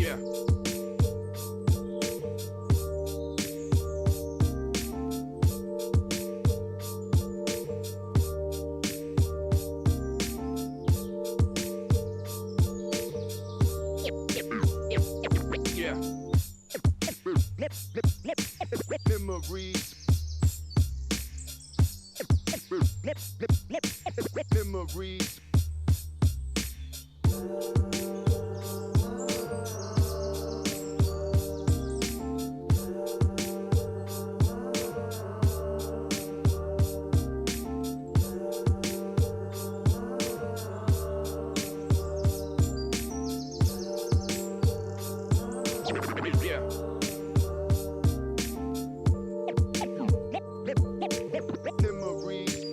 Yeah. Yeah. Memories. Memories. Yeah. Memories.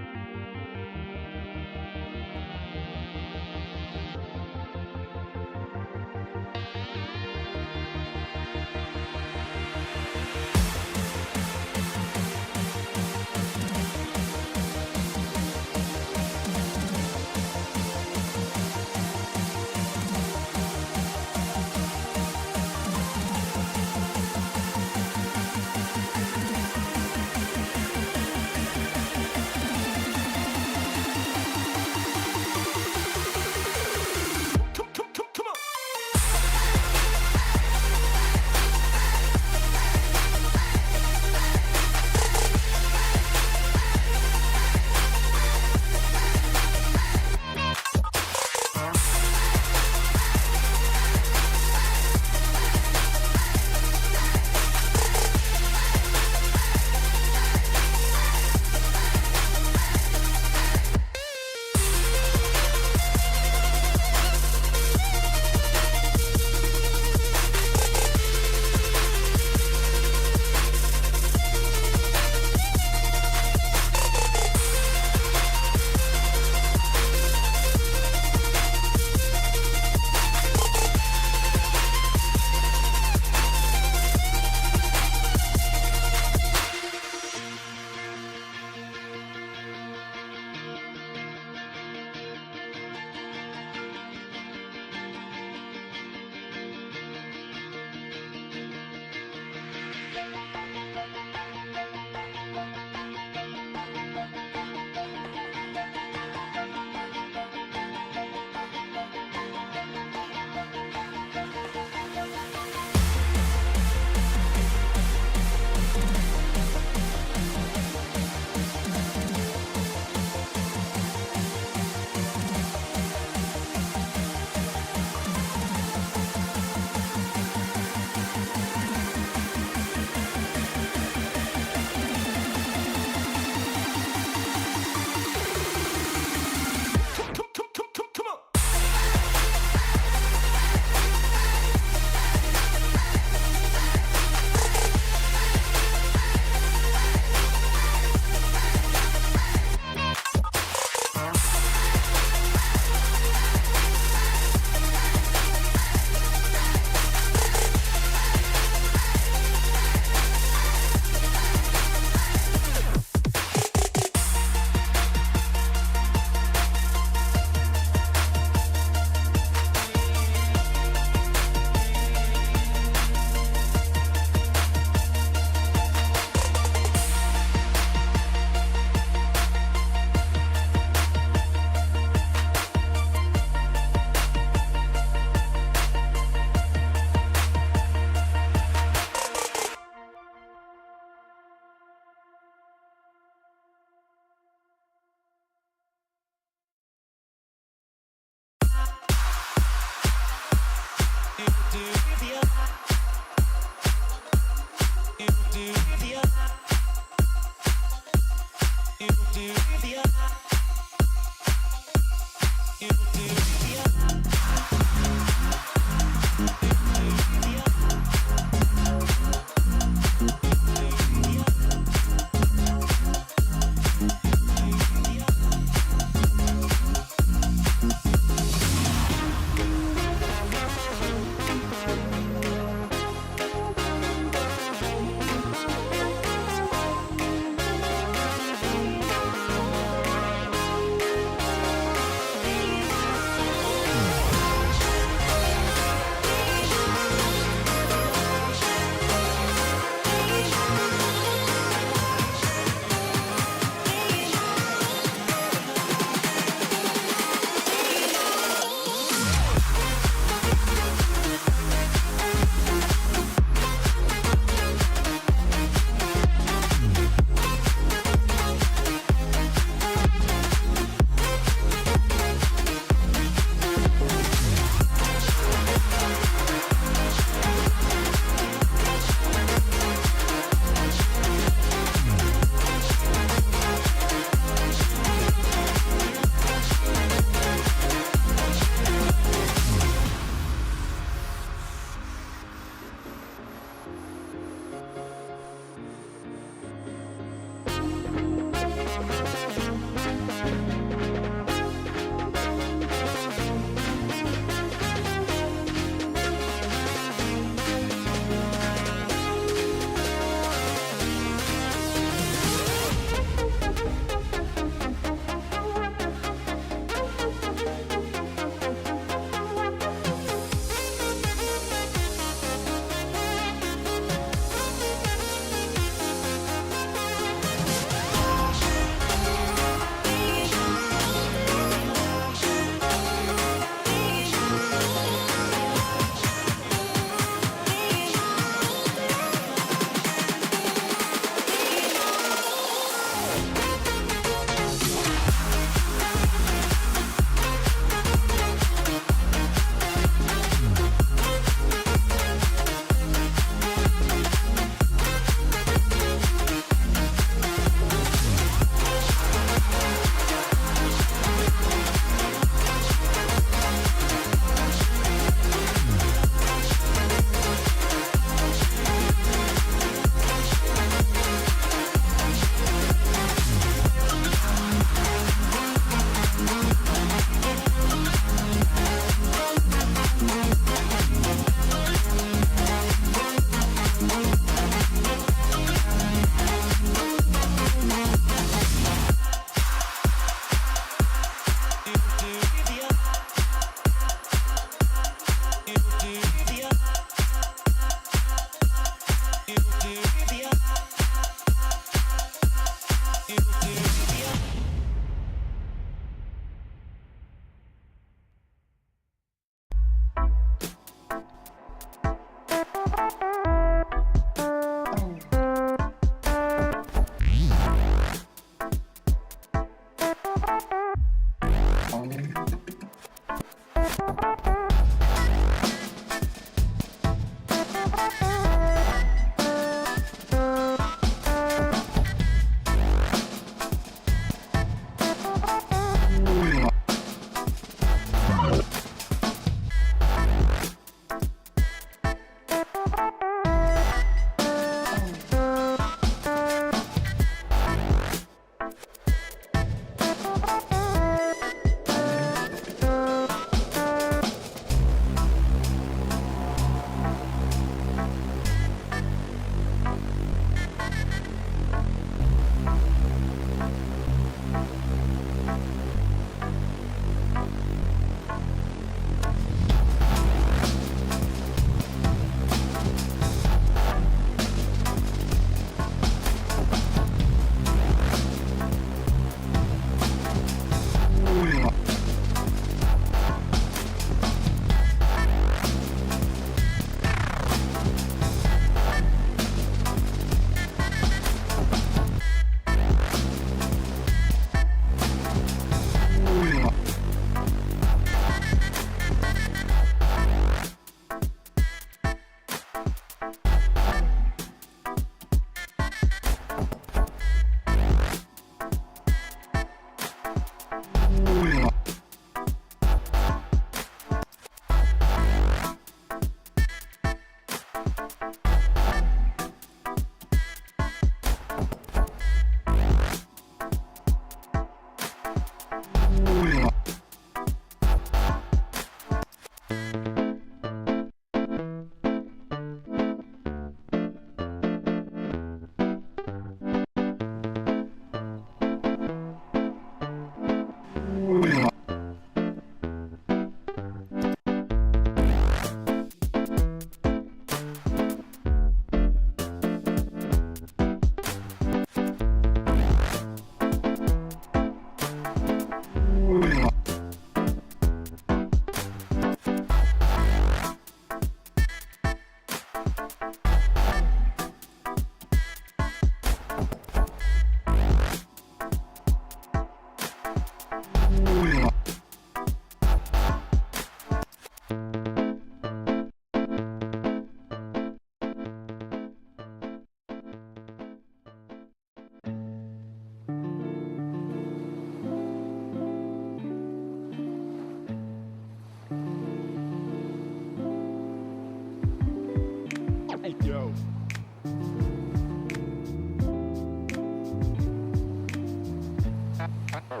Cash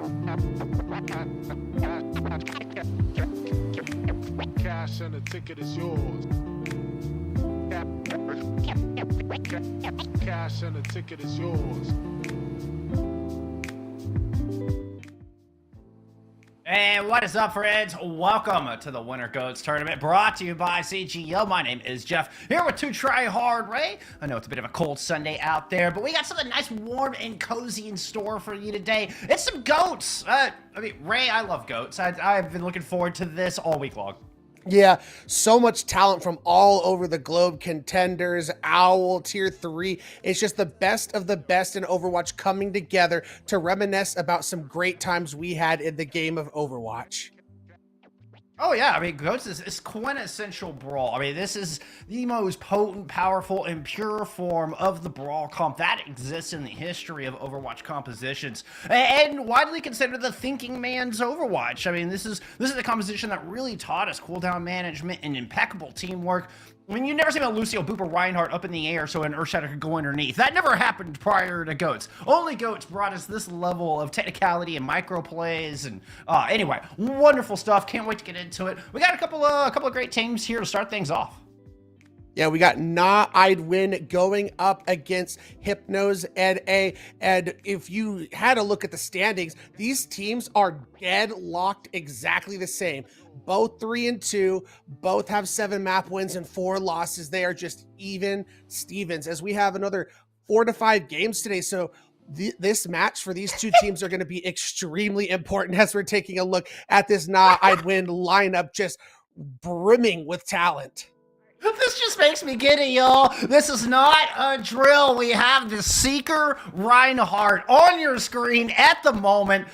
and the ticket is yours. Cash and the ticket is yours. And what is up, friends? Welcome to the Winter Goats Tournament, brought to you by CGL. My name is Jeff, here with Two Try Hard Ray. I know it's a bit of a cold Sunday out there, but we got something nice, warm, and cozy in store for you today. It's some goats. Ray, I love goats. I've been looking forward to this all week long. Yeah, so much talent from all over the globe. Contenders, Owl, Tier 3. It's just the best of the best in Overwatch coming together to reminisce about some great times we had in the game of Overwatch. Oh yeah, I mean, Goats is quintessential Brawl. I mean, this is the most potent, powerful, and pure form of the Brawl comp that exists in the history of Overwatch compositions, and widely considered the thinking man's Overwatch. I mean, this is the composition that really taught us cooldown management and impeccable teamwork. I mean, you never seen a Lucio boop a Reinhardt up in the air so an Earthshatter could go underneath. That never happened prior to Goats. Only Goats brought us this level of technicality and micro plays. And anyway, wonderful stuff. Can't wait to get into it. We got a couple of great teams here to start things off. Yeah, we got I'd Win going up against Hypnos NA. And if you had a look at the standings, these teams are deadlocked exactly the same. Both 3-2, both have 7 map wins and 4 losses. They are just even Stevens, as we have another 4 to 5 games today. So this match for these two teams are going to be extremely important as we're taking a look at this I'd Win lineup, just brimming with talent. This just makes me giddy, y'all. This is not a drill. We have the Seeker Reinhardt on your screen at the moment.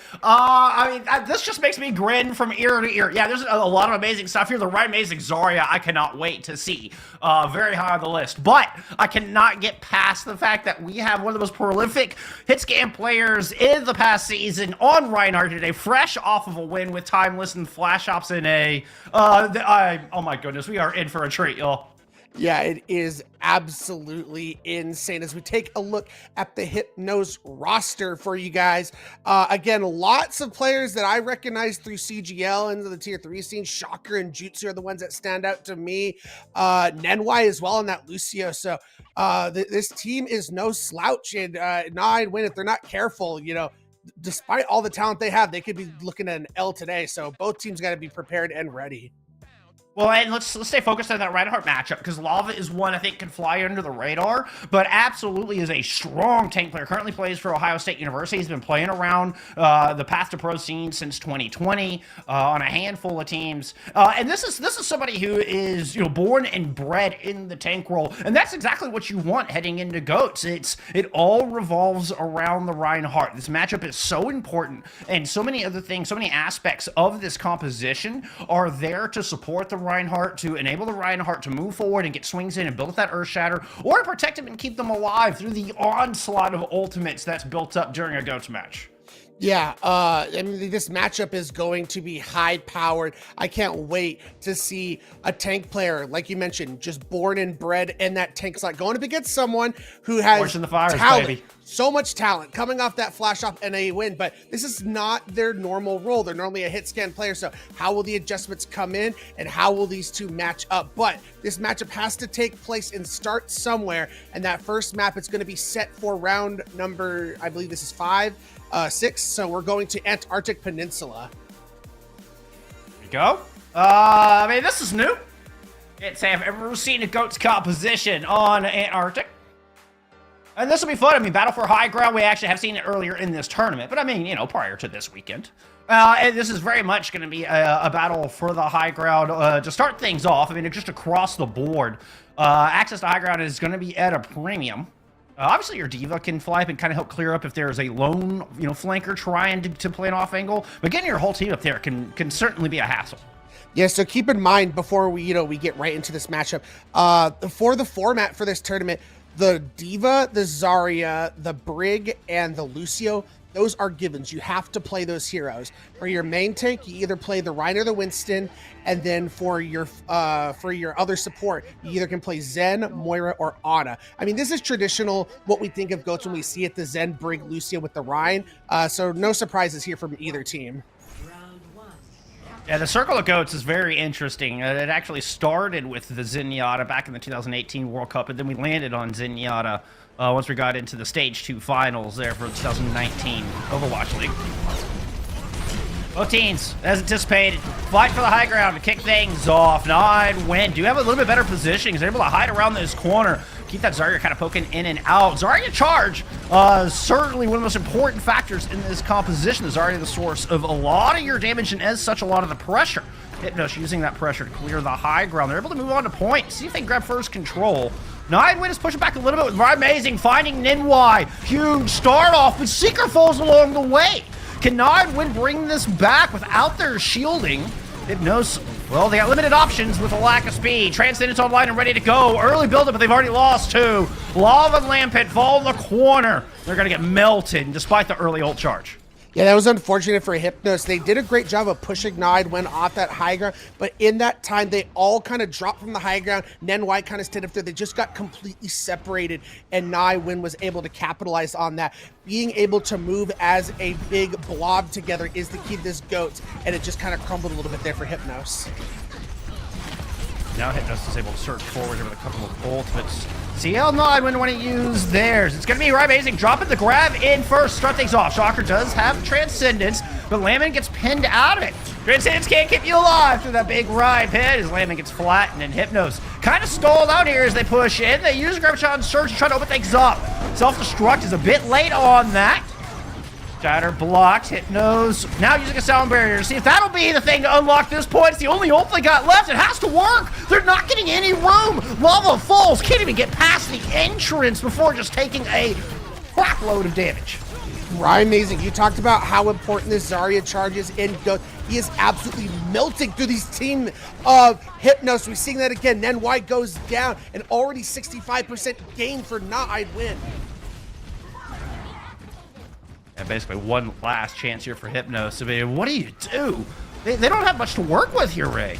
This just makes me grin from ear to ear. Yeah, there's a lot of amazing stuff here. The right amazing Zarya, I cannot wait to see. Very high on the list. But I cannot get past the fact that we have one of the most prolific hit scan players in the past season on Reinhardt today, fresh off of a win with Timeless and Flash Ops in a. Oh my goodness, we are in for a treat, y'all. Yeah, it is absolutely insane. As we take a look at the Hypnos roster for you guys, again, lots of players that I recognize through CGL and the Tier 3 scene. Shocker and Jutsu are the ones that stand out to me. Nenwai as well, and that Lucio. So this team is no slouch, and I'd Win if they're not careful, despite all the talent they have, they could be looking at an L today. So both teams got to be prepared and ready. Well, and let's stay focused on that Reinhardt matchup, because Lava is one I think can fly under the radar, but absolutely is a strong tank player. Currently plays for Ohio State University. He's been playing around the Path to Pro scene since 2020 on a handful of teams. And this is somebody who is born and bred in the tank role, and that's exactly what you want heading into Goats. It all revolves around the Reinhardt. This matchup is so important, and so many other things, so many aspects of this composition are there to support the Reinhardt, to enable the Reinhardt to move forward and get swings in and build up that Earthshatter, or to protect him and keep them alive through the onslaught of ultimates that's built up during a Goats match. Yeah, this matchup is going to be high-powered. I can't wait to see a tank player, like you mentioned, just born and bred in that tank slot, going up against someone who has talent, baby. So much talent, coming off that flash off and a win, but this is not their normal role. They're normally a hit scan player, so how will the adjustments come in, and how will these two match up? But this matchup has to take place and start somewhere, and that first map is going to be set for round number, I believe this is 6, so we're going to Antarctic Peninsula. There you go. This is new. Can't say I've ever seen a Goats composition on Antarctic. And this will be fun. Battle for High Ground, we actually have seen it earlier in this tournament, but prior to this weekend. And this is very much going to be a battle for the high ground to start things off. Just across the board, access to high ground is going to be at a premium. Obviously, your D.Va can fly up and kind of help clear up if there's a lone, flanker trying to play an off angle. But getting your whole team up there can certainly be a hassle. Yeah, so keep in mind before we get right into this matchup, for the format for this tournament, the D.Va, the Zarya, the Brig, and the Lucio, those are givens. You have to play those heroes. For your main tank, you either play the Rhino or the Winston, and then for your other support, you either can play Zen, Moira, or Ana. I mean, this is traditional, what we think of goats when we see it, the Zen, Brig, Lucio with the Rhine. So no surprises here from either team. Yeah, the Circle of Goats is very interesting. It actually started with the Zenyatta back in the 2018 World Cup, and then we landed on Zenyatta once we got into the Stage 2 finals there for the 2019 Overwatch League. Both teams, as anticipated, fight for the high ground to kick things off. Nod win. Do have a little bit better positioning. He's able to hide around this corner. Keep that Zarya kind of poking in and out. Zarya charge, certainly one of the most important factors in this composition. The Zarya the source of a lot of your damage and as such a lot of the pressure. Hypnos using that pressure to clear the high ground. They're able to move on to point. See if they can grab first control. Nightwind is pushing back a little bit with Amazing, finding Ninwai. Huge start off, but Seeker falls along the way. Can Nightwind bring this back without their shielding? Hypnos, well, they got limited options with a lack of speed. Transcendence online and ready to go. Early build-up, but they've already lost two. Lava and Lampet fall in the corner. They're going to get melted despite the early ult charge. Yeah, that was unfortunate for Hypnos. They did a great job of pushing Nightwind off that high ground, but in that time, they all kind of dropped from the high ground. Nenwai kind of stayed up there. They just got completely separated, and Nightwind was able to capitalize on that. Being able to move as a big blob together is the key to this GOAT, and it just kind of crumbled a little bit there for Hypnos. Now Hypnos is able to surge forward with a couple of ultimates. CL9 when want to use theirs. It's going to be Amazing dropping the grab in first. Start things off. Shocker does have Transcendence, but Lamon gets pinned out of it. Transcendence can't keep you alive through that big ride pit as Lamon gets flattened, and Hypnos kind of stalled out here as they push in. They use Graviton Surge to try to open things up. Self-destruct is a bit late on that. Shatter blocked. Hypnos now using a sound barrier to see if that'll be the thing to unlock this point. It's the only ult they got left. It has to work. They're not getting any room. Lava falls. Can't even get past the entrance before just taking a crap load of damage. Amazing. You talked about how important this Zarya charge is in GOAT. He is absolutely melting through these team of Hypnos. We're seeing that again. Then White goes down, and already 65% gain for Nightwind. And basically one last chance here for Hypnos. I mean, what do you do? They don't have much to work with here, Ray.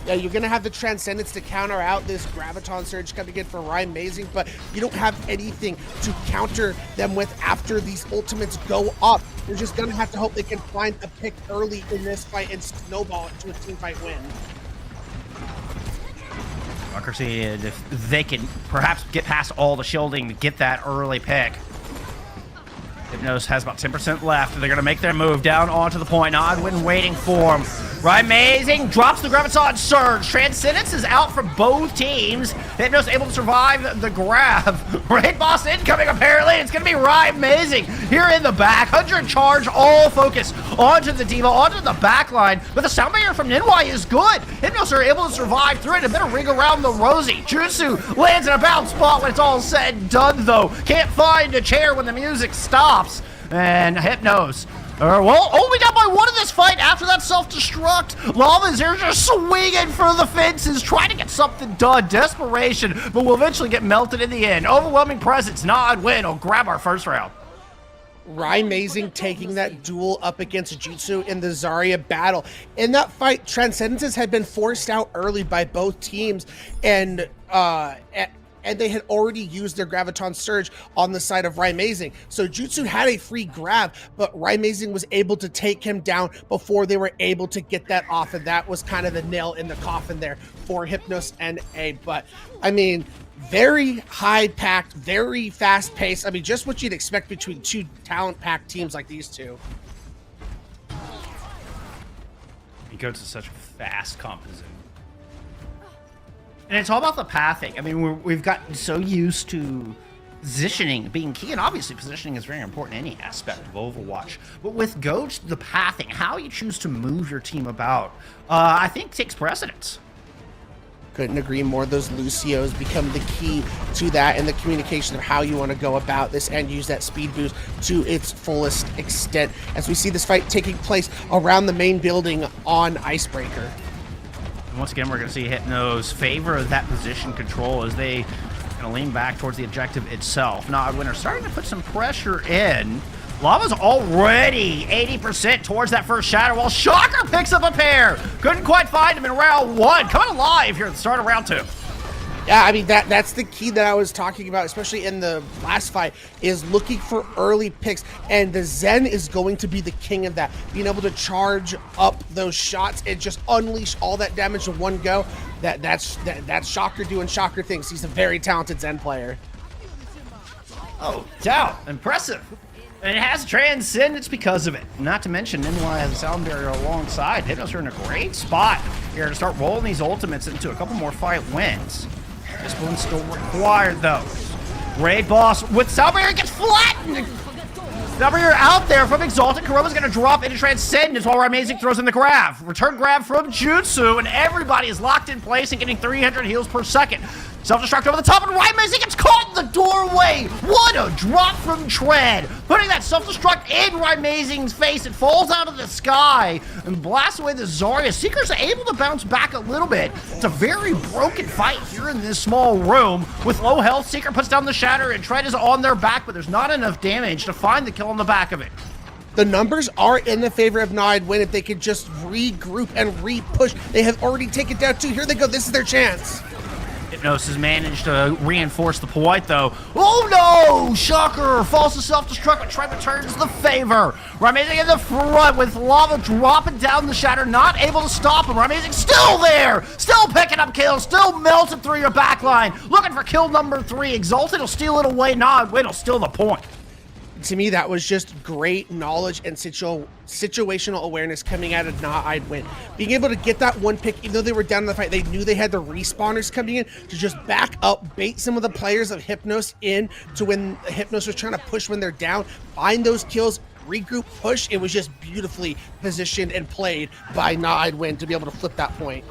Yeah, you're going to have the Transcendence to counter out this Graviton Surge coming in for Amazing, but you don't have anything to counter them with after these ultimates go up. You're just going to have to hope they can find a pick early in this fight and snowball it to a teamfight win. Democracy, if they can perhaps get past all the shielding to get that early pick. Hypnos has about 10% left. They're going to make their move down onto the point. Nodwin waiting for him. Amazing drops the Graviton Surge. Transcendence is out for both teams. Hypnos able to survive the grab. Raid boss incoming apparently. It's going to be Amazing here in the back. 100 charge, all focus onto the D.Va, onto the back line. But the sound barrier from Ninwai is good. Hypnos are able to survive through it. A bit of ring around the Rosie. Jutsu lands in a bounce spot when it's all said and done though. Can't find a chair when the music stops. And Hypnos well, only down by one in this fight after that self-destruct. Lava is here just swinging for the fences, trying to get something done. Desperation, but will eventually get melted in the end. Overwhelming presence, Nodwin will grab our first round. Amazing taking that duel up against Jutsu in the Zarya battle. In that fight, Transcendences had been forced out early by both teams, and they had already used their Graviton Surge on the side of Amazing. So Jutsu had a free grab, but Amazing was able to take him down before they were able to get that off, and that was kind of the nail in the coffin there for Hypnos and A. But, I mean, very high-packed, very fast-paced. I mean, just what you'd expect between two talent-packed teams like these two. He goes to such a fast composition. And it's all about the pathing. I mean, we've gotten so used to positioning being key, and obviously positioning is very important in any aspect of Overwatch. But with GOAT, the pathing, how you choose to move your team about, I think takes precedence. Couldn't agree more. Those Lucios become the key to that and the communication of how you want to go about this and use that speed boost to its fullest extent as we see this fight taking place around the main building on Icebreaker. Once again, we're going to see Hypnos favor that position control as they kind of lean back towards the objective itself. Nodwin are starting to put some pressure in. Lava's already 80% towards that first shatter, while Shocker picks up a pair. Couldn't quite find him in round 1. Coming alive here at the start of round 2. Yeah, I mean, that's the key that I was talking about, especially in the last fight, is looking for early picks. And the Zen is going to be the king of that. Being able to charge up those shots and just unleash all that damage in one go. That's Shocker doing Shocker things. He's a very talented Zen player. Oh, doubt. Impressive. And it has Transcendence because of it. Not to mention, NY has a sound barrier alongside. Hypnos are in a great spot here to start rolling these ultimates into a couple more fight wins. This one's still required, though. Raid Boss with sound barrier gets flattened. Sound barrier out there from Exalted. Kuroma's going to drop into Transcendence while Amazing throws in the grab. Return grab from Jutsu, and everybody is locked in place and getting 300 heals per second. Self-destruct over the top, and Amazing gets caught in the doorway. What a drop from Tread. Putting that self-destruct in Amazing's face. It falls out of the sky and blasts away the Zarya. Seeker's able to bounce back a little bit. It's a very broken fight here in this small room. With low health, Seeker puts down the Shatter, and Tread is on their back, but there's not enough damage to find the kill on the back of it. The numbers are in the favor of Nod Win if they could just regroup and re-push. They have already taken down 2. Here they go. This is their chance. Hypnos has managed to reinforce the point, though. Oh no! Shocker falls to self-destruct, but Tread returns the favor. Amazing in the front with Lava dropping down the Shatter, not able to stop him. Amazing still there, still picking up kills, still melting through your backline. Looking for kill number 3. Exalted will steal it away. Nod Win will steal the point. To me, that was just great knowledge and situational awareness coming out of I'd Win. Being able to get that one pick, even though they were down in the fight, they knew they had the respawners coming in to just back up, bait some of the players of Hypnos in to when Hypnos was trying to push when they're down, find those kills, regroup, push. It was just beautifully positioned and played by I'd Win to be able to flip that point.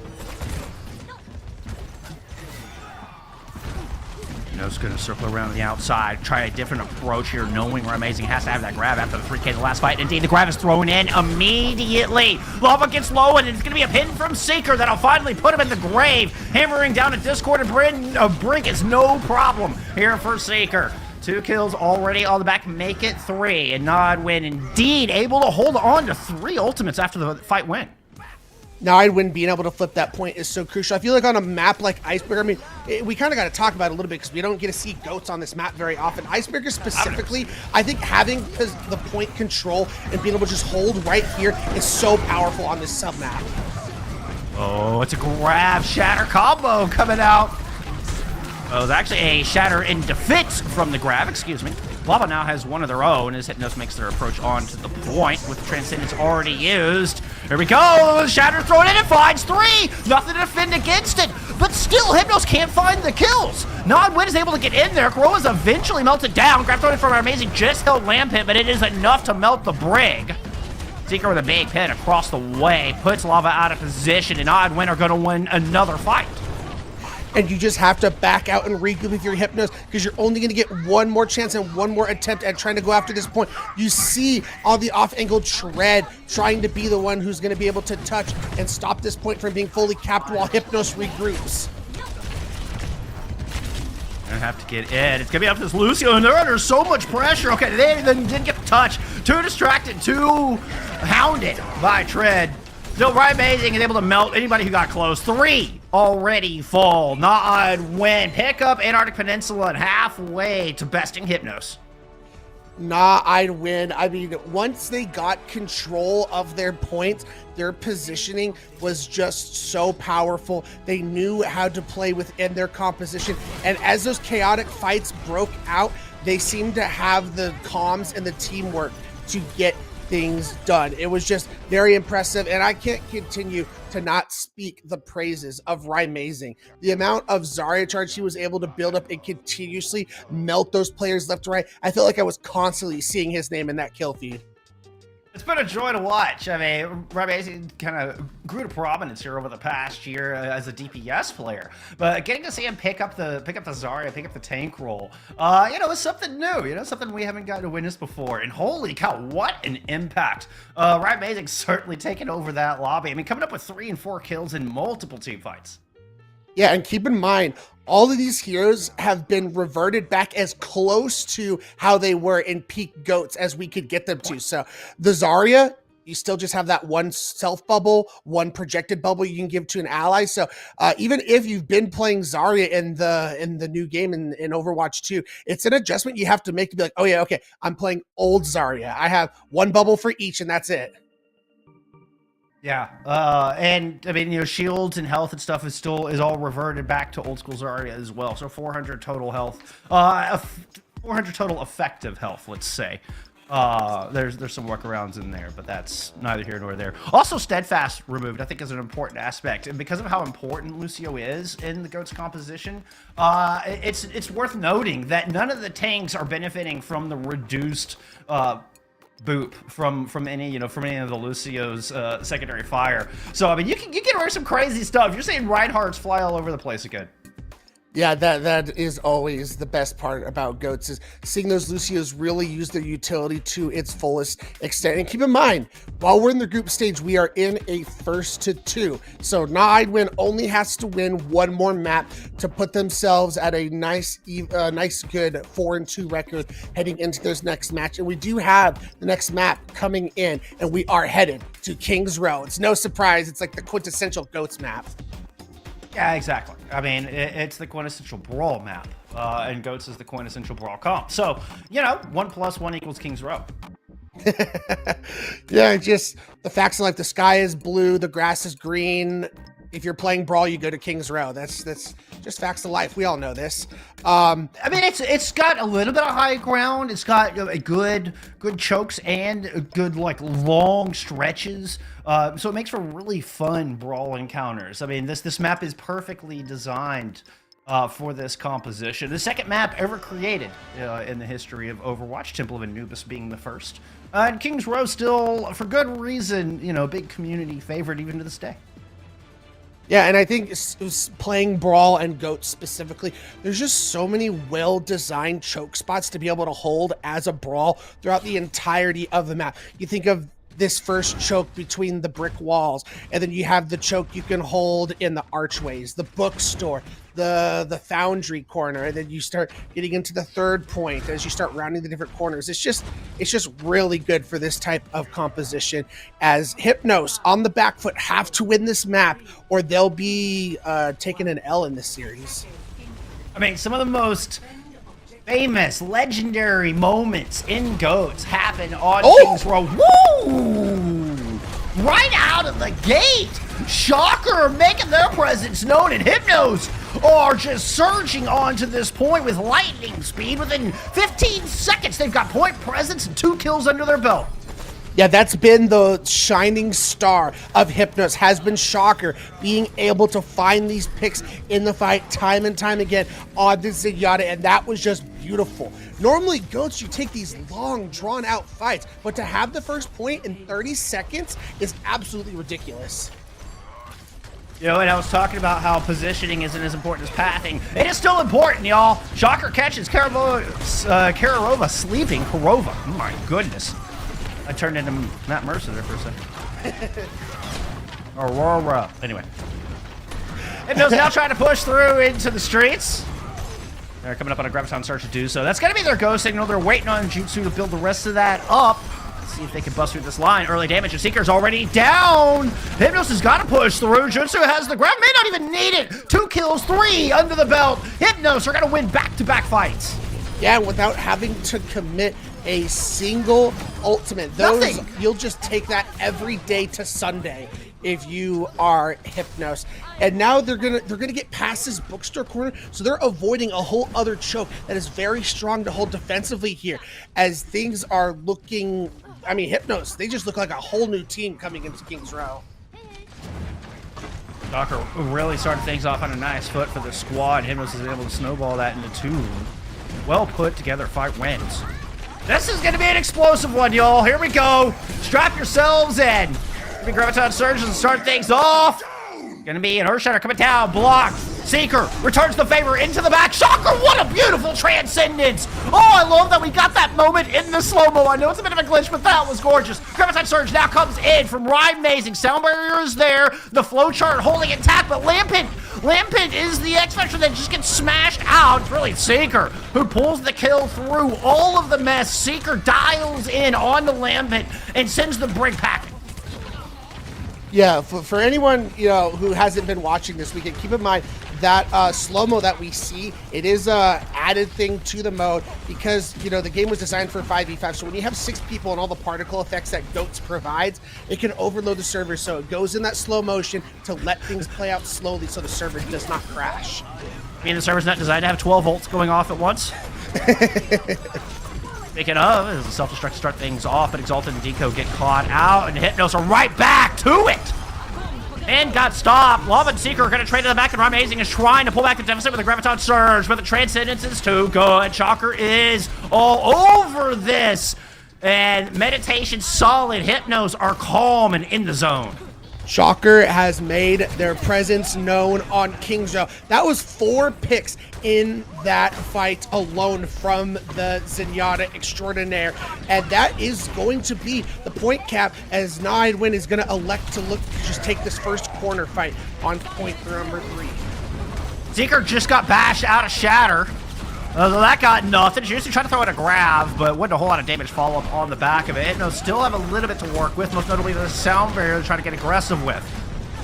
Hypnos going to circle around the outside, try a different approach here, knowing where Amazing has to have that grab after the 3K the last fight. Indeed, the grab is thrown in immediately. Lava gets low, and it's going to be a pin from Seeker that'll finally put him in the grave. Hammering down a Discord and Brink is no problem here for Seeker. 2 kills already on the back, make it 3. And Nod Win indeed able to hold on to 3 ultimates after the fight win. I'd Win being able to flip that point is so crucial. I feel like on a map like Icebreaker, I mean, we kind of got to talk about it a little bit because we don't get to see goats on this map very often. Icebreaker specifically, I think having the point control and being able to just hold right here is so powerful on this sub map. Oh, it's a grab Shatter combo coming out. Oh, it's actually a Shatter in defense from the grab, excuse me. Lava now has one of their own as Hypnos makes their approach onto the point with Transcendence already used. Here we go, Shatter thrown in and finds 3! Nothing to defend against it, but still Hypnos can't find the kills. Nod Win is able to get in there. Kuroma's eventually melted down. Grab thrown in from Amazing, just held Lamp Hit, but it is enough to melt the Brig. Seeker with a big pin across the way, puts Lava out of position, and Nod Win are going to win another fight. And you just have to back out and regroup with your Hypnos because you're only going to get one more chance and one more attempt at trying to go after this point. You see all the off-angle Tread trying to be the one who's going to be able to touch and stop this point from being fully capped while Hypnos regroups. Gonna have to get in. It's gonna be up to this Lucio, and they're under so much pressure. Okay, they then didn't get the touch. Too distracted, too hounded by Tread. Still, Amazing is able to melt anybody who got close. 3 already fall. Nod Win. Pick up Antarctic Peninsula and halfway to besting Hypnos. I'd Win. I mean, once they got control of their points, their positioning was just so powerful. They knew how to play within their composition. And as those chaotic fights broke out, they seemed to have the comms and the teamwork to get things done. It was just very impressive, and I can't continue to not speak the praises of Amazing. The amount of Zarya charge he was able to build up and continuously melt those players left to right. I felt like I was constantly seeing his name in that kill feed. It's been a joy to watch. I mean, Amazing kind of grew to prominence here over the past year as a DPS player, but getting to see him pick up the Zarya, pick up the tank role, it's something new. Something we haven't gotten to witness before. And holy cow, what an impact! Amazing certainly taking over that lobby. I mean, coming up with 3 and 4 kills in multiple team fights. Yeah, and keep in mind, all of these heroes have been reverted back as close to how they were in peak GOATs as we could get them to. So the Zarya, you still just have that one self bubble, one projected bubble you can give to an ally. So even if you've been playing Zarya in the new game in Overwatch 2, it's an adjustment you have to make to be like, oh yeah, okay, I'm playing old Zarya. I have one bubble for each, and that's it. Yeah, and I mean, shields and health and stuff is all reverted back to old school Zarya as well. So 400 total health, 400 total effective health, let's say. There's some workarounds in there, but that's neither here nor there. Also, steadfast removed, I think, is an important aspect, and because of how important Lucio is in the GOAT's composition, it's worth noting that none of the tanks are benefiting from the reduced boop from any of the Lucio's secondary fire. So I mean, you can away some crazy stuff. You're seeing Reinhardt's fly all over the place again. Yeah, that is always the best part about GOATs, is seeing those Lucios really use their utility to its fullest extent. And keep in mind, while we're in the group stage, we are in a 1-2. So Nightwind only has to win one more map to put themselves at a nice good 4-2 record heading into this next match. And we do have the next map coming in, and we are headed to King's Row. It's no surprise. It's like the quintessential GOATs map. Yeah, exactly. I mean, it's the quintessential Brawl map, and GOATs is the quintessential Brawl comp. So, 1 + 1 = King's Row. Yeah, just the facts of life. The sky is blue, the grass is green. If you're playing Brawl, you go to King's Row. That's just facts of life. We all know this. I mean, it's got a little bit of high ground. It's got a good chokes and good long stretches. So it makes for really fun Brawl encounters. I mean, this map is perfectly designed for this composition. The second map ever created in the history of Overwatch, Temple of Anubis being the first. And King's Row still, for good reason, big community favorite even to this day. Yeah, and I think playing Brawl and GOAT specifically, there's just so many well-designed choke spots to be able to hold as a Brawl throughout the entirety of the map. You think of this first choke between the brick walls, and then you have the choke you can hold in the archways, the bookstore, the foundry corner, and then you start getting into the third point as you start rounding the different corners. It's just really good for this type of composition, as Hypnos on the back foot have to win this map or they'll be taking an L in this series. I mean, some of the most famous, legendary moments in GOATs happen on King's Row. Woo! Right out of the gate! Shocker making their presence known, and Hypnos are just surging onto this point with lightning speed. Within 15 seconds, they've got point presence and 2 kills under their belt. Yeah, that's been the shining star of Hypnos, has been Shocker, being able to find these picks in the fight time and time again on the Zenyatta, and that was just beautiful. Normally, GOATs, you take these long, drawn-out fights, but to have the first point in 30 seconds is absolutely ridiculous. And I was talking about how positioning isn't as important as pathing. It is still important, y'all. Shocker catches Kararova sleeping. Karova, oh my goodness. I turned into Matt Mercer there for a second. Aurora. Anyway. Hypnos now trying to push through into the streets. They're coming up on a Graviton Search to do so. That's going to be their go signal. They're waiting on Jutsu to build the rest of that up. Let's see if they can bust through this line. Early damage. The Seeker's already down. Hypnos has got to push through. Jutsu has the grab. May not even need it. 2 kills, 3 under the belt. Hypnos are going to win back-to-back fights. Yeah, without having to commit a single ultimate. Nothing. You'll just take that every day to Sunday if you are Hypnos. And now they're gonna get past this bookstore corner, so they're avoiding a whole other choke that is very strong to hold defensively here, as things are looking. I mean, Hypnos, they just look like a whole new team coming into King's Row. Shocker really started things off on a nice foot for the squad. Hypnos is able to snowball that into 2 well put together fight wins. This is going to be an explosive one, y'all. Here we go. Strap yourselves in. Graviton Surge and start things off. Gonna be an Earthshatter coming down. Blocked. Seeker returns the favor into the back. Shocker, what a beautiful transcendence. Oh, I love that we got that moment in the slow-mo. I know it's a bit of a glitch, but that was gorgeous. Graviton Surge now comes in from Rhyme Mazing. Sound barrier is there. The flowchart holding intact, but Lampent Lampent is the X Factor that just gets smashed out. It's really Seeker who pulls the kill through all of the mess. Seeker dials in on the Lampent and sends the Brig packing. Yeah, for anyone who hasn't been watching this weekend, keep in mind that slow-mo that we see, it is a added thing to the mode because the game was designed for 5v5. So when you have 6 people and all the particle effects that Goats provides, it can overload the server. So it goes in that slow motion to let things play out slowly so the server does not crash. I mean, the server's not designed to have 12 volts going off at once. Speaking of, as the self-destruct start things off, but Exalted and Deco get caught out, and Hypnos are right back to it! And got stopped. Lava and Seeker are going to trade to the back, and Amazing is trying to pull back the deficit with a Graviton Surge, but the Transcendence is too good. Shocker is all over this, and Meditation solid. Hypnos are calm and in the zone. Shocker has made their presence known on King's Row. That was 4 picks in that fight alone from the Zenyatta Extraordinaire. And that is going to be the point cap as Nihilwin is going to elect to just take this first corner fight on point number 3. Seeker just got bashed out of Shatter. That got nothing. Juicy tried to throw in a grab, but wasn't a whole lot of damage follow-up on the back of it. No, still have a little bit to work with, most notably the sound barrier to try to get aggressive with.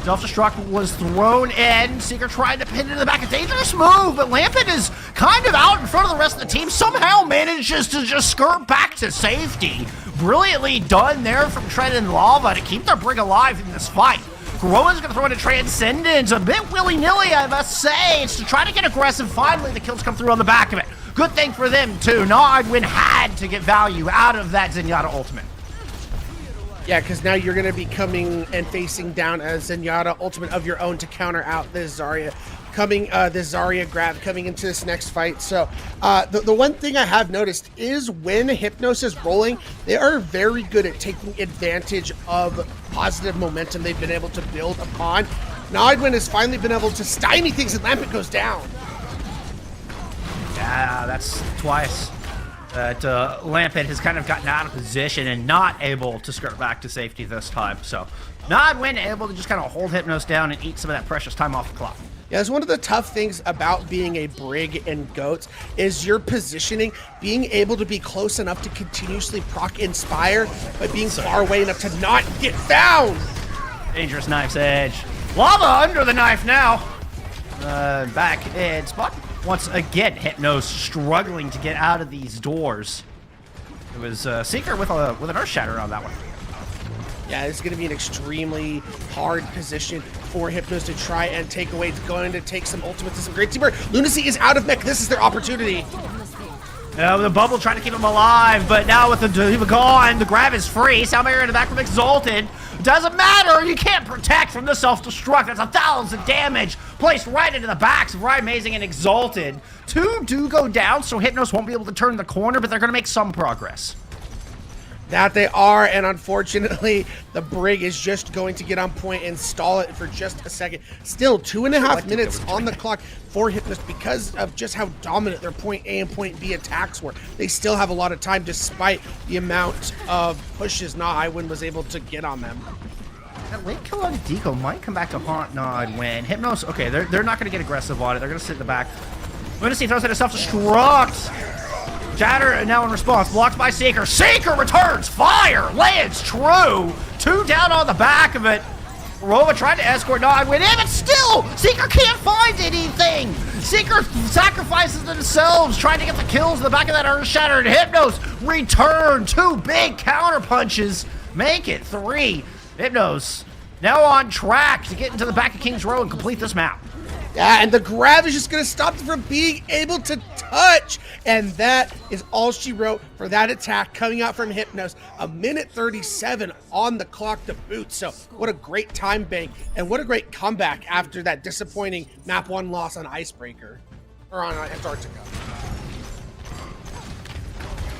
Self-destruct was thrown in. Seeker tried to pin it in the back. A dangerous move, but Lampent is kind of out in front of the rest of the team. Somehow manages to just skirt back to safety. Brilliantly done there from Tread and Lava to keep their Brig alive in this fight. Rowan's going to throw in a Transcendence, a bit willy-nilly, I must say. It's to try to get aggressive. Finally, the kills come through on the back of it. Good thing for them, too. Nihilwin had to get value out of that Zenyatta ultimate. Yeah, because now you're going to be coming and facing down a Zenyatta ultimate of your own to counter out this Zarya. This Zarya grab coming into this next fight. So the one thing I have noticed is when Hypnos is rolling, they are very good at taking advantage of positive momentum they've been able to build upon. Nihilwin has finally been able to stymie things and Lampent goes down. Yeah, that's twice that Lampent has kind of gotten out of position and not able to skirt back to safety this time. So Nihilwin able to just kind of hold Hypnos down and eat some of that precious time off the clock. Yeah, it's one of the tough things about being a Brig in Goats is your positioning, being able to be close enough to continuously proc Inspire, but being far away enough to not get found. Dangerous Knife's Edge. Lava under the knife now. Back in spot. Once again, Hypnos struggling to get out of these doors. It was Seeker with an Earth Shatter on that one. Yeah, it's going to be an extremely hard position for Hypnos to try and take away. It's going to take some ultimates and some great teamwork. Lunacy is out of mech. This is their opportunity. The bubble trying to keep him alive, but now with the Diva gone, the grab is free. Sound barrier in the back from Exalted. Doesn't matter. You can't protect from the self-destruct. That's 1,000 damage placed right into the backs of Ryan Amazing and Exalted. 2 do go down, so Hypnos won't be able to turn the corner, but they're going to make some progress. That they are, and unfortunately, the Brig is just going to get on point and stall it for just a second. Still, 2.5 minutes on the clock for Hypnos because of just how dominant their point A and point B attacks were. They still have a lot of time despite the amount of pushes Nihilwin was able to get on them. That late kill on Deco might come back to haunt Nihilwin. Hypnos, okay, they're not going to get aggressive on it. They're going to sit in the back. Lunacy throws in a self-destruct. Shatter now in response, blocked by Seeker. Seeker returns fire, lands true. 2 down on the back of it. Rova tried to escort Nihilwin in, but still, Seeker can't find anything. Seeker sacrifices themselves, trying to get the kills in the back of that Earth Shatter, and Hypnos return. 2 big counter punches, make it 3. Hypnos now on track to get into the back of King's Row and complete this map. Yeah, and the grab is just going to stop them from being able to touch. And that is all she wrote for that attack coming out from Hypnos. 1:37 on the clock to boot. So what a great time bank and what a great comeback after that disappointing map 1 loss on Icebreaker. Or on Antarctica.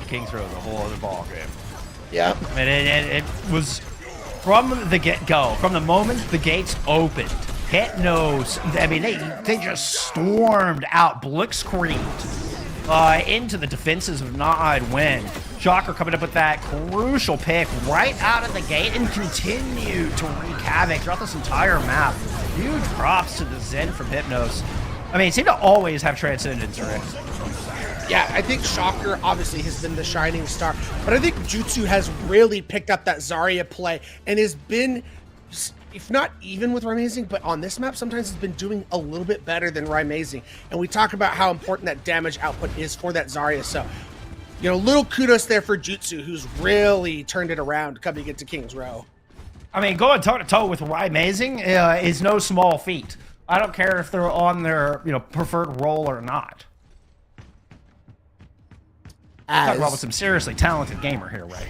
King's Row, the whole other ball game. Yeah. And it was from the get-go, from the moment the gates opened. Hypnos, I mean, they just stormed out, blitzkrieged into the defenses of Nihilwin. Shocker coming up with that crucial pick right out of the gate and continue to wreak havoc throughout this entire map. Huge props to the Zen from Hypnos. I mean, it seemed to always have transcendence, right? Yeah, I think Shocker obviously has been the shining star, but I think Jutsu has really picked up that Zarya play and has been, if not even with Rymazing, but on this map, sometimes has been doing a little bit better than Rymazing. And we talk about how important that damage output is for that Zarya. So, you know, little kudos there for Jutsu, who's really turned it around coming into King's Row. I mean, going toe-to-toe with Rymazing is no small feat. I don't care if they're on their, preferred role or not. Talk about some seriously talented gamer here, right?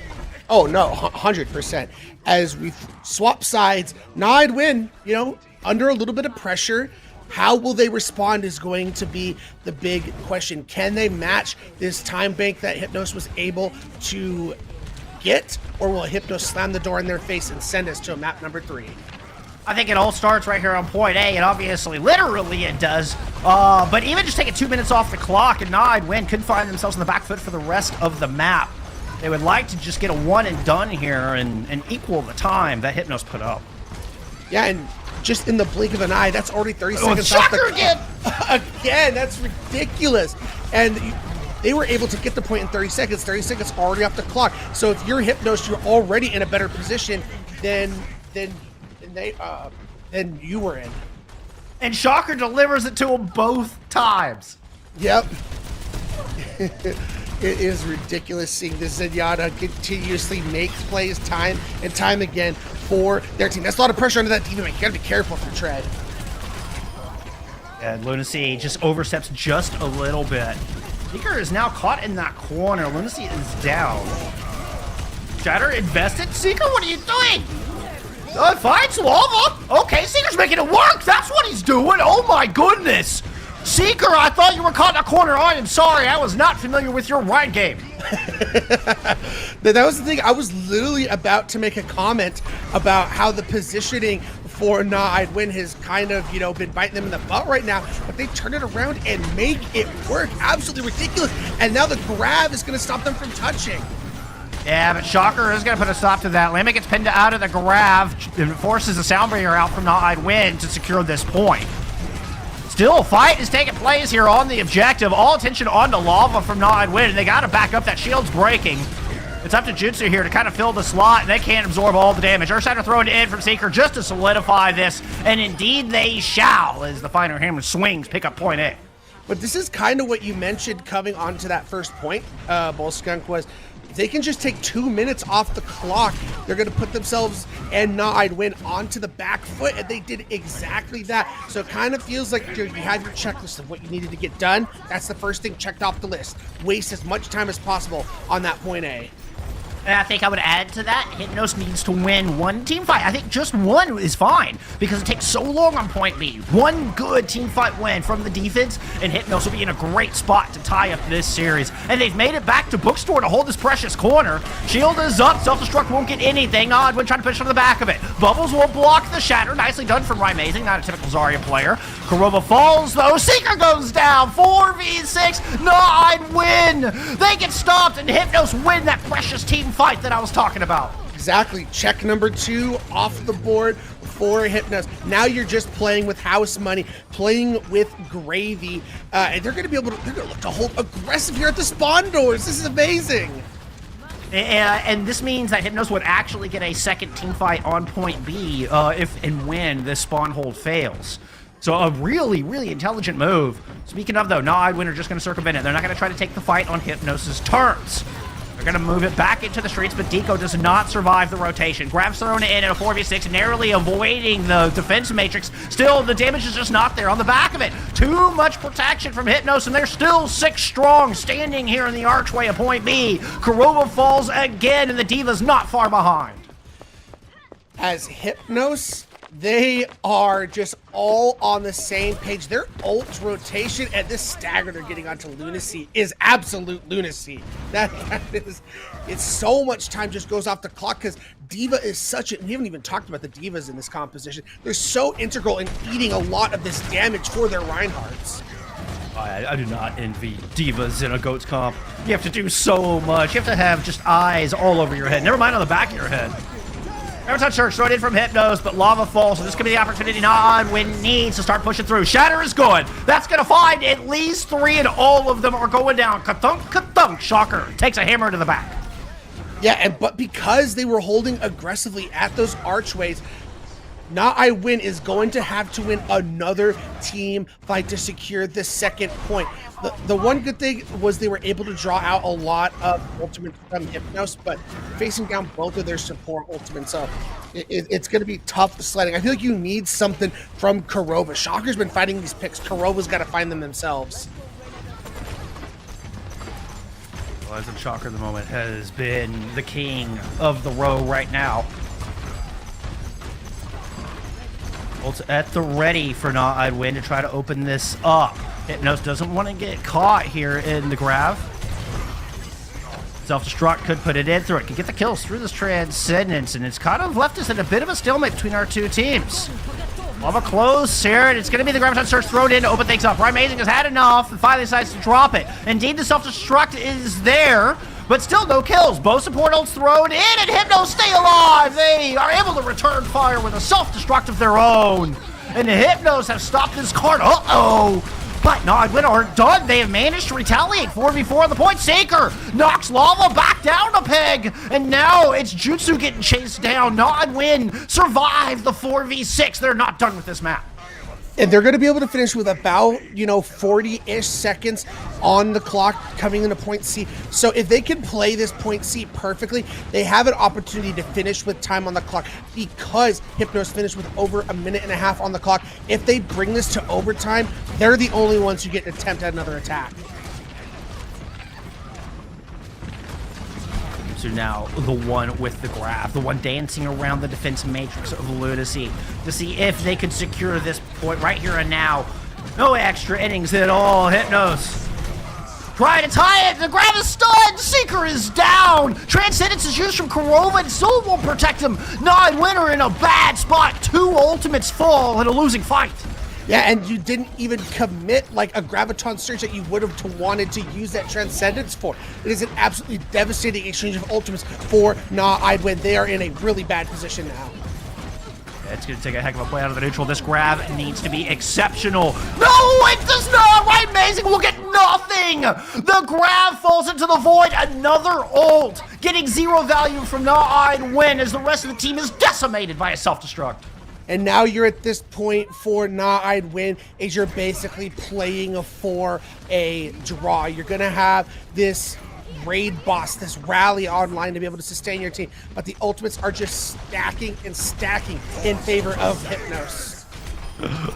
Oh, no, 100%. As we swap sides, Na'D win, under a little bit of pressure. How will they respond is going to be the big question. Can they match this time bank that Hypnos was able to get? Or will Hypnos slam the door in their face and send us to map number 3? I think it all starts right here on point A, and obviously, literally it does. But even just taking 2 minutes off the clock, and Na'D win could find themselves on the back foot for the rest of the map. They would like to just get a one and done here and equal the time that Hypnos put up. Yeah, and just in the blink of an eye, that's already 30 seconds off the clock. Again, that's ridiculous. And they were able to get the point in 30 seconds. 30 seconds already off the clock. So if you're Hypnos, you're already in a better position than you were in. And Shocker delivers it to him both times. Yep. It is ridiculous seeing the Zenyatta continuously make plays time and time again for their team. That's a lot of pressure under that team. You gotta be careful for Tread. And Lunacy just oversteps just a little bit. Seeker is now caught in that corner. Lunacy is down. Shatter invested. Seeker, what are you doing? Fights Lava? Okay, Seeker's making it work. That's what he's doing. Oh my goodness. Seeker, I thought you were caught in a corner. I am sorry. I was not familiar with your ride game. That was the thing. I was literally about to make a comment about how the positioning for Na'D win has kind of, been biting them in the butt right now, but they turn it around and make it work. Absolutely ridiculous. And now the grab is going to stop them from touching. Yeah, but Shocker is going to put a stop to that. Lama gets pinned out of the grab and forces the Soundbringer out from Na'D win to secure this point. Still, a fight is taking place here on the objective. All attention on the Lava from Na'D win, and they got to back up. That shield's breaking. It's up to Jutsu here to kind of fill the slot, and they can't absorb all the damage. Earthshatter throwing it in from Seeker just to solidify this, and indeed they shall, as the Finer Hammer swings, pick up point A. But this is kind of what you mentioned coming onto that first point, Bullskunk, was they can just take 2 minutes off the clock. They're going to put themselves and Na'D win onto the back foot, and they did exactly that. So it kind of feels like you have your checklist of what you needed to get done. That's the first thing checked off the list. Waste as much time as possible on that point A. And I think I would add to that, Hypnos needs to win one team fight. I think just one is fine because it takes so long on point B. One good team fight win from the defense, and Hypnos will be in a great spot to tie up this series. And they've made it back to Bookstore to hold this precious corner. Shield is up, Self-Destruct won't get anything. Na'D trying to push on the back of it. Bubbles will block the Shatter. Nicely done from Rymazing, not a typical Zarya player. Kurova falls though, Seeker goes down, 4v6, Na'D win! They get stopped and Hypnos win that precious team fight that I was talking about. Exactly. Check number 2 off the board for Hypnos. Now you're just playing with house money, playing with gravy, and they're going to look to hold aggressive here at the spawn doors. This is amazing. And this means that Hypnos would actually get a second team fight on point B if and when this spawn hold fails. So a really, really intelligent move. Speaking of though, Na'D win are just going to circumvent it. They're not going to try to take the fight on Hypnos' terms. They're going to move it back into the streets, but Deco does not survive the rotation. Grab's thrown in at a 4v6, narrowly avoiding the defense matrix. Still, the damage is just not there on the back of it. Too much protection from Hypnos, and they're still 6 strong, standing here in the archway of point B. Kurova falls again, and the Diva's not far behind. As Hypnos, they are just all on the same page. Their ult rotation and this stagger they're getting onto Lunacy is absolute lunacy. That is, it's so much time just goes off the clock because D.Va is such a, we haven't even talked about the D.Vas in this composition. They're so integral in eating a lot of this damage for their Reinhardts. I do not envy divas in a GOATS comp. You have to do so much. You have to have just eyes all over your head. Never mind on the back of your head. Graviton Surge thrown in from Hypnos, but Lava falls, so this could be the opportunity Non-Win needs to start pushing through. Shatter is good. That's going to find at least 3, and all of them are going down. Ka-thunk, ka-thunk. Shocker takes a hammer to the back. Yeah, but because they were holding aggressively at those archways, Non-Win is going to have to win another team fight to secure the second point. The one good thing was they were able to draw out a lot of ultimates from Hypnos, but facing down both of their support ultimates, so it's going to be tough sledding. I feel like you need something from Kurova. Shocker's been fighting these picks. Kurova's got to find them themselves. Well, as Shocker at the moment has been the king of the row right now. At the ready for Non-Win to try to open this up. Hypnos doesn't want to get caught here in the grab. Self-destruct could put it in through it. Could get the kills through this Transcendence, and it's kind of left us in a bit of a stalemate between our two teams. Lava close here, and it's going to be the Graviton Surge thrown in to open things up. Amazing has had enough and finally decides to drop it. Indeed, the self-destruct is there, but still no kills. Both support ults thrown in, and Hypnos stay alive. They are able to return fire with a self-destruct of their own. And the Hypnos have stopped this card. Uh-oh. But Non-Win aren't done. They have managed to retaliate. 4v4 on the point. Saker knocks Lava back down a peg. And now it's Jutsu getting chased down. Non-Win survive the 4v6. They're not done with this map. And they're going to be able to finish with about, 40-ish seconds on the clock coming into point C. So if they can play this point C perfectly, they have an opportunity to finish with time on the clock, because Hypnos finished with over a minute and a half on the clock. If they bring this to overtime, they're the only ones who get to attempt at another attack. So now the one with the graph, the one dancing around the defense matrix of Lunacy to see if they can secure this point right here and now. No extra innings at all. Hypnos try to tie it. The grab is stunned. Seeker is down. Transcendence is used from Kurova, and Soul won't protect him. Non-Win are in a bad spot. 2 ultimates fall in a losing fight. Yeah, and you didn't even commit like a Graviton Surge that you would have wanted to use that Transcendence for. It is an absolutely devastating exchange of ultimates for Non-Win. They are in a really bad position now. It's going to take a heck of a play out of the neutral. This grab needs to be exceptional. No, it does not. Right, Amazing will get nothing. The grab falls into the void. Another ult, getting 0 value from Non-Win as the rest of the team is decimated by a self-destruct. And now you're at this point for Non-Win, is you're basically playing for a draw. You're going to have this raid boss, this rally online to be able to sustain your team, but the ultimates are just stacking and stacking in favor of Hypnos.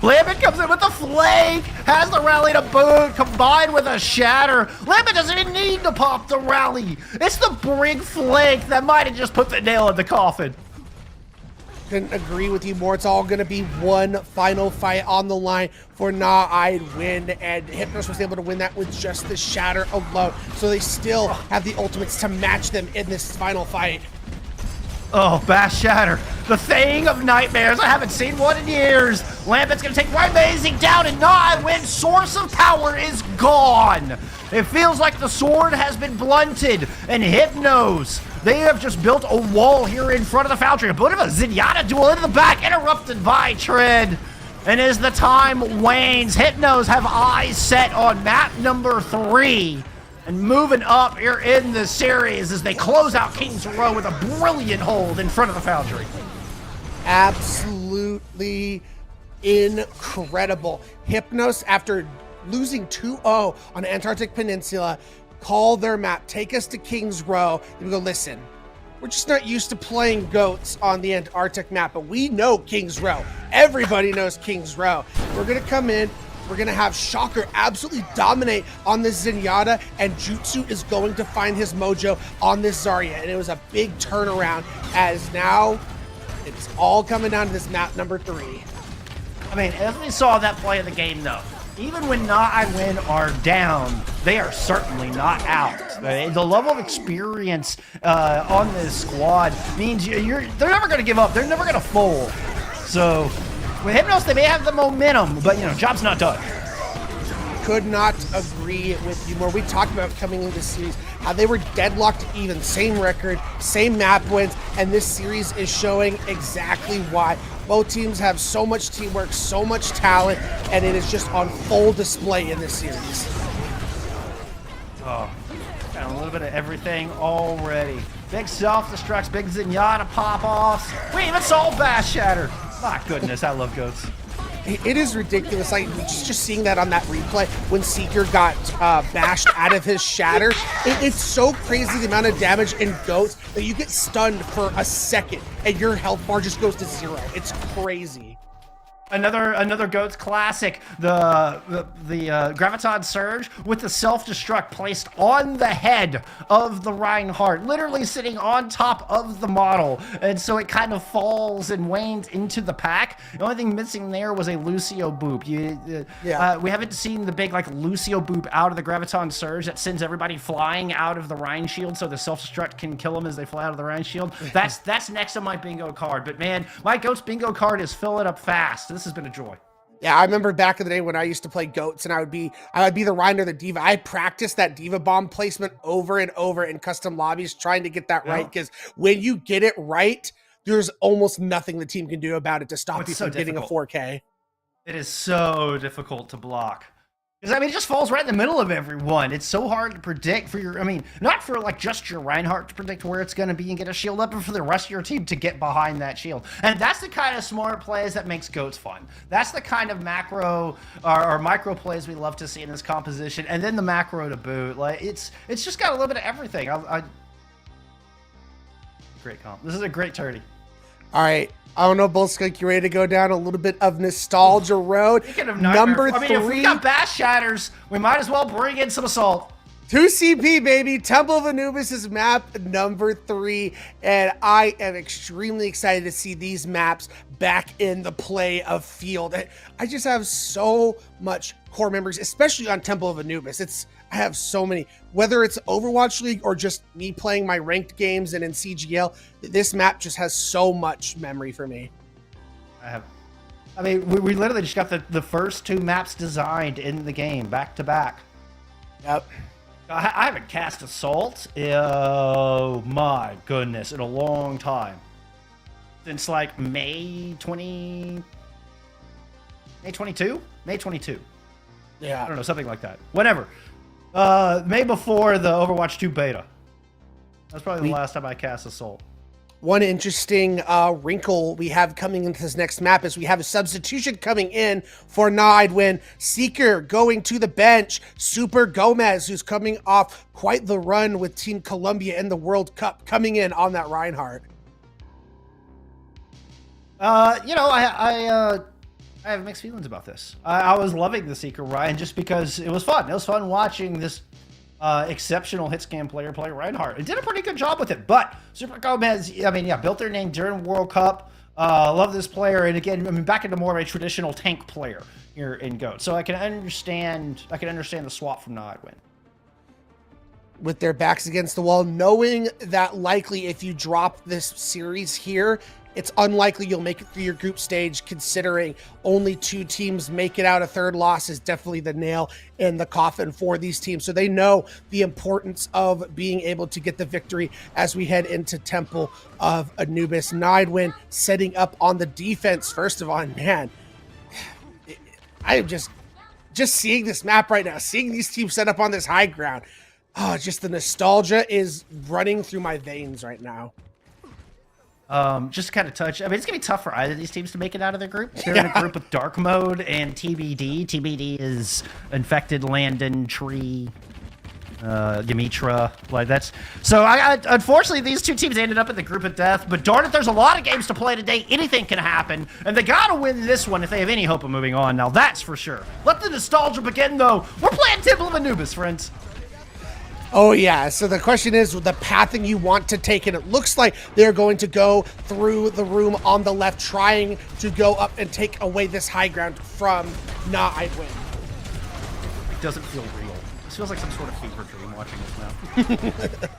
Lambent comes in with the flank, has the rally to boot, combined with a shatter. Lambent doesn't even need to pop the rally. It's the Brig flank that might have just put the nail in the coffin. Couldn't agree with you more. It's all going to be one final fight on the line for Non-Win, and Hypnos was able to win that with just the shatter alone. So they still have the ultimates to match them in this final fight. Oh, Bash Shatter, the thing of nightmares. I haven't seen one in years. Lambent's going to take Right Amazing down, and Non-Win's source of power is gone. It feels like the sword has been blunted, and Hypnos, they have just built a wall here in front of the Foundry. A bit of a Zenyatta duel into the back, interrupted by Tread. And as the time wanes, Hypnos have eyes set on map number 3. And moving up here in the series as they close out Kings Row with a brilliant hold in front of the Foundry. Absolutely incredible. Hypnos, after losing 2-0 on Antarctic Peninsula, call their map, take us to Kings Row, and we go, listen, we're just not used to playing GOATs on the Antarctic map, but we know Kings Row. Everybody knows Kings Row. We're going to come in, we're going to have Shocker absolutely dominate on this Zenyatta, and Jutsu is going to find his mojo on this Zarya. And it was a big turnaround, as now it's all coming down to this map number 3. I mean, as we saw that play of the game, though, even when Non-Win are down, they are certainly not out. The level of experience on this squad means they're never going to give up. They're never going to fold. So with Hypnos, they may have the momentum, but, job's not done. could not agree with you more. We talked about coming into this series, how they were deadlocked even, same record, same map wins, and this series is showing exactly why. Both teams have so much teamwork, so much talent, and it is just on full display in this series. Oh, got a little bit of everything already. Big self-destructs, big Zenyatta pop-offs. We even saw Bash Shatter. My goodness, I love goats. It is ridiculous. Like just seeing that on that replay when Seeker got bashed out of his shatter. It's so crazy the amount of damage in goats that you get stunned for a second and your health bar just goes to 0. It's crazy. Another GOATS classic, the Graviton Surge with the self-destruct placed on the head of the Reinhardt, literally sitting on top of the model, and so it kind of falls and wanes into the pack. The only thing missing there was a Lucio boop. We haven't seen the big like Lucio boop out of the Graviton Surge that sends everybody flying out of the Rein Shield so the self-destruct can kill them as they fly out of the Rein Shield. That's next on my bingo card, but man, my GOATS bingo card is filling up fast. This has been a joy. Yeah, I remember back in the day when I used to play GOATS and I would be the Rein or the D.Va. I practiced that D.Va bomb placement over and over in custom lobbies trying to get that right, because when you get it right, there's almost nothing the team can do about it to stop you from getting a 4K. It is so difficult to block. Because, I mean, it just falls right in the middle of everyone. It's so hard to predict for your, I mean, not for, like, just your Reinhardt to predict where it's going to be and get a shield up, but for the rest of your team to get behind that shield. And that's the kind of smart plays that makes GOATS fun. That's the kind of macro or micro plays we love to see in this composition. And then the macro to boot. Like, it's just got a little bit of everything. Great comp. This is a great tourney. All right. I don't know, Bullskunk, you ready to go down a little bit of nostalgia road? Number 3. If we got Bash Shatters, we might as well bring in some Assault. 2CP, baby. Temple of Anubis is map number 3, and I am extremely excited to see these maps back in the play of field. I just have so much core memories, especially on Temple of Anubis. I have so many, whether it's Overwatch League or just me playing my ranked games and in CGL, this map just has so much memory for me. I mean, we literally just got the first 2 maps designed in the game, back to back. Yep. I haven't cast Assault, oh my goodness, in a long time. Since like May 22? May 22. Yeah. I don't know, something like that. Whatever. May before the Overwatch 2 beta. That's probably the last time I cast Assault. One interesting wrinkle we have coming into this next map is we have a substitution coming in for Nightwin. Seeker going to the bench. Super Gomez, who's coming off quite the run with Team Colombia in the World Cup, coming in on that Reinhardt. You know, I have mixed feelings about this. I was loving the Seeker Ryan just because it was fun. It was fun watching this exceptional hit scan player play Reinhardt. It did a pretty good job with it, but Super Gomez, I mean, yeah, built their name during World Cup. Love this player, and again, I mean, back into more of a traditional tank player here in GOAT. So I can understand the swap from Nightwin. With their backs against the wall, knowing that likely if you drop this series here, it's unlikely you'll make it through your group stage, considering only 2 teams make it out. A third loss is definitely the nail in the coffin for these teams. So they know the importance of being able to get the victory as we head into Temple of Anubis. Nightwin setting up on the defense. First of all, man, I am just seeing this map right now, seeing these teams set up on this high ground. Oh, just the nostalgia is running through my veins right now. Just to kind of touch, I mean, it's going to be tough for either of these teams to make it out of their group. They're in a group with Dark Mode and TBD. TBD is Infected, Landon, Tree, Yamitra. Like, that's... So, unfortunately, these 2 teams ended up in the group of death, but darn it, there's a lot of games to play today. Anything can happen, and they got to win this one if they have any hope of moving on. Now, that's for sure. Let the nostalgia begin, though. We're playing Temple of Anubis, friends. Oh, yeah. So the question is the pathing you want to take, and it looks like they're going to go through the room on the left, trying to go up and take away this high ground from Nightwin. It doesn't feel real. This feels like some sort of fever dream watching this now.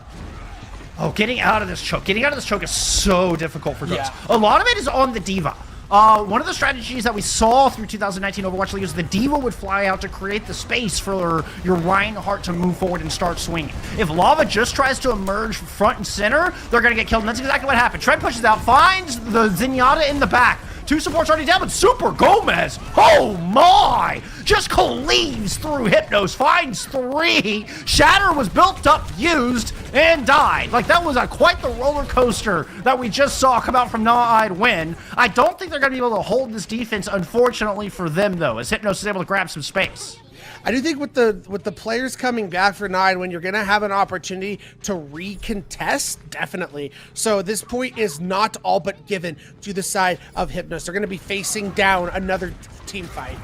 Oh, getting out of this choke. Getting out of this choke is so difficult for GOATS. Yeah. A lot of it is on the D.Va. One of the strategies that we saw through 2019 Overwatch League is the D.Va would fly out to create the space for your Reinhardt to move forward and start swinging. If Lava just tries to emerge front and center, they're going to get killed, and that's exactly what happened. Tread pushes out, finds the Zenyatta in the back. 2 supports already down, but Super Gomez, oh my, just cleaves through Hypnos, finds 3. Shatter was built up, used, and died. Like, that was quite the roller coaster that we just saw come out from Gnaweyed Win. I don't think they're going to be able to hold this defense, unfortunately for them, though, as Hypnos is able to grab some space. I do think with the players coming back for 9, when you're going to have an opportunity to recontest, definitely. So this point is not all but given to the side of Hypnos. They're going to be facing down another team fight.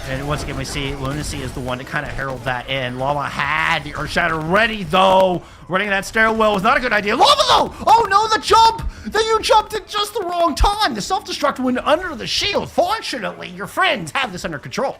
And once again, we see Lunacy is the one to kind of herald that in. Lava had the Earthshatter ready, though. Running that stairwell was not a good idea. Lava, though! Oh, no, the jump! Then you jumped at just the wrong time. The self-destruct went under the shield. Fortunately, your friends have this under control.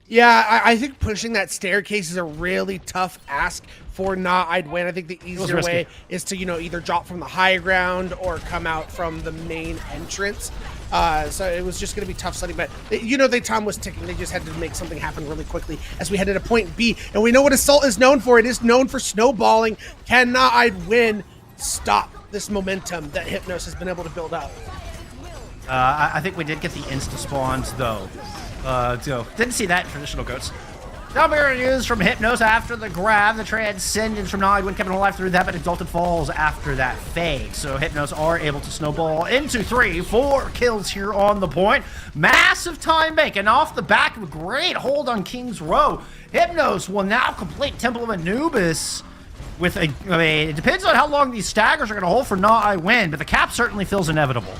Yeah, I think pushing that staircase is a really tough ask for Gnaweyed Win. I think the easier way is to, either drop from the high ground or come out from the main entrance. So it was just going to be tough sledding, but the time was ticking. They just had to make something happen really quickly as we headed to point B. And we know what Assault is known for. It is known for snowballing. Can Gnaweyed Win stop this momentum that Hypnos has been able to build up? I think we did get the insta spawns, though. So didn't see that in traditional goats. Downbearer used from Hypnos after the grab. The Transcendence from Gnaweyed Win kept him alive through that, but Exalted falls after that fade. So Hypnos are able to snowball into 3-4 kills here on the point. Massive time bank, and off the back of a great hold on King's Row, Hypnos will now complete Temple of Anubis with it depends on how long these staggers are going to hold for Gnaweyed Win, but the cap certainly feels inevitable.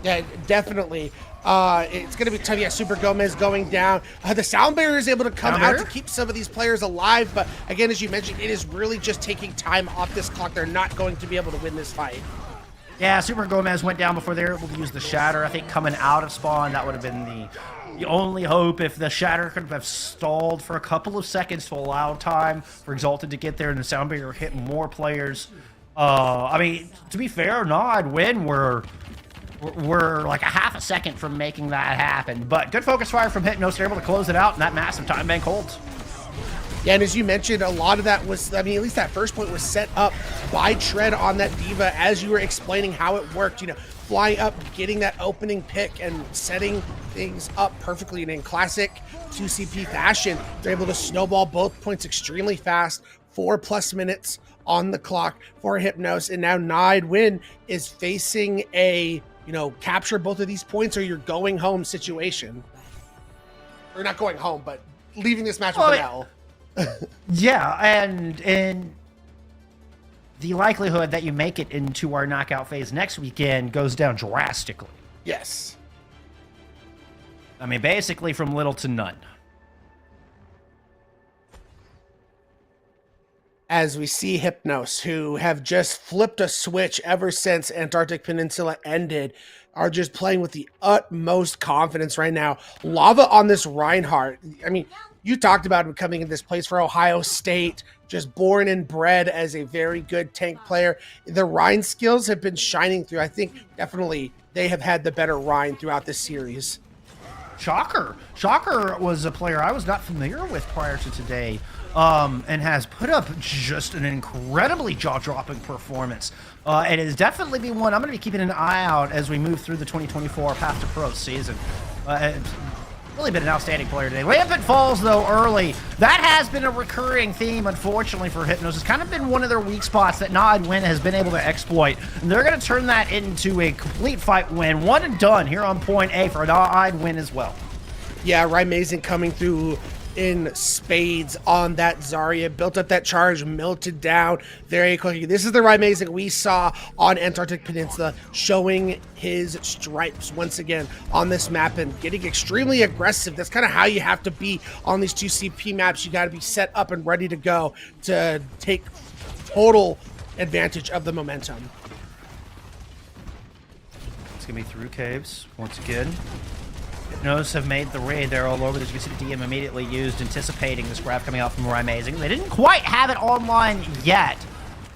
Yeah, definitely. It's going to be tough. Yeah, Super Gomez going down. The Sound Barrier is able to come out to keep some of these players alive, but again, as you mentioned, it is really just taking time off this clock. They're not going to be able to win this fight. Yeah, Super Gomez went down before they were able to use the Shatter. I think coming out of spawn, that would have been the only hope. If the Shatter could have stalled for a couple of seconds to allow time for Exalted to get there and the Sound Barrier hit more players. I mean, to be fair, Gnaweyed Win we're like a half a second from making that happen. But good focus fire from Hypnos. They're able to close it out, and that massive time bank holds. Yeah, and as you mentioned, a lot of that was, at least that first point was set up by Tread on that D.Va as you were explaining how it worked, flying up, getting that opening pick and setting things up perfectly. And in classic 2CP fashion, they're able to snowball both points extremely fast, 4+ minutes on the clock for Hypnos. And now Gnaweyed Win is facing a, capture both of these points or you're going home situation. Or not going home, but leaving this match with an L. Yeah, and the likelihood that you make it into our knockout phase next weekend goes down drastically. Yes. I mean, basically from little to none. As we see Hypnos, who have just flipped a switch ever since Antarctic Peninsula ended, are just playing with the utmost confidence right now. Lava on this Reinhardt. I mean, you talked about him coming in this place for Ohio State, just born and bred as a very good tank player. The Rein skills have been shining through. I think definitely they have had the better Rein throughout this series. Shocker was a player I was not familiar with prior to today. And has put up just an incredibly jaw-dropping performance. It has definitely been one I'm going to be keeping an eye out as we move through the 2024 Path to Pro season. It's really been an outstanding player today. Lampent falls, though, early. That has been a recurring theme, unfortunately, for Hypnos. It's kind of been one of their weak spots that Gnaweyed Win has been able to exploit. And they're going to turn that into a complete fight win. One and done here on point A for Gnaweyed Win as well. Yeah, Rymazing coming through in spades on that Zarya, built up that charge, melted down very quickly. This is the Rymazing we saw on Antarctic Peninsula, showing his stripes once again on this map and getting extremely aggressive. That's kind of how you have to be on these 2CP maps. You got to be set up and ready to go to take total advantage of the momentum. It's going to be through caves once again. Hypnos have made the raid. They're all over this. You can see the DM immediately used, anticipating this grab coming out from Rymazing. They didn't quite have it online yet.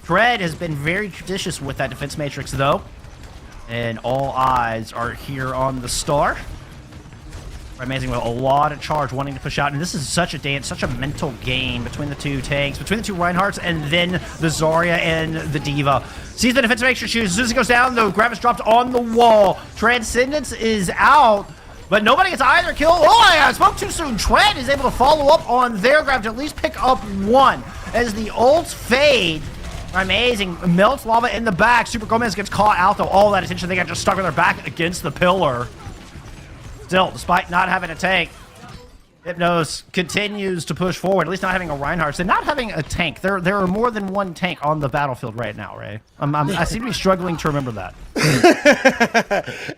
Tread has been very judicious with that defense matrix, though. And all eyes are here on the star. Amazing, with a lot of charge wanting to push out, and this is such a dance, such a mental game between the two tanks, between the two Reinhardts, and then the Zarya and the D.Va. Sees the defensive extra shoes. As soon as he goes down, the grab is dropped on the wall. Transcendence is out, but nobody gets either kill. Oh, I spoke too soon. Tread is able to follow up on their grab to at least pick up one. As the ults fade, amazing, melts lava in the back. Super Gomez gets caught out, though. All that attention, they got just stuck on their back against the pillar. Still, despite not having a tank, Hypnos continues to push forward, at least not having a Reinhardt. And not having a tank. There are more than one tank on the battlefield right now, Ray. I seem to be struggling to remember that.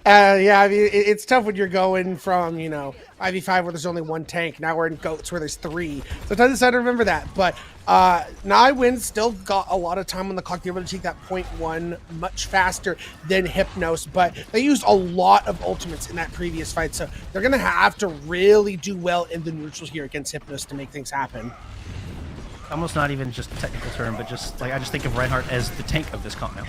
Yeah, I mean, it's tough when you're going from, 5v5 where there's only one tank. Now we're in GOATs where there's three. Sometimes it's hard to remember that. But Naiwin still got a lot of time on the clock. They were able to take that point one much faster than Hypnos. But they used a lot of ultimates in that previous fight. So they're going to have to really do well in the neutrals here against Hypnos to make things happen. Almost not even just a technical term, but just like I just think of Reinhardt as the tank of this comp now.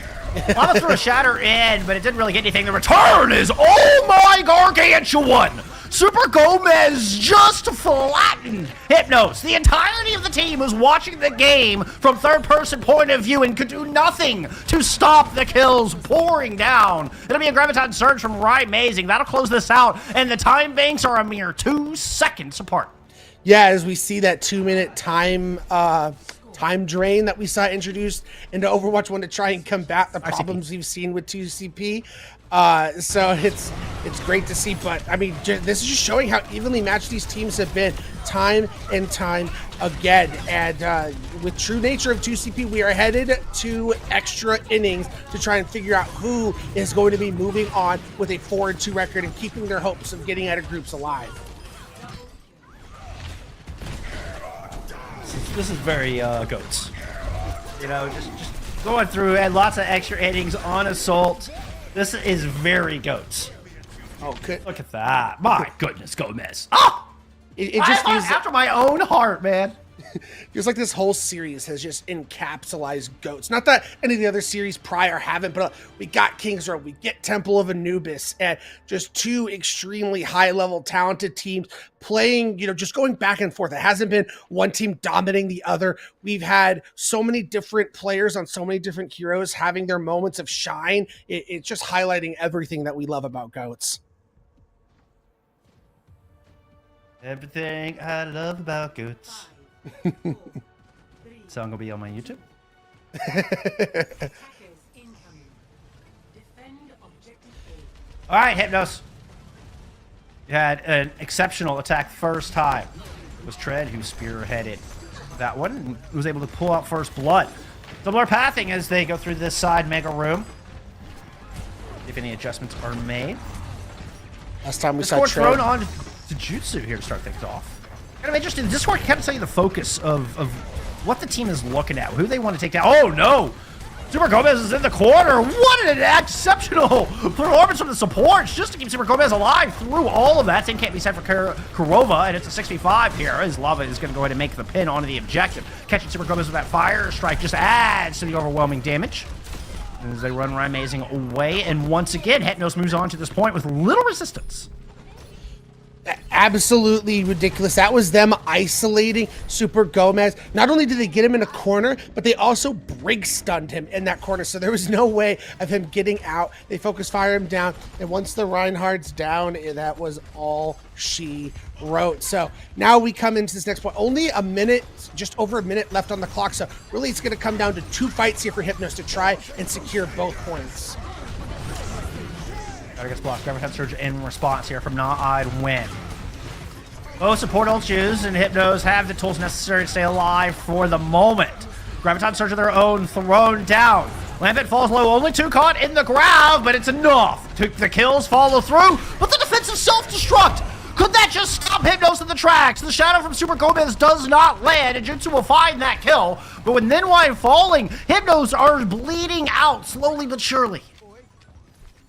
Lava threw a shatter in, but it didn't really get anything. The return is, oh my gargantuan! Super Gomez just flattened Hypnos. The entirety of the team was watching the game from third-person point of view and could do nothing to stop the kills pouring down. It'll be a Graviton surge from Amazing. That'll close this out, and the time banks are a mere 2 seconds apart. Yeah, as we see that 2-minute time drain that we saw introduced into Overwatch 1 to try and combat the problems we've seen with 2CP. So it's great to see, but I mean, this is just showing how evenly matched these teams have been time and time again. And with true nature of 2CP, we are headed to extra innings to try and figure out who is going to be moving on with a 4-2 record and keeping their hopes of getting out of groups alive. This is very GOATs. Just going through and lots of extra innings on Assault. This is very GOATs. Oh, good. Look at that. My goodness, Gomez. Oh! It just feels after my own heart, man. Feels like this whole series has just encapsulated GOATs. Not that any of the other series prior haven't, but we got Kings Row, we get Temple of Anubis, and just two extremely high-level talented teams playing, just going back and forth. It hasn't been one team dominating the other. We've had so many different players on so many different heroes having their moments of shine. It's just highlighting everything that we love about GOATs. Everything I love about GOATs. Song will be on my YouTube. All right, Hypnos. You had an exceptional attack first time. It was Tread who spearheaded that one and was able to pull out first blood. Similar pathing as they go through this side mega room. If any adjustments are made. Last time we saw Discord Tread thrown on to Jutsu here to start things off. Kind of interesting. Discord can kind of tell you the focus of what the team is looking at, who they want to take down. Oh no! Super Gomez is in the corner. What an exceptional performance from the supports just to keep Super Gomez alive through all of that. Same can't be said for Kurova, and it's a 6v5 here as Lava is going to go ahead and make the pin onto the objective. Catching Super Gomez with that fire strike just adds to the overwhelming damage. As they run Amazing away, and once again, Hypnos moves on to this point with little resistance. Absolutely ridiculous. That was them isolating Super Gomez. Not only did they get him in a corner, but they also break stunned him in that corner. So there was no way of him getting out. They focus fire him down. And once the Reinhardt's down, that was all she wrote. So now we come into this next point. Only a minute, just over a minute left on the clock. So really it's going to come down to 2 fights here for Hypnos to try and secure both points. Gotta get blocked. Graviton Surge in response here from Naiwin. Both support ult choose, and Hypnos have the tools necessary to stay alive for the moment. Graviton Surge of their own thrown down. Lambent falls low, only 2 caught in the grab, but it's enough. The kills follow through, but the defensive self-destruct. Could that just stop Hypnos in the tracks? The shadow from Super Gomez does not land, and Jutsu will find that kill. But with Ninwai falling, Hypnos are bleeding out slowly but surely.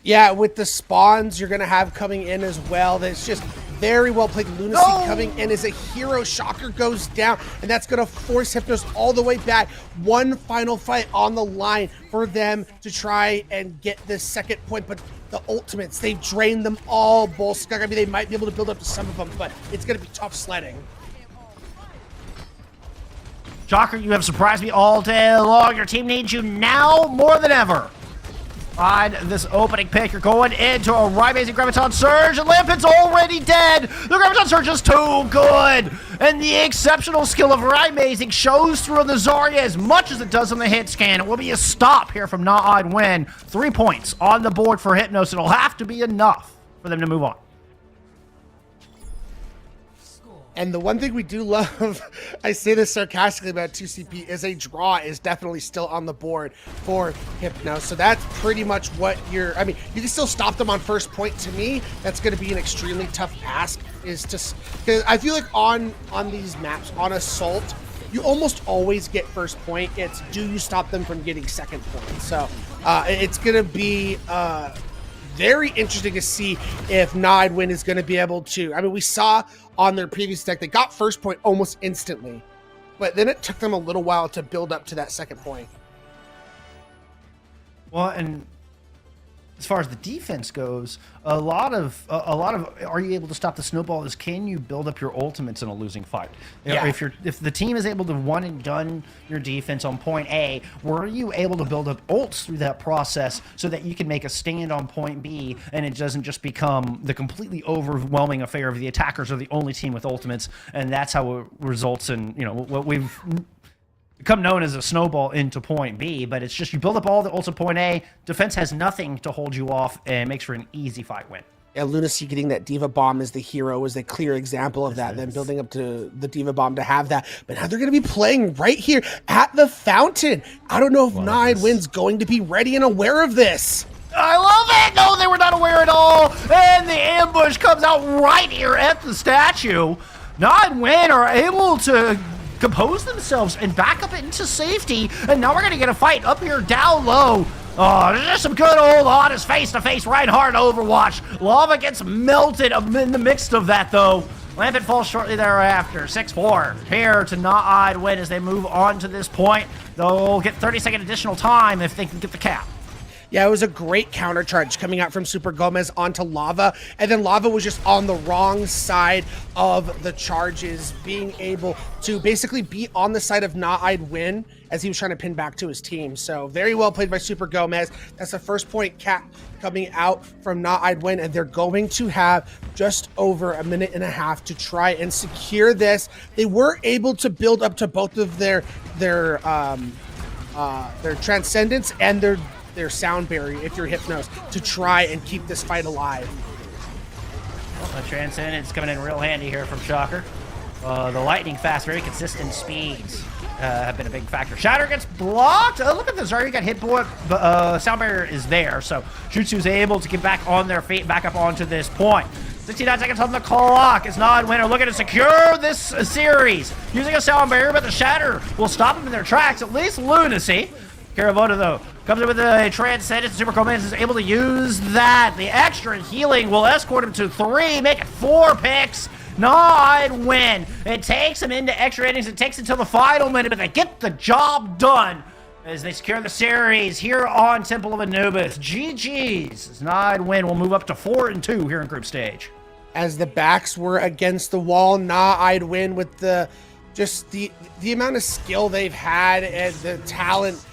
Yeah, with the spawns you're going to have coming in as well, that's just Very well played. Lunacy coming in as a hero. Shocker goes down, and that's going to force Hypnos all the way back. One final fight on the line for them to try and get this second point, but the ultimates, they've drained them all, Bolskak. I mean, they might be able to build up to some of them, but it's going to be tough sledding. Shocker, you have surprised me all day long. Your team needs you now more than ever. On this opening pick, you're going into a Ry-Mazing Graviton Surge, and Lampent's already dead! The Graviton Surge is too good! And the exceptional skill of Ry-Mazing shows through on the Zarya as much as it does on the hit scan. It will be a stop here from Not Win. 3 points on the board for Hypnos. It'll have to be enough for them to move on. And the one thing we do love, I say this sarcastically about 2CP, is a draw is definitely still on the board for Hypnos. So that's pretty much what I mean, you can still stop them on first point. To me, that's going to be an extremely tough ask, because I feel like on these maps, on Assault, you almost always get first point. It's do you stop them from getting second point? So it's going to be very interesting to see if Nodewin is going to be able to. I mean, we saw on their previous deck, they got first point almost instantly, but then it took them a little while to build up to that second point. Well, and as far as the defense goes, a lot of are you able to stop the snowball is can you build up your ultimates in a losing fight? Yeah. If the team is able to one and done your defense on point A, were you able to build up ults through that process so that you can make a stand on point B and it doesn't just become the completely overwhelming affair of the attackers are the only team with ultimates, and that's how it results in, you know, what we've become known as a snowball into point B, but it's just you build up all the ults at point A, defense has nothing to hold you off, and makes for an easy fight win. Yeah, Lunacy getting that Diva Bomb as the hero is a clear example of that, then building up to the Diva Bomb to have that. But now they're going to be playing right here at the fountain. I don't know if Nodewin's going to be ready and aware of this. I love it! No, they were not aware at all, and the ambush comes out right here at the statue. Nodewin are able to compose themselves and back up into safety, and now we're gonna get a fight up here down low. Oh, there's just some good old honest face-to-face Reinhardt Overwatch. Lava gets melted in the midst of that, though. Lampent falls shortly thereafter. 6-4 here to Not Win as they move on to this point. They'll get 30-second additional time if they can get the cap. Yeah, it was a great counter charge coming out from Super Gomez onto Lava, and then Lava was just on the wrong side of the charges, being able to basically be on the side of Not Win as he was trying to pin back to his team. So very well played by Super Gomez. That's the first point cap coming out from Not Win, and they're going to have just over a minute and a half to try and secure this. They were able to build up to both of their Transcendence and their sound barrier, if you're Hypnos, to try and keep this fight alive. Well, the Transcendence coming in real handy here from Shocker. The lightning fast, very consistent speeds have been a big factor. Shatter gets blocked. Look at this. Zarya got hit, but sound barrier is there, so Jutsu's able to get back on their feet, back up onto this point. 69 seconds on the clock. It's Nodewin looking to secure this series using a sound barrier, but the Shatter will stop them in their tracks. At least Lunacy. Caravota, though, comes in with a Transcendence. Super Gomez is able to use that. The extra healing will escort him to 3, make it 4 picks. Nodewin. It takes him into extra innings. It takes until the final minute, but they get the job done as they secure the series here on Temple of Anubis. GG's. As Nodewin will move up to 4-2 here in group stage. As the backs were against the wall, Nodewin with the amount of skill they've had and the talent.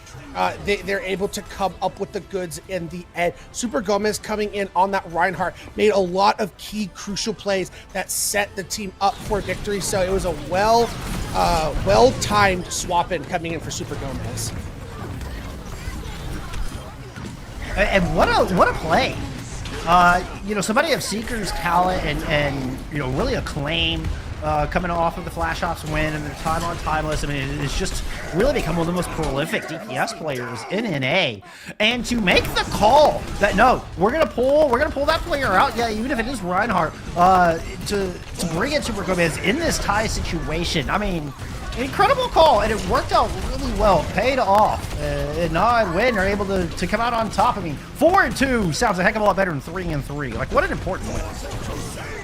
They're able to come up with the goods in the end. Super Gomez coming in on that Reinhardt made a lot of key crucial plays that set the team up for victory. So it was a well-timed swap in coming in for Super Gomez. And what a play. You know, somebody of Seeker's talent and you know, really acclaim coming off of the Flash Ops win and their time on Timeless. I mean, it's just really become one of the most prolific DPS players in NA. And to make the call that no, we're gonna pull that player out, yeah, even if it is Reinhardt, to bring in Super Gomez in this tie situation. I mean, Incredible call, and it worked out really well. Paid off. And Nod and Win are able to come out on top. I mean, 4-2 sounds a heck of a lot better than 3-3. Like, what an important win.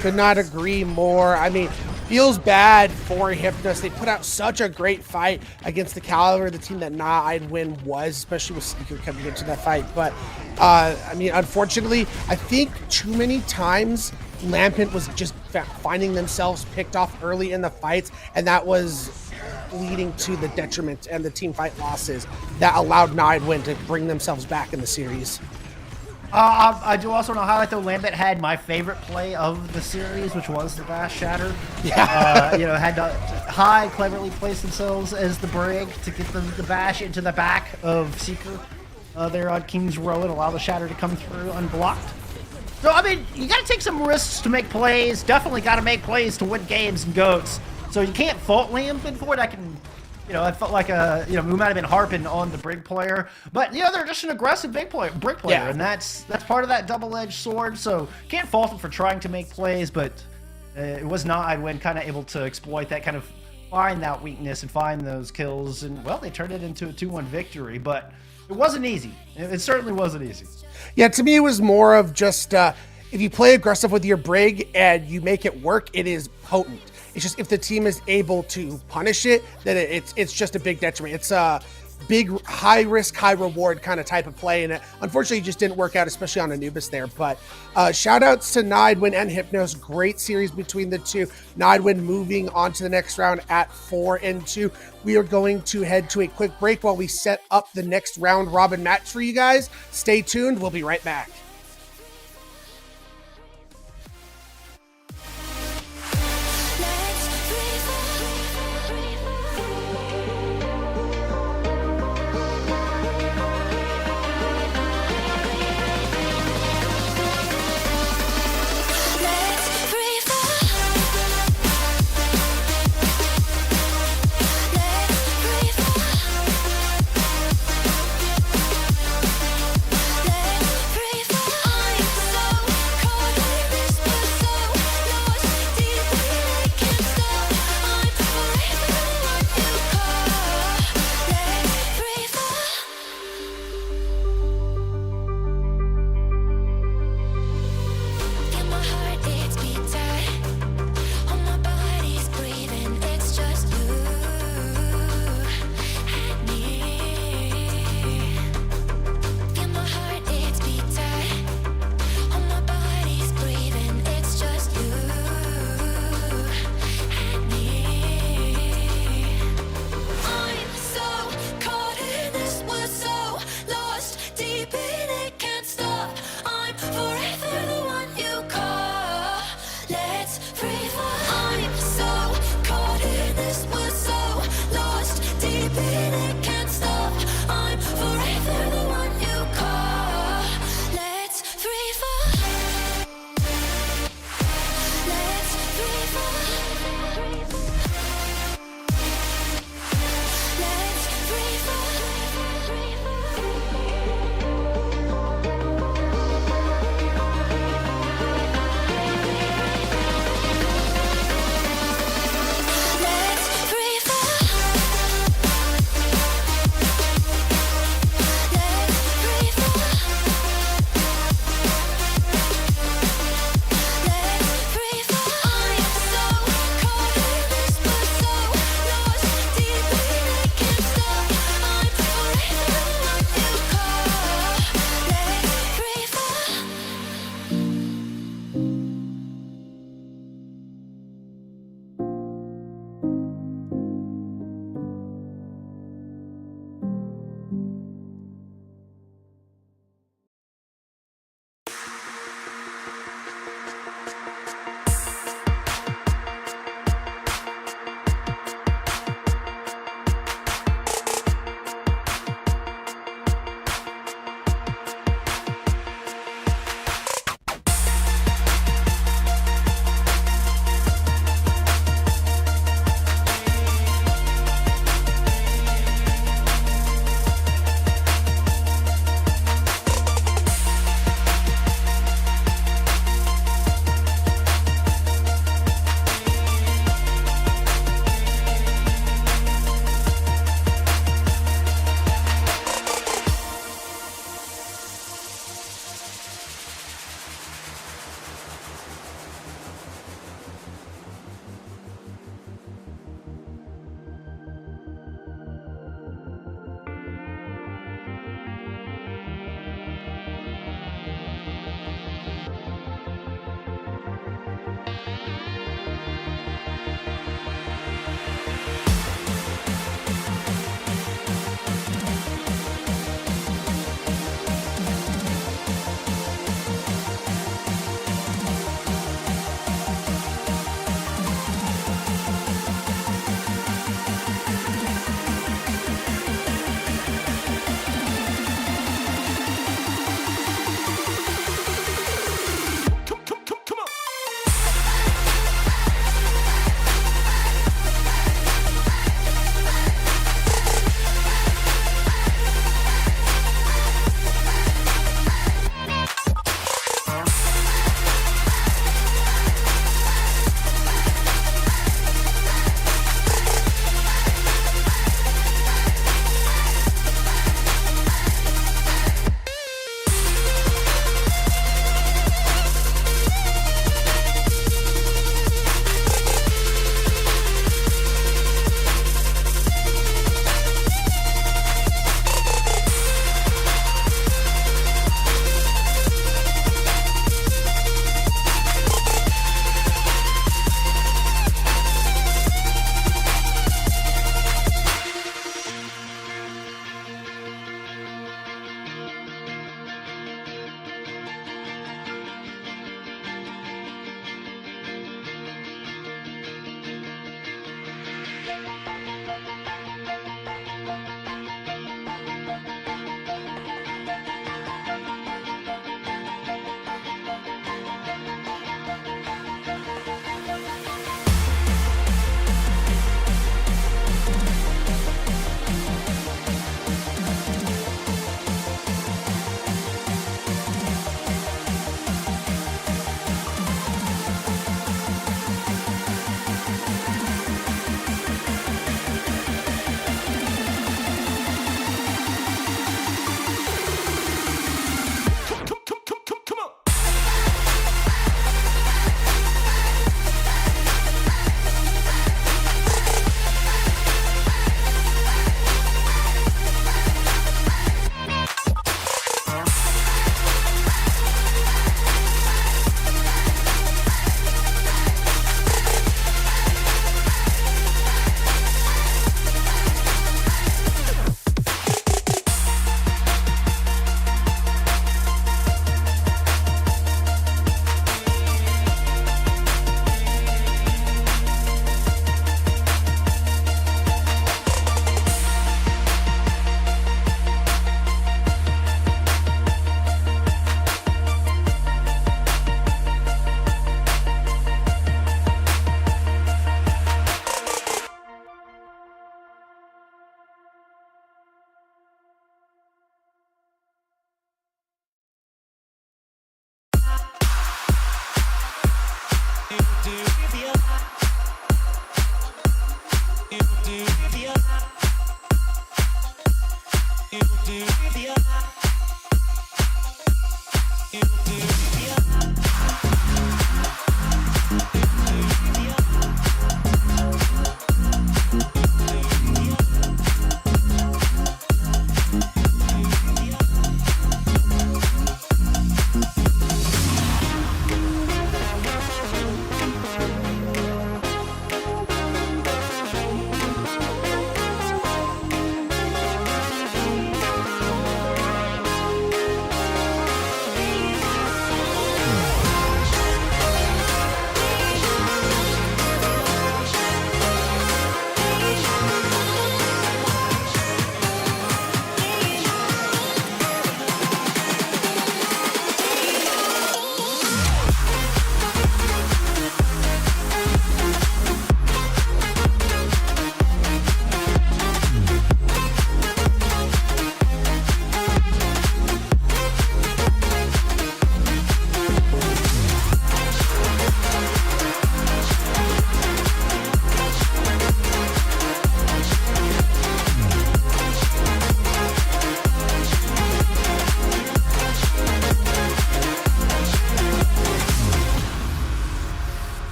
Could not agree more. I mean, feels bad for Hypnos. They put out such a great fight against the caliber of the team that Nod Win was, especially with Seeker coming into that fight. But, I mean, unfortunately, I think too many times Lampent was just finding themselves picked off early in the fights, and that was leading to the detriment and the team fight losses that allowed Nidewin to bring themselves back in the series. I do also want to highlight, though, Lambert had my favorite play of the series, which was the Bash Shatter. Yeah. Had to high cleverly place themselves as the Brig to get the Bash into the back of Seeker there on King's Row and allow the Shatter to come through unblocked. So, I mean, you got to take some risks to make plays. Definitely got to make plays to win games and GOATs. So you can't fault Lampent for it. I felt like we might have been harping on the Brig player, but they're just an aggressive Brig player, Yeah. and that's part of that double-edged sword. So can't fault them for trying to make plays, but it was not Idwin kind of able to exploit that, kind of find that weakness and find those kills, and well, they turned it into a 2-1 victory, but it wasn't easy. It certainly wasn't easy. Yeah, to me, it was more of just if you play aggressive with your Brig and you make it work, it is potent. It's just if the team is able to punish it, then it's just a big detriment. It's a big high risk, high reward kind of type of play, and it unfortunately just didn't work out, especially on Anubis there. But shout outs to Nidewin and Hypnos. Great series between the two. Nidewin moving on to the next round at 4-2. We are going to head to a quick break while we set up the next round robin match for you guys. Stay tuned. We'll be right back. Free fall.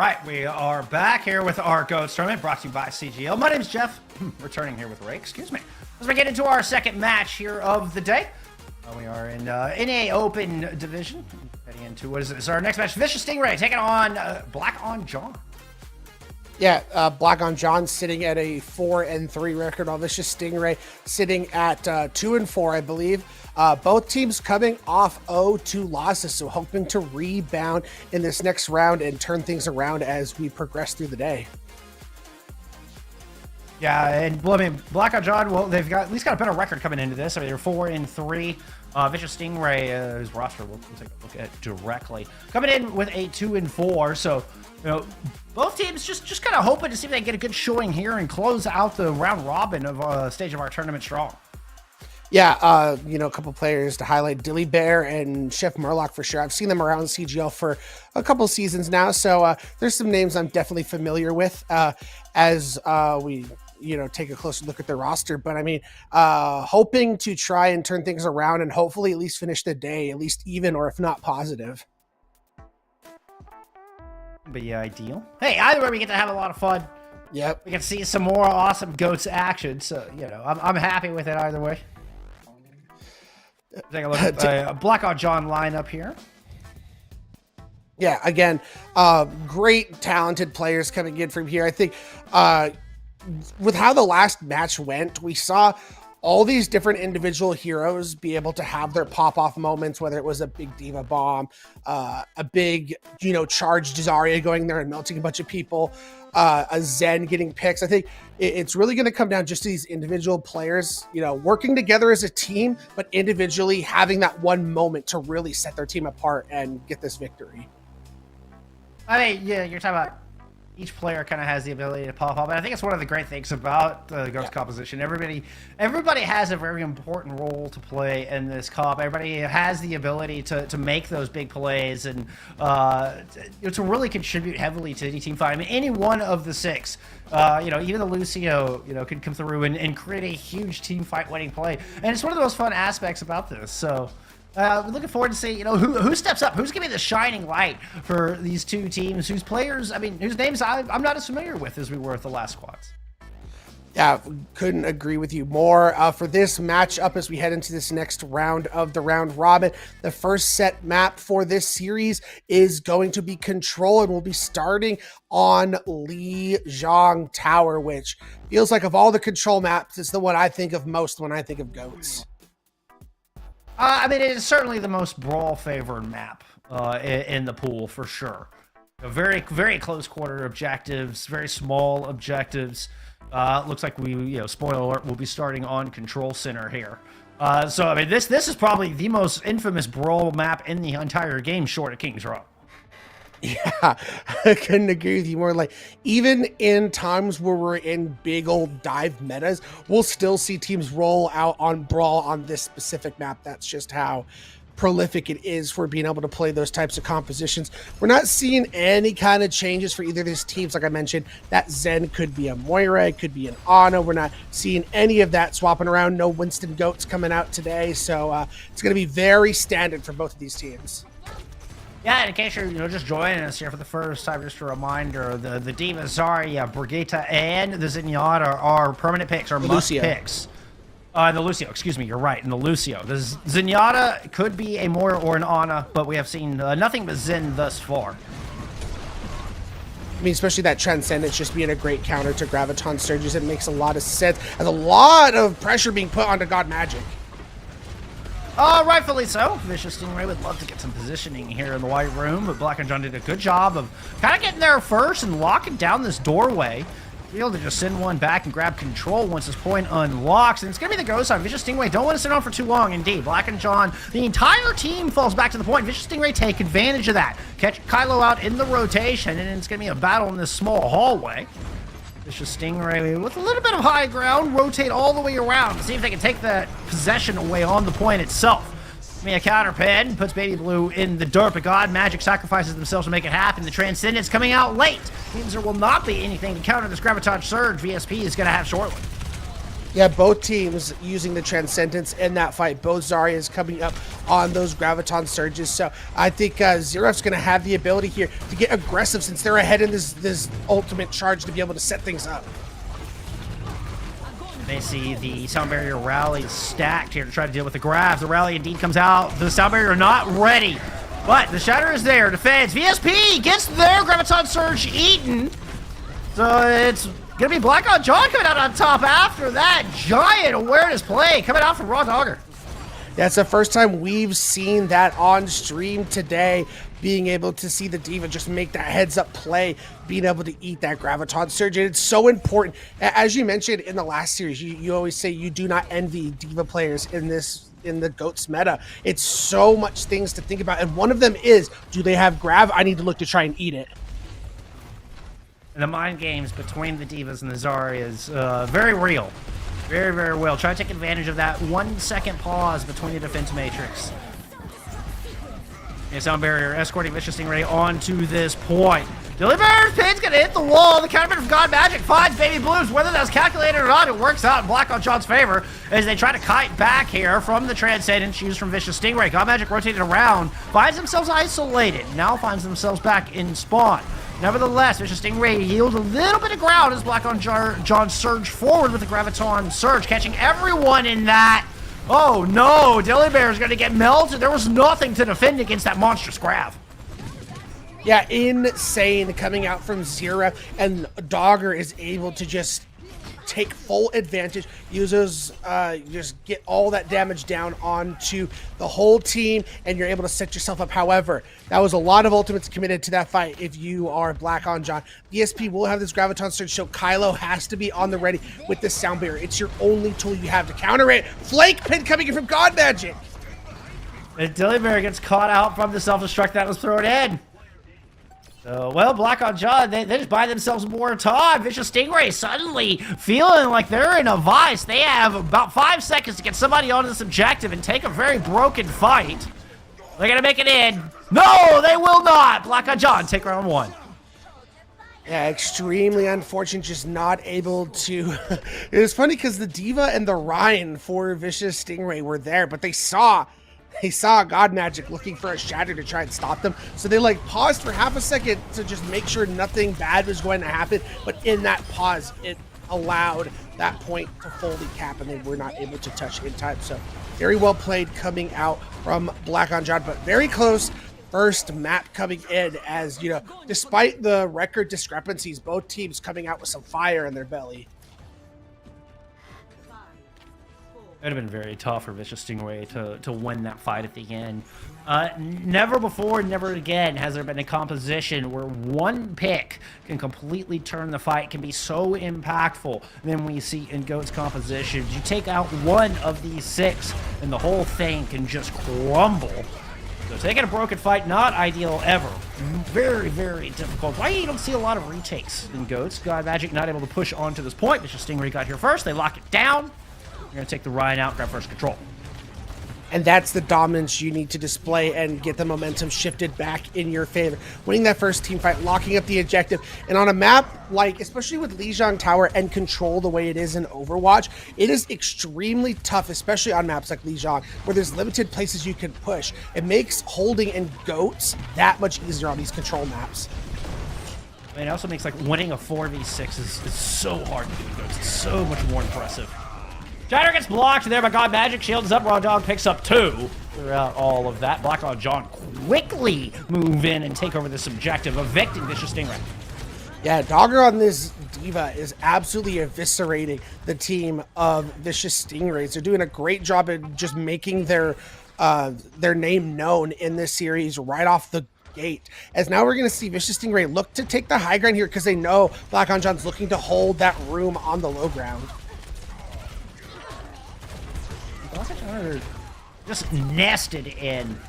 right, we are back here with our GOATS tournament brought to you by CGL. My name's Jeff, returning here with Ray, excuse me. As we get into our second match here of the day, we are in NA Open Division. Heading into what is this? Our next match, Vicious Stingray taking on Black on John. Yeah, Black on John sitting at a 4-3 record, on Vicious Stingray sitting at 2-4, I believe. Both teams coming off 0-2 losses, so hoping to rebound in this next round and turn things around as we progress through the day. Yeah, and well, I mean, Black on John, well, they've got at least got a better record coming into this. I mean, they're 4-3. Vicious Stingray, whose roster we'll take a look at directly, coming in with a 2-4. So, you know, both teams just kind of hoping to see if they can get a good showing here and close out the round robin of stage of our tournament strong. Yeah, you know, a couple players to highlight: Dilly Bear and Chef Murloc for sure. I've seen them around CGL for a couple seasons now, so there's some names I'm definitely familiar with as we, you know, take a closer look at their roster. But I mean, hoping to try and turn things around and hopefully at least finish the day, at least even, or if not positive. But yeah, ideal. Hey, either way, we get to have a lot of fun. Yep. We can see some more awesome GOATS action, so, you know, I'm happy with it either way. Take a look at Black on John lineup here. Yeah, again, great talented players coming in from here. I think with how the last match went, we saw all these different individual heroes be able to have their pop-off moments, whether it was a big Diva Bomb, a big, you know, charged Zarya going there and melting a bunch of people, a Zen getting picks. I think it's really going to come down just to these individual players, you know, working together as a team, but individually having that one moment to really set their team apart and get this victory. I mean, yeah, you're talking about each player kind of has the ability to pop up, and I think it's one of the great things about the GOATS composition. Everybody has a very important role to play in this comp. Everybody has the ability to make those big plays and to really contribute heavily to any team fight. I mean, any one of the six, you know, even the Lucio, you know, could come through and create a huge team fight winning play, and it's one of the most fun aspects about this. So we're looking forward to see, you know, who steps up, who's going to be the shining light for these two teams, whose players, I mean, whose names I'm not as familiar with as we were with the last squads. Yeah, couldn't agree with you more. For this matchup, as we head into this next round of the round robin, the first set map for this series is going to be Control, and we'll be starting on Lijiang Tower, which feels like of all the Control maps, it's the one I think of most when I think of GOATS. I mean, it is certainly the most brawl-favored map in the pool, for sure. Very, very close quarter objectives, very small objectives. Looks like we, you know, spoiler alert, we'll be starting on Control Center here. So, I mean, this is probably the most infamous brawl map in the entire game, short of King's Row. Yeah, I couldn't agree with you more. Like, even in times where we're in big old dive metas, we'll still see teams roll out on Brawl on this specific map. That's just how prolific it is for being able to play those types of compositions. We're not seeing any kind of changes for either of these teams. Like I mentioned, that Zen could be a Moira, it could be an Ana. We're not seeing any of that swapping around. No Winston GOATS coming out today. So it's going to be very standard for both of these teams. Yeah, in case you're, you know, just joining us here for the first time, just a reminder, the Diva, Zarya, Brigitte, and the Zenyatta are permanent picks, or must picks. The Lucio, excuse me, you're right, and the Lucio. The Zenyatta could be a Moira or an Ana, but we have seen nothing but Zen thus far. I mean, especially that Transcendence just being a great counter to Graviton Surges. It makes a lot of sense. There's a lot of pressure being put onto God Magic. Rightfully so. Vicious Stingray would love to get some positioning here in the White Room, but Black on John did a good job of kind of getting there first and locking down this doorway. Be able to just send one back and grab Control once this point unlocks, and it's going to be the ghost on. Vicious Stingray don't want to sit on for too long, indeed. Black on John, the entire team falls back to the point. Vicious Stingray take advantage of that. Catch Kylo out in the rotation, and it's going to be a battle in this small hallway. Vicious Stingray with a little bit of high ground, rotate all the way around to see if they can take that possession away on the point itself. Mia counter pin, puts Baby Blue in the dirt, but God Magic sacrifices themselves to make it happen. The Transcendence coming out late means there will not be anything to counter this Graviton Surge VSP is going to have shortly. Yeah, both teams using the Transcendence in that fight. Both Zaryas coming up on those Graviton Surges. So I think Xerath's going to have the ability here to get aggressive since they're ahead in this ultimate charge to be able to set things up. They see the Sound Barrier rally stacked here to try to deal with the grabs. The rally indeed comes out. The Sound Barrier not ready. But the Shatter is there. Defends. VSP gets their Graviton Surge eaten. So it's going to be Black on John coming out on top after that giant awareness play coming out from Raw Dogger. That's the first time we've seen that on stream today, being able to see the D.Va just make that heads-up play, being able to eat that Graviton Surge. And it's so important. As you mentioned in the last series, you always say you do not envy D.Va players in the GOATS meta. It's so much things to think about. And one of them is, do they have Grav? I need to look to try and eat it. The mind games between the D.Vas and the Zaryas, very real. Very, very well. Try to take advantage of that 1 second pause between the defense matrix. Yeah, Sound Barrier escorting Vicious Stingray onto this point. Deliberator's pin's gonna hit the wall. The countermeasure of God Magic finds Baby Blues. Whether that's calculated or not, it works out in Black on John's favor as they try to kite back here from the Transcendence used from Vicious Stingray. God Magic rotated around, finds themselves isolated, now finds themselves back in spawn. Nevertheless, Vicious Stingray yields a little bit of ground as Black on John surged forward with the Graviton Surge, catching everyone in that. Oh no, Deliberator is going to get melted. There was nothing to defend against that monstrous grab. Yeah, insane coming out from Xerath, and Dogger is able to just take full advantage, uses just get all that damage down onto the whole team, and you're able to set yourself up. However, that was a lot of ultimates committed to that fight if you are Black on John. VSP will have this Graviton Surge, so Kylo has to be on the ready with this Sound Barrier. It's your only tool you have to counter it. Flank pin coming in from God Magic. And Deliberator gets caught out from the self-destruct that was thrown in. So, well, Black on John, they just buy themselves more time. Vicious Stingray suddenly feeling like they're in a vice. They have about 5 seconds to get somebody onto this objective and take a very broken fight. They're going to make it in. No, they will not. Black on John, take round 1. Yeah, extremely unfortunate, just not able to. It was funny because the D.Va and the Ryan for Vicious Stingray were there, but they saw God Magic looking for a shatter to try and stop them. So they like paused for half a second to just make sure nothing bad was going to happen. But in that pause, it allowed that point to fully cap, and they were not able to touch in time. So very well played coming out from Black on John, but very close. First map coming in, as you know, despite the record discrepancies, both teams coming out with some fire in their belly. It would have been very tough for Vicious Stingray to win that fight at the end. Never before, never again has there been a composition where one pick can completely turn the fight, can be so impactful than we see in GOAT's compositions. You take out one of these 6 and the whole thing can just crumble. So taking a broken fight, not ideal ever. Very, very difficult. Why you don't see a lot of retakes in GOATs? God Magic not able to push on to this point. Vicious Stingray got here first. They lock it down. You're going to take the Ryan out, grab first control. And that's the dominance you need to display and get the momentum shifted back in your favor. Winning that first team fight, locking up the objective. And on a map like, especially with Lijiang Tower and Control the way it is in Overwatch, it is extremely tough, especially on maps like Lijiang, where there's limited places you can push. It makes holding in GOATs that much easier on these Control maps. And it also makes like winning a 4v6 is so hard to do in GOATs. It's so much more impressive. Shatter gets blocked there by God Magic. Shield is up. Raw Dog picks up 2 throughout all of that. Black on John quickly move in and take over this objective, evicting Vicious Stingray. Yeah, Dogger on this D.Va is absolutely eviscerating the team of Vicious Stingrays. They're doing a great job at just making their name known in this series right off the gate. As now we're going to see Vicious Stingray look to take the high ground here because they know Black on John's looking to hold that room on the low ground. Just nested in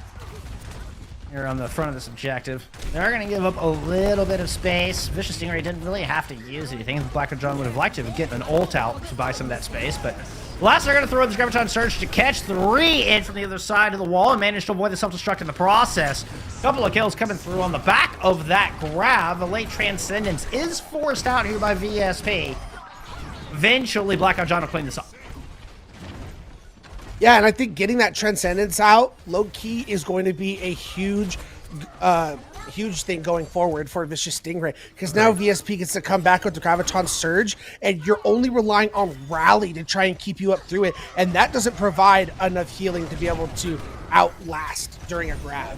here on the front of this objective. They're going to give up a little bit of space. Vicious Stingray didn't really have to use anything. Black and John would have liked to get an ult out to buy some of that space, but last they're going to throw this Graviton Surge to catch 3 in from the other side of the wall and manage to avoid the self-destruct in the process. A couple of kills coming through on the back of that grab. The late Transcendence is forced out here by VSP. Eventually, Black and John will clean this up. Yeah, and I think getting that Transcendence out, low key, is going to be a huge thing going forward for Vicious Stingray, because now VSP gets to come back with the Graviton Surge, and you're only relying on Rally to try and keep you up through it, and that doesn't provide enough healing to be able to outlast during a grab.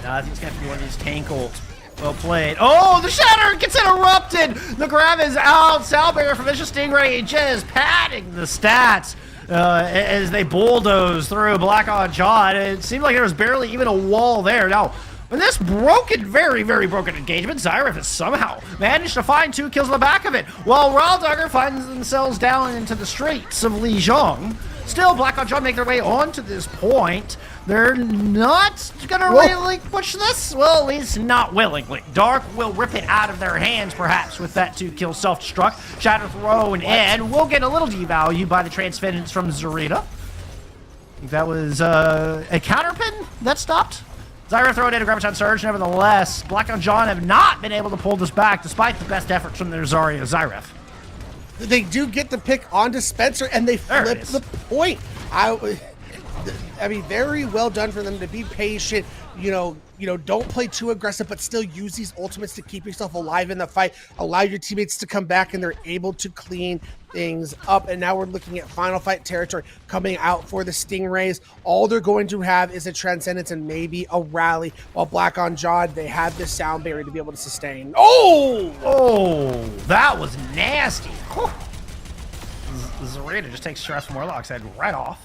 I think it's going to be one of these tank ults. Well played. Oh, the Shatter gets interrupted. The grab is out. Sound barrier for Vicious Stingray just padding the stats as they bulldoze through Black on John. It seemed like there was barely even a wall there. Now, in this broken, very, very broken engagement, Xyriff has somehow managed to find 2 kills on the back of it, while Raldugger finds themselves down into the streets of Lijiang. Still, Black on John make their way on to this point. They're not gonna relinquish this. Well, at least not willingly. Dark will rip it out of their hands, perhaps, with that 2-kill self-destruct. Shatter thrown in. We'll get a little devalue by the Transcendence from Zarita. I think that was a counterpin that stopped. Xyriff thrown in a Graviton Surge. Nevertheless, Black on John have not been able to pull this back, despite the best efforts from their Zarya Xyriff. They do get the pick onto Spencer, and they flip the point. I mean, very well done for them to be patient. You know, don't play too aggressive, but still use these ultimates to keep yourself alive in the fight. Allow your teammates to come back, and they're able to clean things up. And now we're looking at final fight territory coming out for the Stingrays. All they're going to have is a Transcendence and maybe a Rally, while Black on John, they have this sound barrier to be able to sustain. Oh, that was nasty. Zarita just takes stress from Warlock's head right off.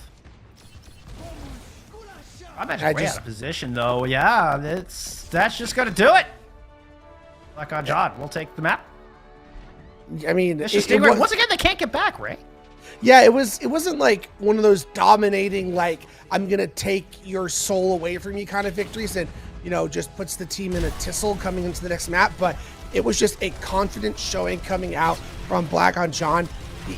I imagine way out of position, though. Yeah, that's just going to do it. Black on John, we'll take the map. I mean, once again, they can't get back, Ray. Yeah, it wasn't like one of those dominating, like, I'm going to take your soul away from you kind of victories and, you know, just puts the team in a tissel coming into the next map. But it was just a confident showing coming out from Black on John.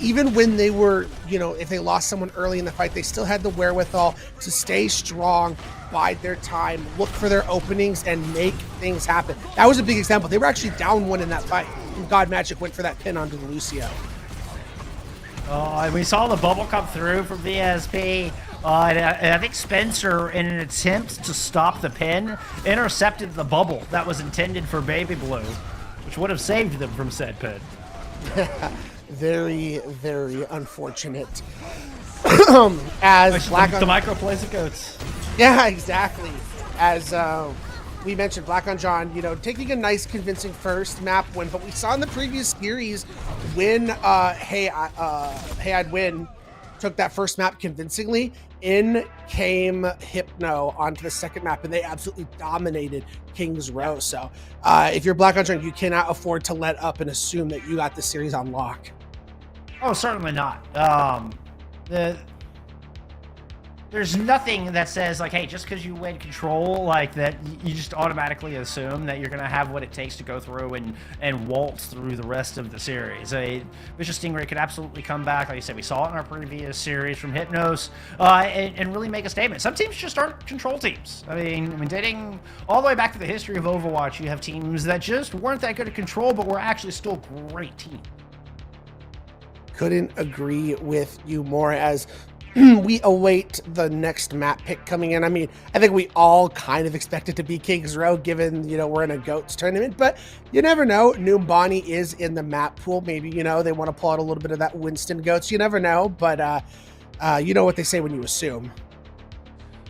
Even when they were, you know, if they lost someone early in the fight, they still had the wherewithal to stay strong, bide their time, look for their openings, and make things happen. That was a big example. They were actually down 1 in that fight, and God Magic went for that pin onto the Lucio. Oh, and we saw the bubble come through from VSP. And I think Spencer, in an attempt to stop the pin, intercepted the bubble that was intended for Baby Blue, which would have saved them from said pin. Very, very unfortunate. As the micro plays of goats. Yeah, exactly. As we mentioned, Black on John, you know, taking a nice, convincing first map win, but we saw in the previous series when I'd Win took that first map convincingly. In came Hypno onto the second map, and they absolutely dominated King's Row. So if you're Black on John, you cannot afford to let up and assume that you got the series on lock. Oh, certainly not. There's nothing that says, like, hey, just because you win control, like, that you just automatically assume that you're going to have what it takes to go through and waltz through the rest of the series. Vicious Stingray could absolutely come back. Like I said, we saw it in our previous series from Hypnos, and really make a statement. Some teams just aren't control teams. I mean, dating all the way back to the history of Overwatch, you have teams that just weren't that good at control, but were actually still great teams. Couldn't agree with you more as we await the next map pick coming in. I mean, I think we all kind of expect it to be King's Row, given, you know, we're in a GOATS tournament, but you never know. Numbani is in the map pool. Maybe, you know, they want to pull out a little bit of that Winston GOATS. You never know, but you know what they say when you assume.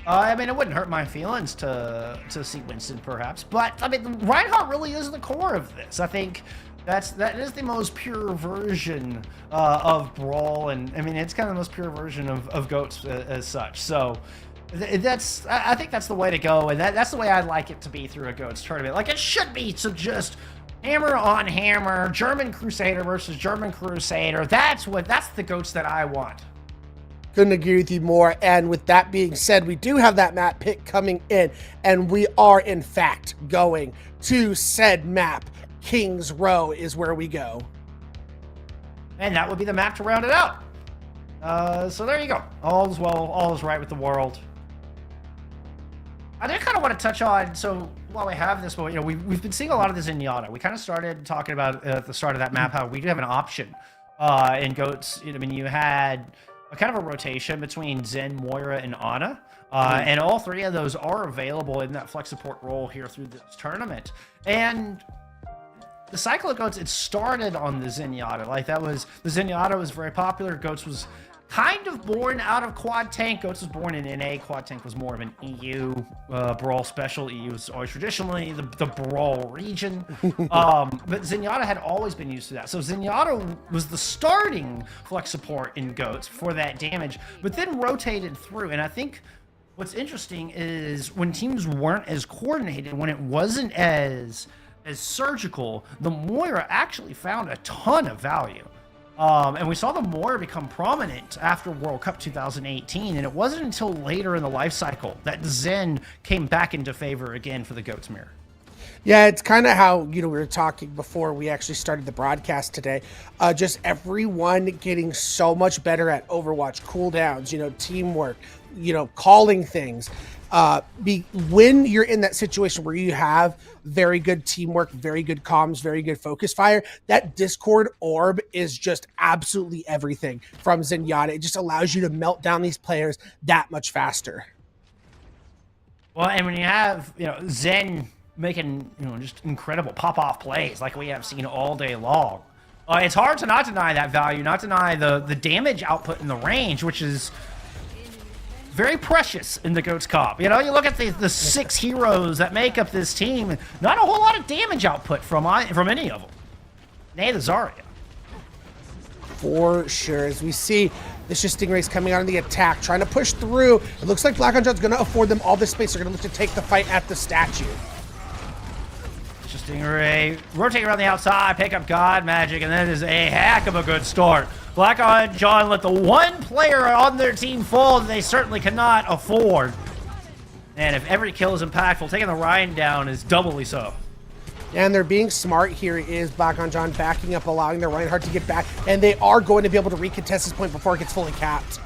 I mean, it wouldn't hurt my feelings to see Winston, perhaps, but I mean, Reinhardt really is the core of this. I think that is the most pure version of Brawl, and I mean, it's kind of the most pure version of GOATS as such. So I think that's the way to go, and that's the way I'd like it to be through a GOATS tournament. Like it should be, so just hammer on hammer, German Crusader versus German Crusader. That's the GOATS that I want. Couldn't agree with you more. And with that being said, we do have that map pick coming in, and we are in fact going to said map. King's Row is where we go. And that would be the map to round it out. So there you go. All is well, all is right with the world. I do kind of want to touch on, so while we have this, well, you know, we've been seeing a lot of this in Yada. We kind of started talking about at the start of that map how we do have an option in GOATS. I mean, you had a kind of a rotation between Zen, Moira, and Ana. And all three of those are available in that flex support role here through this tournament. And the cycle of Goats, it started on the Zenyatta. Like, that was, the Zenyatta was very popular. Goats was kind of born out of Quad Tank. Goats was born in NA. Quad Tank was more of an EU Brawl special. EU was always traditionally the Brawl region. But Zenyatta had always been used to that. So Zenyatta was the starting flex support in Goats for that damage, but then rotated through. And I think what's interesting is when teams weren't as coordinated, when it wasn't as surgical, the Moira actually found a ton of value. And we saw the Moira become prominent after World Cup 2018, and it wasn't until later in the life cycle that Zen came back into favor again for the Goats mirror. Yeah, it's kind of how, we were talking before we actually started the broadcast today. Just everyone getting so much better at Overwatch cooldowns, teamwork, calling things. When you're in that situation where you have very good teamwork, very good comms, very good focus fire, that Discord orb is just absolutely everything from Zenyatta. It just allows you to melt down these players that much faster. Well, and when you have, Zen making, just incredible pop-off plays like we have seen all day long, it's hard to not deny that value, not deny the damage output in the range, which is very precious in the Goats comp. You look at the 6 heroes that make up this team, not a whole lot of damage output from any of them. Nay, the Zarya. For sure. As we see, this just Stingray's coming out on the attack, trying to push through. It looks like Black Ops going to afford them all this space. They're going to look to take the fight at the statue. Just Stingray rotate around the outside, pick up God Magic, and that is a heck of a good start. Black on John let the one player on their team fall that they certainly cannot afford. And if every kill is impactful, taking the Ryan down is doubly so. And they're being smart here is Black on John backing up, allowing their Reinhardt to get back, and they are going to be able to recontest this point before it gets fully capped.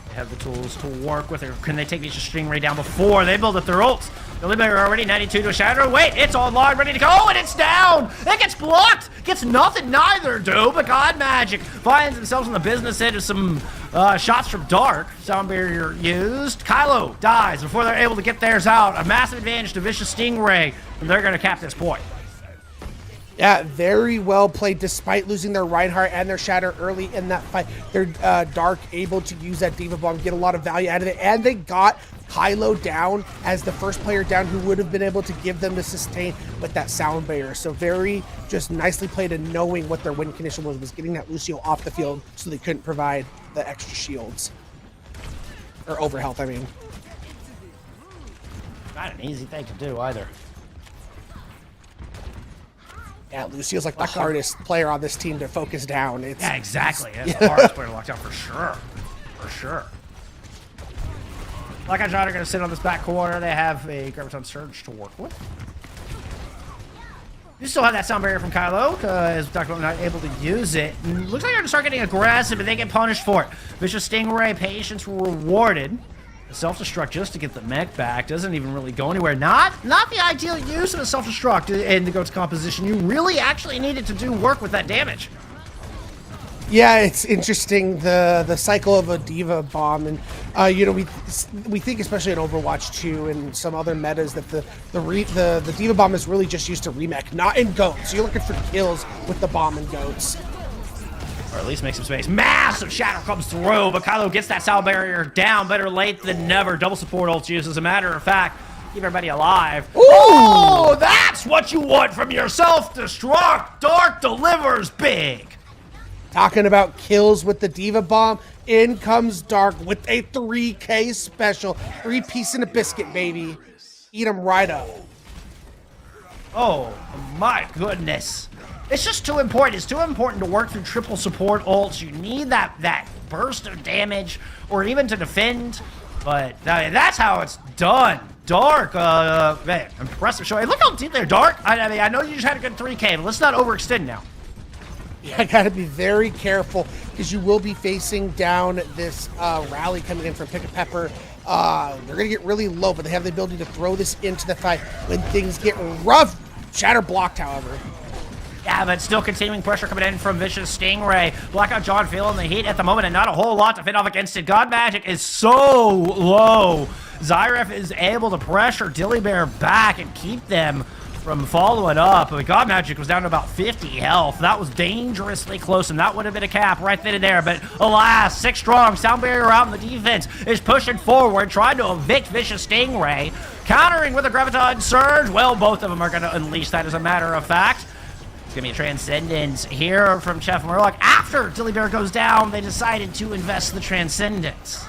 They have the tools to work with it. Can they take these Stingray down before they build up their ults? The Liberator already 92 to a Shatter. Wait, it's online, ready to go, and it's down! It gets blocked! Gets nothing, neither do, but God Magic finds themselves in the business end of some shots from Dark. Sound barrier used. Kylo dies before they're able to get theirs out. A massive advantage to Vicious Stingray, and they're going to cap this point. Yeah, very well played despite losing their Reinhardt and their Shatter early in that fight. They're Dark able to use that Diva Bomb, get a lot of value out of it, and they got Kylo down as the first player down who would have been able to give them the sustain with that sound barrier. So very just nicely played and knowing what their win condition was getting that Lucio off the field so they couldn't provide the extra shields. Or overhealth, I mean. Not an easy thing to do either. Yeah, Lucio's like the hardest player on this team to focus down. Yeah, exactly. That's the hardest player to lock down for sure. For sure. Black Eyed John are going to sit on this back corner. They have a Graviton Surge to work with. You still have that sound barrier from Kylo, as Dr. not able to use it. Looks like they're going to start getting aggressive, but they get punished for it. Vicious Stingray, patience rewarded. Self-destruct just to get the mech back. Doesn't even really go anywhere. Not the ideal use of a self-destruct in the Goats composition. You really actually needed to do work with that damage. Yeah, it's interesting, the cycle of a Diva Bomb, and we think especially in Overwatch 2 and some other metas that the Diva Bomb is really just used to remech, not in Goats. So you're looking for kills with the bomb in Goats. Or at least make some space. Massive shadow comes through, but Kylo gets that sound barrier down. Better late than never. Double support ult use, as a matter of fact. Keep everybody alive. Ooh. Oh, that's what you want from your self-destruct. Dark delivers big. Talking about kills with the Diva Bomb, in comes Dark with a 3K special. 3-piece in a biscuit, baby. Eat them right up. Oh, my goodness. It's just too important. It's too important to work through triple support ults. You need that burst of damage, or even to defend. But that's how it's done. Dark, man, impressive show. Hey, look how deep they're, Dark. I mean, I know you just had a good 3K, but let's not overextend now. Yeah, I gotta be very careful because you will be facing down this rally coming in from Pick a Pepper. They're gonna get really low, but they have the ability to throw this into the fight when things get rough. Shatter blocked, however. Yeah, but still continuing pressure coming in from Vicious Stingray. Blackout John feeling the heat at the moment and not a whole lot to fit off against it. God Magic is so low. Zyref is able to pressure Dillybear back and keep them from following up. But God Magic was down to about 50 health. That was dangerously close, and that would have been a cap right then and there. But alas, 6 strong. Sound Barrier out in the defense is pushing forward, trying to evict Vicious Stingray. Countering with a Graviton Surge. Well, both of them are going to unleash that as a matter of fact. It's going to be a Transcendence here from Chef Murloc. After Dillybear goes down, they decided to invest the Transcendence.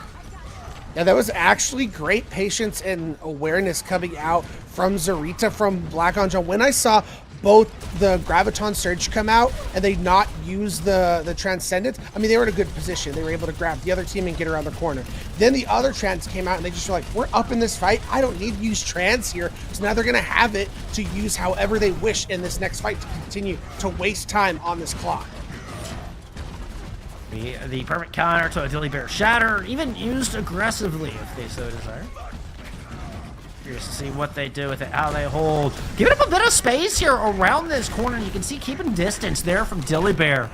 Yeah, that was actually great patience and awareness coming out from Zarita from Black on John. When I saw both the Graviton Surge come out and they not use the Transcendence, I mean, they were in a good position. They were able to grab the other team and get around the corner. Then the other Trans came out and they just were like, we're up in this fight. I don't need to use Trans here. So now they're going to have it to use however they wish in this next fight to continue to waste time on this clock. The perfect counter to a Dillybear Shatter, even used aggressively if they so desire. Curious to see what they do with it, how they hold. Giving up a bit of space here around this corner. You can see keeping distance there from Dillybear.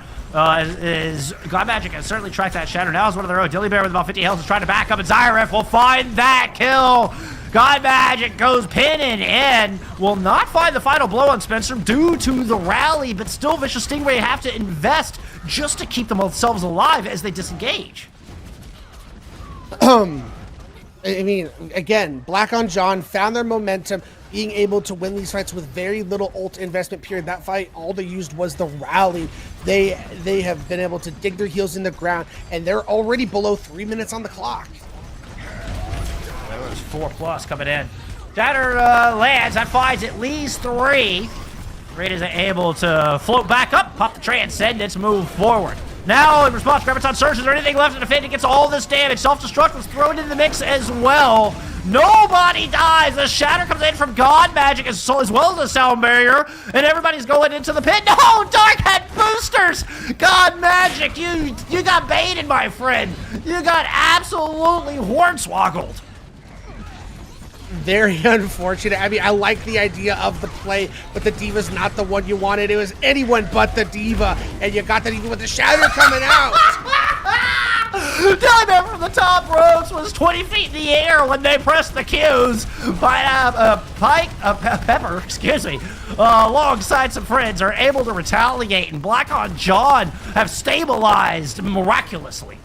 Is God Magic has certainly tracked that Shatter. Now is one of their own. Dillybear with about 50 health is trying to back up, and Zyref will find that kill. God Magic goes pinning in. Will not find the final blow on Spencer due to the rally, but still Vicious Stingray have to invest just to keep themselves alive as they disengage. I mean, again, Black on John found their momentum, being able to win these fights with very little ult investment period. That fight, all they used was the rally. They have been able to dig their heels in the ground, and they're already below 3 minutes on the clock. There was 4+ coming in. Shatter lands, that finds at least 3. Raid is able to float back up, pop the Transcendence, move forward. Now, in response, Graviton Surge, is there anything left to defend? It gets all this damage. Self-destruct was thrown into the mix as well. Nobody dies. The Shatter comes in from God Magic as well as the Sound Barrier, and everybody's going into the pit. No, Dark had boosters. God Magic, you got baited, my friend. You got absolutely hornswoggled. Very unfortunate. I mean, I like the idea of the play, but the Diva's not the one you wanted. It was anyone but the Diva, and you got the Diva with the Shatter coming out. Dillybear from the top ropes was 20 feet in the air when they pressed the Qs. Pepper, excuse me, alongside some friends are able to retaliate, and Black on John have stabilized miraculously.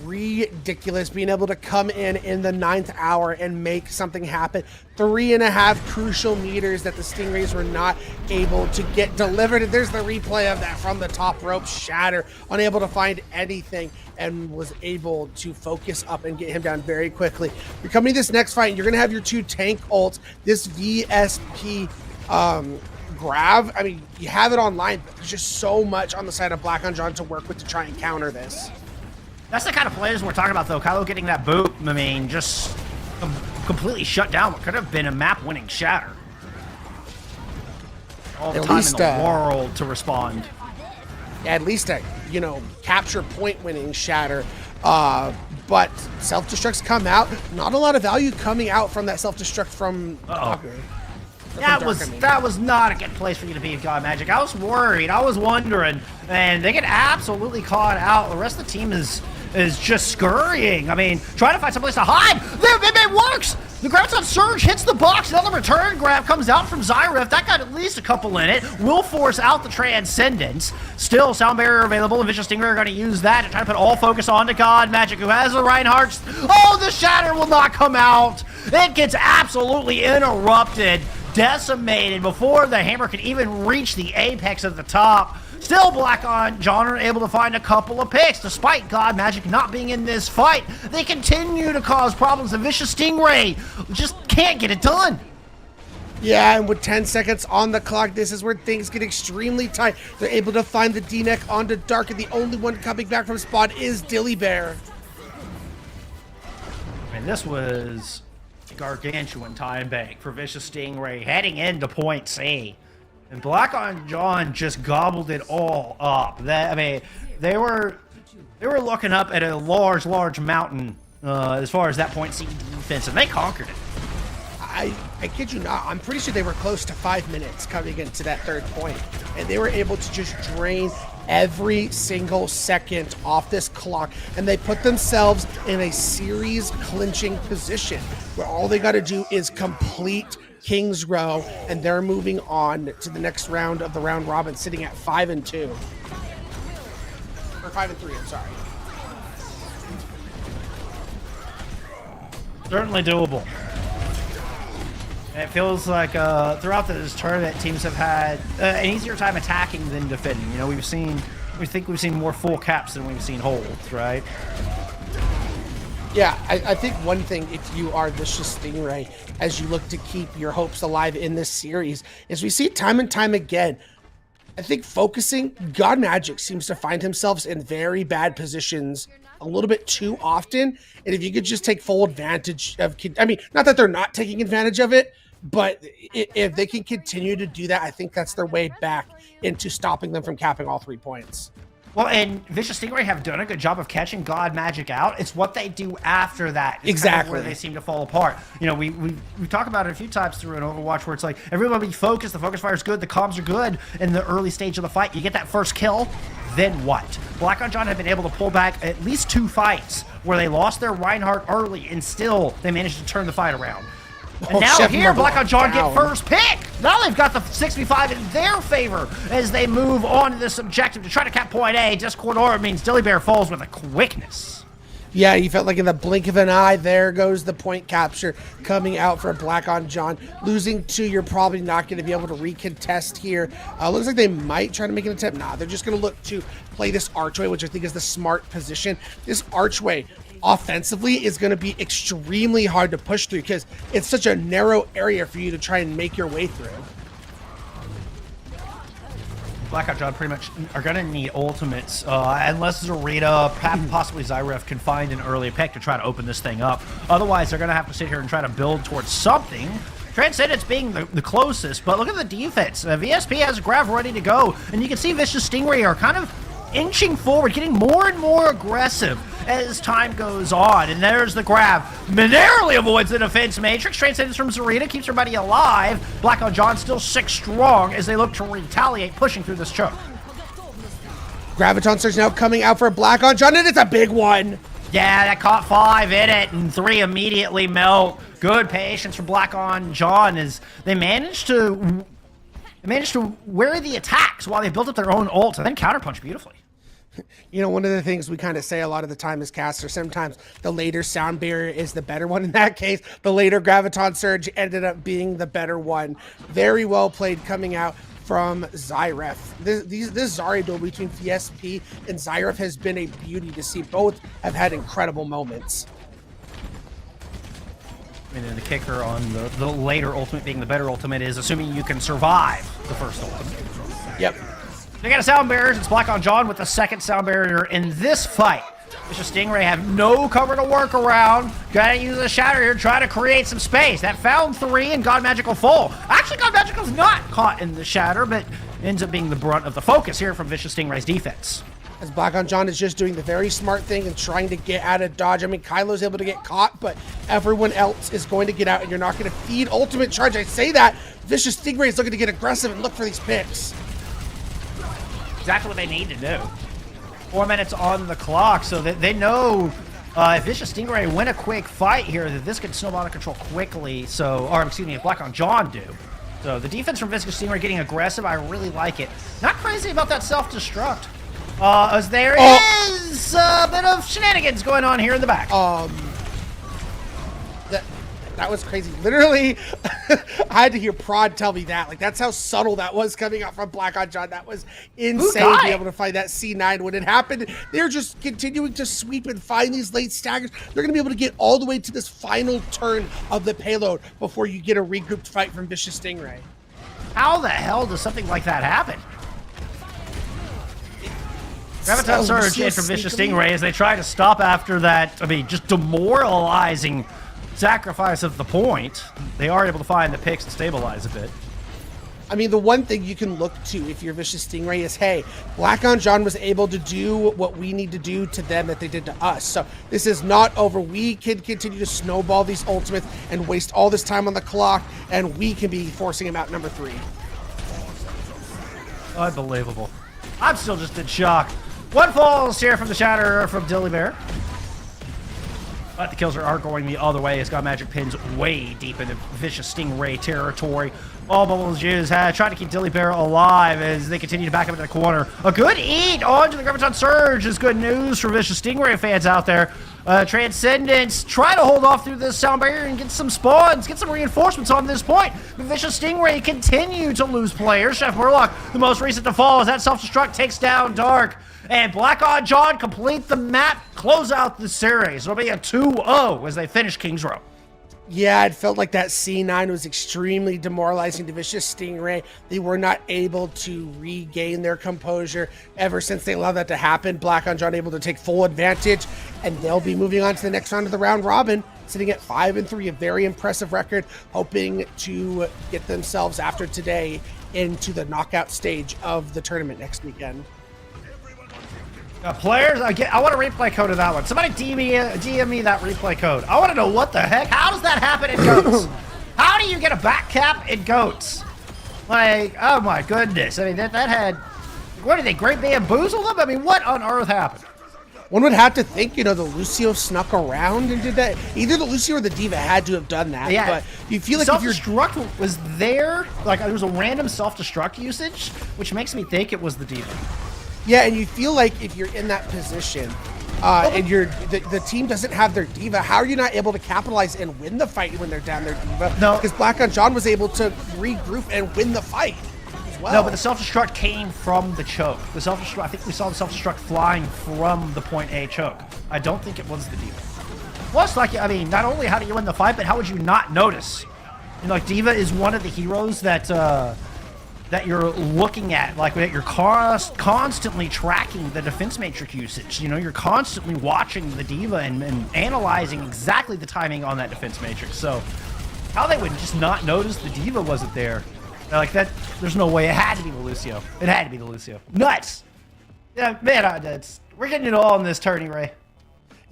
Ridiculous being able to come in the 9th hour and make something happen. 3.5 crucial meters that the Stingrays were not able to get delivered. And there's the replay of that from the top rope. Shatter unable to find anything and was able to focus up and get him down very quickly. You're coming to this next fight, and you're going to have your 2 tank ults. This VSP Grav, I mean, you have it online, but there's just so much on the side of Black on John to work with to try and counter this. That's the kind of players we're talking about, though. Kylo getting that boot, I mean, just completely shut down what could have been a map-winning Shatter. All the time in the world to respond. At least a, capture point-winning Shatter. But self-destructs come out. Not a lot of value coming out from that self-destruct from Darker. That was not a good place for you to be, God Magic. I was worried. I was wondering. And they get absolutely caught out. The rest of the team is just scurrying. I mean, trying to find someplace to hide. It works! The Graviton Surge hits the box. Another return grab comes out from Zyref. That got at least a couple in it. Will force out the Transcendence. Still, Sound Barrier available, and Vicious Stingray are going to use that to try to put all focus onto God Magic, who has the Reinhardt. Oh, the Shatter will not come out. It gets absolutely interrupted, decimated before the hammer could even reach the apex at the top. Still, Black on John are able to find a couple of picks. Despite God Magic not being in this fight, they continue to cause problems. The Vicious Stingray just can't get it done. Yeah, and with 10 seconds on the clock, this is where things get extremely tight. They're able to find the D-Neck onto Dark, and the only one coming back from spawn is Dillybear. And this was a gargantuan time bank for Vicious Stingray heading into point C. And Black on John just gobbled it all up. They were looking up at a large mountain as far as that point C defense, and they conquered it. I kid you not, I'm pretty sure they were close to 5 minutes coming into that third point, and they were able to just drain every single second off this clock, and they put themselves in a series clinching position where all they got to do is complete King's Row, and they're moving on to the next round of the round robin, sitting at 5-2. Or 5-3, I'm sorry. Certainly doable. And it feels like throughout this tournament, teams have had an easier time attacking than defending. You know, we think we've seen more full caps than we've seen holds, right? Yeah, I think one thing, if you are Vicious Stingray, as you look to keep your hopes alive in this series, is we see time and time again, I think focusing, God Magic seems to find himself in very bad positions a little bit too often. And if you could just take full advantage of, I mean, not that they're not taking advantage of it, but if they can continue to do that, I think that's their way back into stopping them from capping all 3 points. Well, and Vicious Stingray have done a good job of catching God Magic out. It's what they do after that. It's exactly kind of where they seem to fall apart. You know, we talk about it a few times through an Overwatch where it's like everybody focused, the focus fire is good, the comms are good in the early stage of the fight. You get that first kill, then what? Black on John have been able to pull back at least 2 fights where they lost their Reinhardt early and still they managed to turn the fight around. And now here, Black on John get first pick. Now they've got the 6v5 in their favor as they move on to this objective to try to cap point A. Discord Orb means Dilly Bear falls with a quickness. Yeah, you felt like in the blink of an eye, there goes the point capture coming out for Black on John. Losing 2, you're probably not going to be able to recontest here. Looks like they might try to make an attempt. Nah, they're just going to look to play this archway, which I think is the smart position. This archway offensively is going to be extremely hard to push through because it's such a narrow area for you to try and make your way through. Black on John pretty much are going to need ultimates unless Zarita, possibly Zyref, can find an early pick to try to open this thing up. Otherwise, they're going to have to sit here and try to build towards something. Transcendence being the closest, but look at the defense. VSP has a Grav ready to go, and you can see Vicious Stingray are kind of inching forward, getting more and more aggressive as time goes on. And there's the grab. Narrowly avoids the defense matrix. Transcendence from Zarita keeps her buddy alive. Black on John still 6 strong as they look to retaliate, pushing through this choke. Graviton Surge now coming out for Black on John, and it's a big one. Yeah, that caught 5 in it, and 3 immediately melt. Good patience for Black on John as they managed to wear the attacks while they built up their own ult and then counterpunch beautifully. You know, one of the things we kind of say a lot of the time as casters, sometimes the later sound barrier is the better one. In that case, the later Graviton Surge ended up being the better one. Very well played coming out from Zyref. This Zarya duel between VSP and Zyref has been a beauty to see. Both have had incredible moments. And then the kicker on the later ultimate being the better ultimate is assuming you can survive the first ultimate. Yep. They got a sound barrier. It's Black on John with the second sound barrier in this fight. Vicious Stingray have no cover to work around. Gotta use a shatter here, try to create some space. That found 3 and God Magical fall. Actually, God Magical's not caught in the shatter, but ends up being the brunt of the focus here from Vicious Stingray's defense. As Black on John is just doing the very smart thing and trying to get out of dodge. I mean, Kylo's able to get caught, but everyone else is going to get out, and you're not going to feed ultimate charge. I say that. Vicious Stingray is looking to get aggressive and look for these picks. Exactly what they need to do. 4 minutes on the clock, so that they know if Vicious Stingray win a quick fight here, that this could snowball out of control quickly. So, or excuse me, if Black on John do. So the defense from Vicious Stingray getting aggressive, I really like it. Not crazy about that self-destruct. As there is a bit of shenanigans going on here in the back. That was crazy. Literally, I had to hear Prod tell me that. Like, that's how subtle that was coming out from Black on John. That was insane to be able to find that C9 when it happened. They're just continuing to sweep and find these late staggers. They're going to be able to get all the way to this final turn of the payload before you get a regrouped fight from Vicious Stingray. How the hell does something like that happen? Graviton Surge in from Vicious Stingray as they try to stop after that, I mean, just demoralizing sacrifice of the point. They are able to find the picks and stabilize a bit. I mean, the one thing you can look to if you're Vicious Stingray is, hey, Black on John was able to do what we need to do to them that they did to us. So this is not over. We can continue to snowball these ultimates and waste all this time on the clock, and we can be forcing him out number 3. Unbelievable. I'm still just in shock. One falls here from the Shatter from Dilly Bear. But the kills are going the other way. It's got Magic Pins way deep into Vicious Stingray territory. All Bubbles Jizz had tried to keep Dilly Bear alive as they continue to back up into the corner. A good eat onto the Graviton Surge is good news for Vicious Stingray fans out there. Transcendence try to hold off through this sound barrier and get some spawns, get some reinforcements on this point. But Vicious Stingray continue to lose players. Chef Murloc, the most recent to fall, as that self-destruct takes down Dark. And Black on John complete the map, close out the series. It'll be a 2-0 as they finish Kings Row. Yeah, it felt like that C9 was extremely demoralizing to Vicious Stingray. They were not able to regain their composure ever since they allowed that to happen. Black on John able to take full advantage, and they'll be moving on to the next round of the round robin, sitting at 5-3, a very impressive record, hoping to get themselves after today into the knockout stage of the tournament next weekend. Players, I want a replay code of that one. Somebody DM me that replay code. I want to know what the heck. How does that happen in GOATS? How do you get a back cap in GOATS? Like, oh my goodness. I mean, that had... What did they Great Bamboozle them? I mean, what on earth happened? One would have to think, the Lucio snuck around and did that. Either the Lucio or the D.Va had to have done that. Yeah. But you feel like if you're... Self-destruct was there. Like, there was a random self-destruct usage, which makes me think it was the D.Va. Yeah, and you feel like if you're in that position and the team doesn't have their D.Va, how are you not able to capitalize and win the fight when they're down their D.Va? No. Because Black on John was able to regroup and win the fight as well. No, but the self-destruct came from the choke. The self-destruct, I think we saw the self-destruct flying from the point A choke. I don't think it was the D.Va. Plus, like, I mean, not only how do you win the fight, but how would you not notice? Like, D.Va is one of the heroes that that you're looking at, like that you're constantly tracking the defense matrix usage. You're constantly watching the D.Va and analyzing exactly the timing on that defense matrix. So how they would just not notice the D.Va wasn't there, like that, there's no way. It had to be the Lucio. It had to be the Lucio. Nuts. Yeah, man, we're getting it all in this tourney, Ray.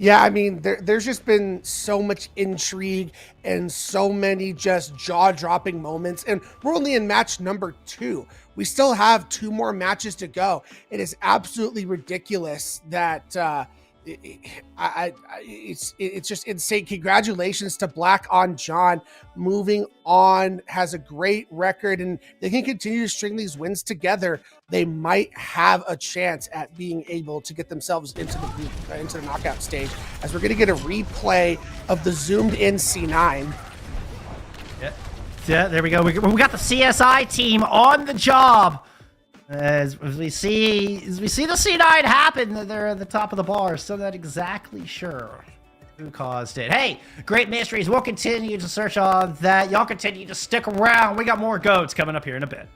Yeah, I mean, there's just been so much intrigue and so many just jaw-dropping moments, and we're only in match number 2. We still have 2 more matches to go. It is absolutely ridiculous that it's just insane. Congratulations to Black on John, moving on, has a great record, and they can continue to string these wins together. They might have a chance at being able to get themselves into the knockout stage, as we're going to get a replay of the zoomed in C9. Yeah, there we go. We got the CSI team on the job. As we see the C9 happen, they're at the top of the bar. Still not exactly sure who caused it. Hey, Great Mysteries, we'll continue to search on that. Y'all continue to stick around. We got more GOATs coming up here in a bit.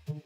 Thank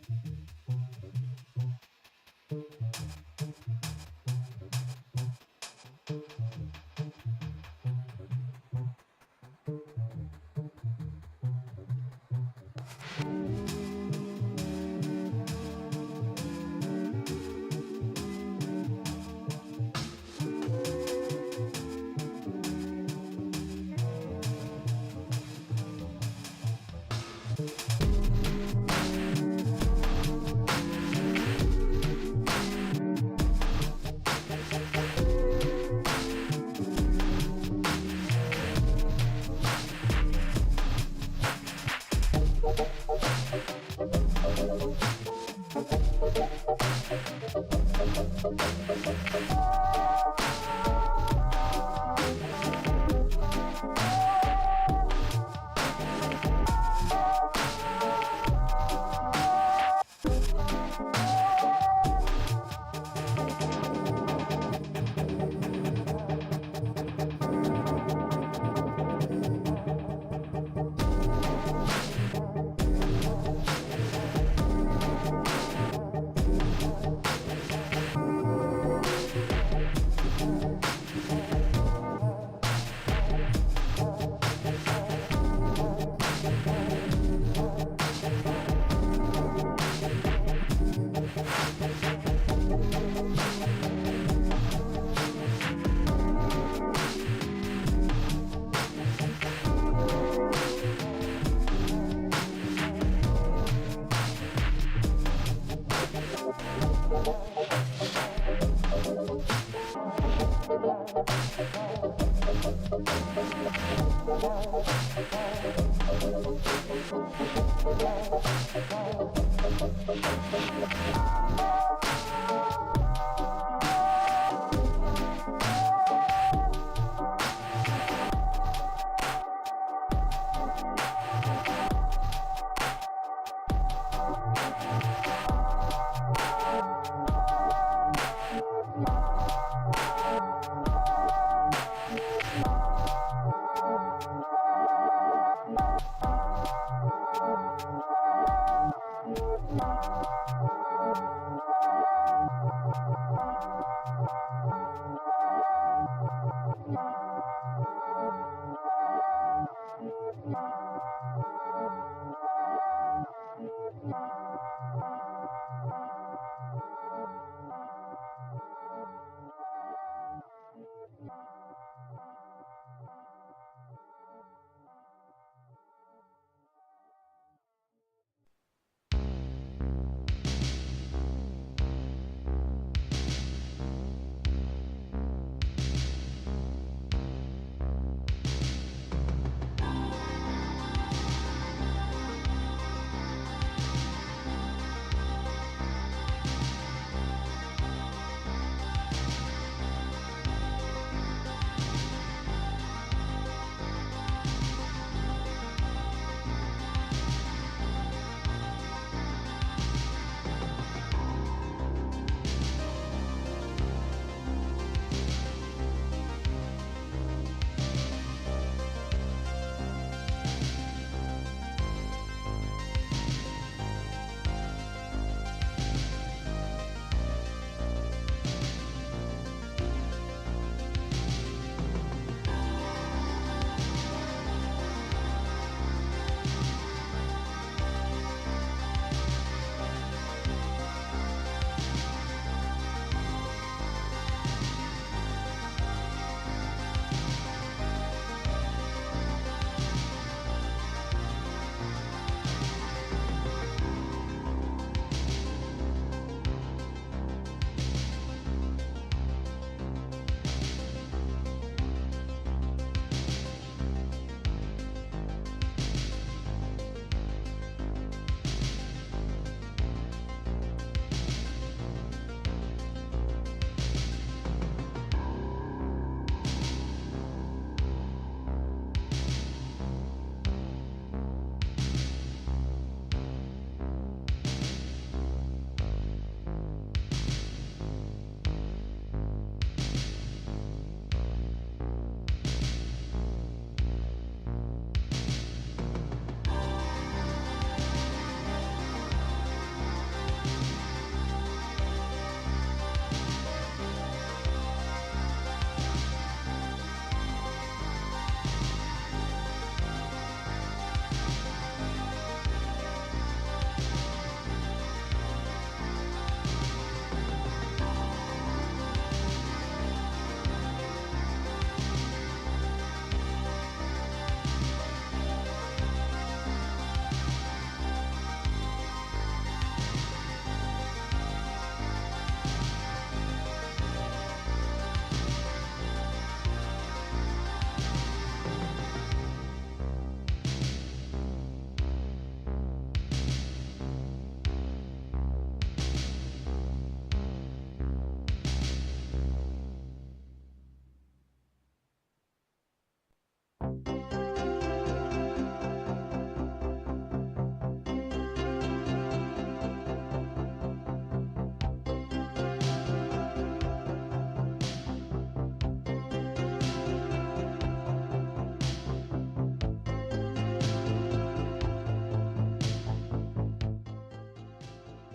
you.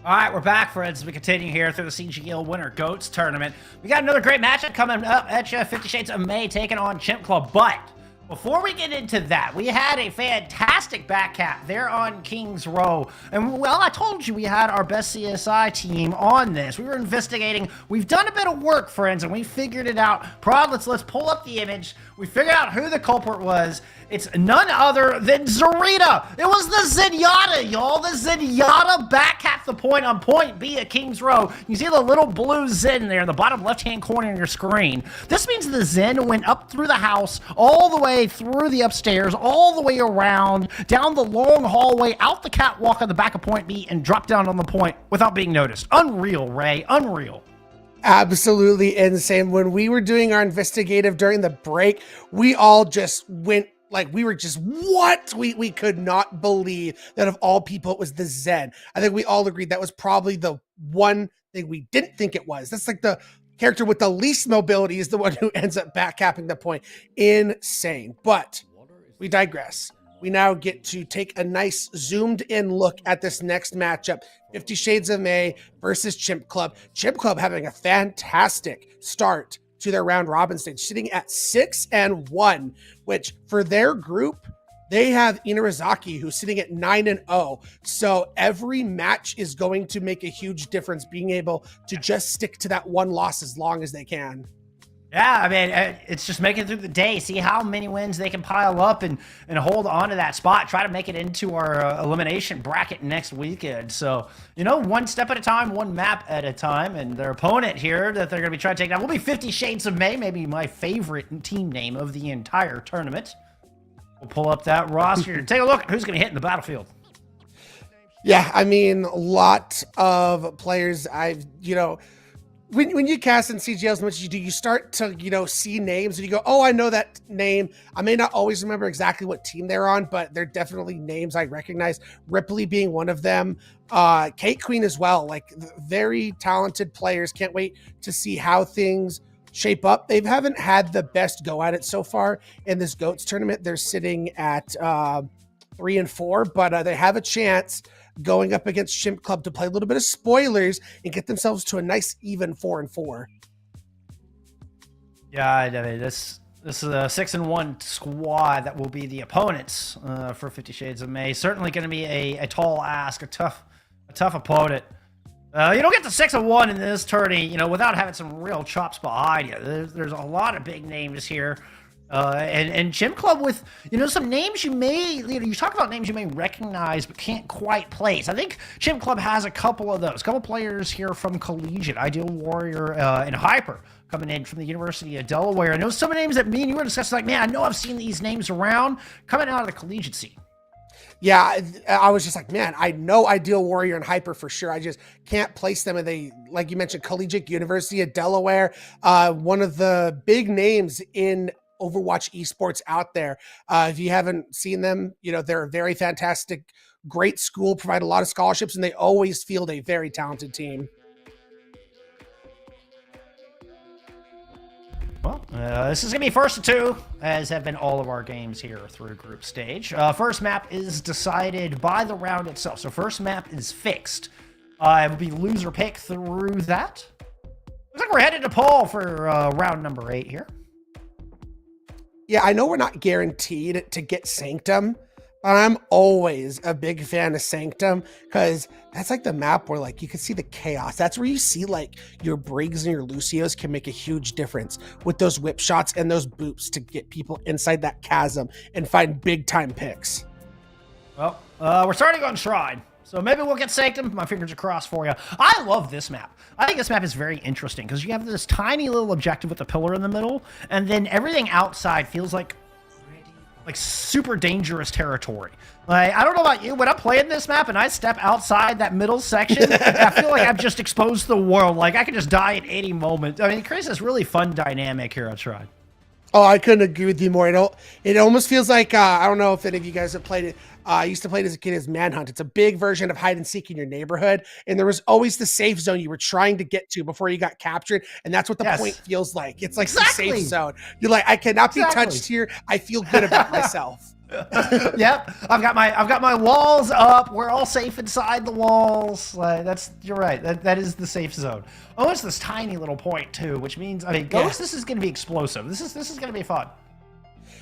All right, we're back, friends. As we continue here through the CGL Winter Goats Tournament. We got another great matchup coming up at you. 50 Shades of May taking on Chimp Club. But before we get into that, we had a fantastic back cap there on Kings Row. And, well, I told you we had our best CSI team on this. We were investigating. We've done a bit of work, friends, and we figured it out. Prod, let's pull up the image. We figured out who the culprit was. It's none other than Zarita. It was the Zenyatta, y'all. The Zenyatta back cap the point on point B at Kings Row. You see the little blue Zen there in the bottom left-hand corner of your screen. This means the Zen went up through the house, all the way through the upstairs, all the way around, down the long hallway, out the catwalk on the back of point B, and dropped down on the point without being noticed. Unreal, Ray. Unreal. Absolutely insane. When we were doing our investigative during the break, we all just went like, we were just, what? We could not believe that of all people, it was the Zen. I think we all agreed that was probably the one thing we didn't think it was. That's like the character with the least mobility is the one who ends up backcapping the point. Insane. But we digress. We now get to take a nice zoomed in look at this next matchup. 50 Shades of May versus Chimp Club. Chimp Club having a fantastic start to their round robin stage, sitting at 6-1, which for their group, they have Inarizaki, who's sitting at 9-0. So every match is going to make a huge difference, being able to just stick to that one loss as long as they can. Yeah, I mean, it's just making it through the day, see how many wins they can pile up and hold on to that spot, try to make it into our elimination bracket next weekend. So, you know, one step at a time, one map at a time, and their opponent here that they're going to be trying to take down will be 50 Shades of May, maybe my favorite team name of the entire tournament. We'll pull up that roster and take a look at who's going to hit in the battlefield. Yeah, I mean, a lot of players when you cast in CGL as much as you do, you start to, see names and you go, oh, I know that name. I may not always remember exactly what team they're on, but they're definitely names I recognize. Ripley being one of them. Kate Queen as well. Like, very talented players. Can't wait to see how things shape up. They haven't had the best go at it so far in this GOATS tournament. They're sitting at 3-4, but they have a chance going up against Chimp Club to play a little bit of spoilers and get themselves to a nice even 4-4. Yeah, I mean, this is a 6-1 squad that will be the opponents for 50 Shades of May. Certainly going to be a tall ask, a tough opponent. You don't get to 6-1 in this tourney, without having some real chops behind you. There's a lot of big names here. And Chimp Club with, some names you talk about names you may recognize but can't quite place. I think Chimp Club has a couple of those. A couple players here from Collegiate, Ideal Warrior and Hyper coming in from the University of Delaware. And those some names that me and you were discussing, like, man, I know I've seen these names around coming out of the collegiate scene. Yeah, I was just like, man, I know Ideal Warrior and Hyper for sure. I just can't place them. And they, like you mentioned, Collegiate, University of Delaware, one of the big names in Overwatch esports out there. If you haven't seen them, they're a very fantastic, great school, provide a lot of scholarships, and they always field a very talented team. Well, this is going to be first of two, as have been all of our games here through group stage. First map is decided by the round itself. So first map is fixed. It will be loser pick through that. Looks like we're headed to Paul for round number 8 here. Yeah, I know we're not guaranteed to get Sanctum, but I'm always a big fan of Sanctum because that's like the map where, like, you can see the chaos. That's where you see, like, your Briggs and your Lucios can make a huge difference with those whip shots and those boops to get people inside that chasm and find big time picks. Well, we're starting on Shrine, so maybe we'll get Sanctum. My fingers are crossed for you. I love this map. I think this map is very interesting because you have this tiny little objective with a pillar in the middle, and then everything outside feels like super dangerous territory. Like, I don't know about you, when I'm playing this map and I step outside that middle section, I feel like I've just exposed to the world. Like, I could just die at any moment. I mean, it creates this really fun dynamic here on Shrine. Oh, I couldn't agree with you more. It almost feels like, I don't know if any of you guys have played it. I used to play it as a kid as Manhunt. It's a big version of hide and seek in your neighborhood. And there was always the safe zone you were trying to get to before you got captured. And that's what the point feels like. It's like the safe zone. You're like, I cannot be touched here. I feel good about myself. Yep, I've got my walls up. We're all safe inside the walls. You're right. That is the safe zone. Oh, it's this tiny little point too, which means Ghost. This is going to be explosive. This is going to be fun.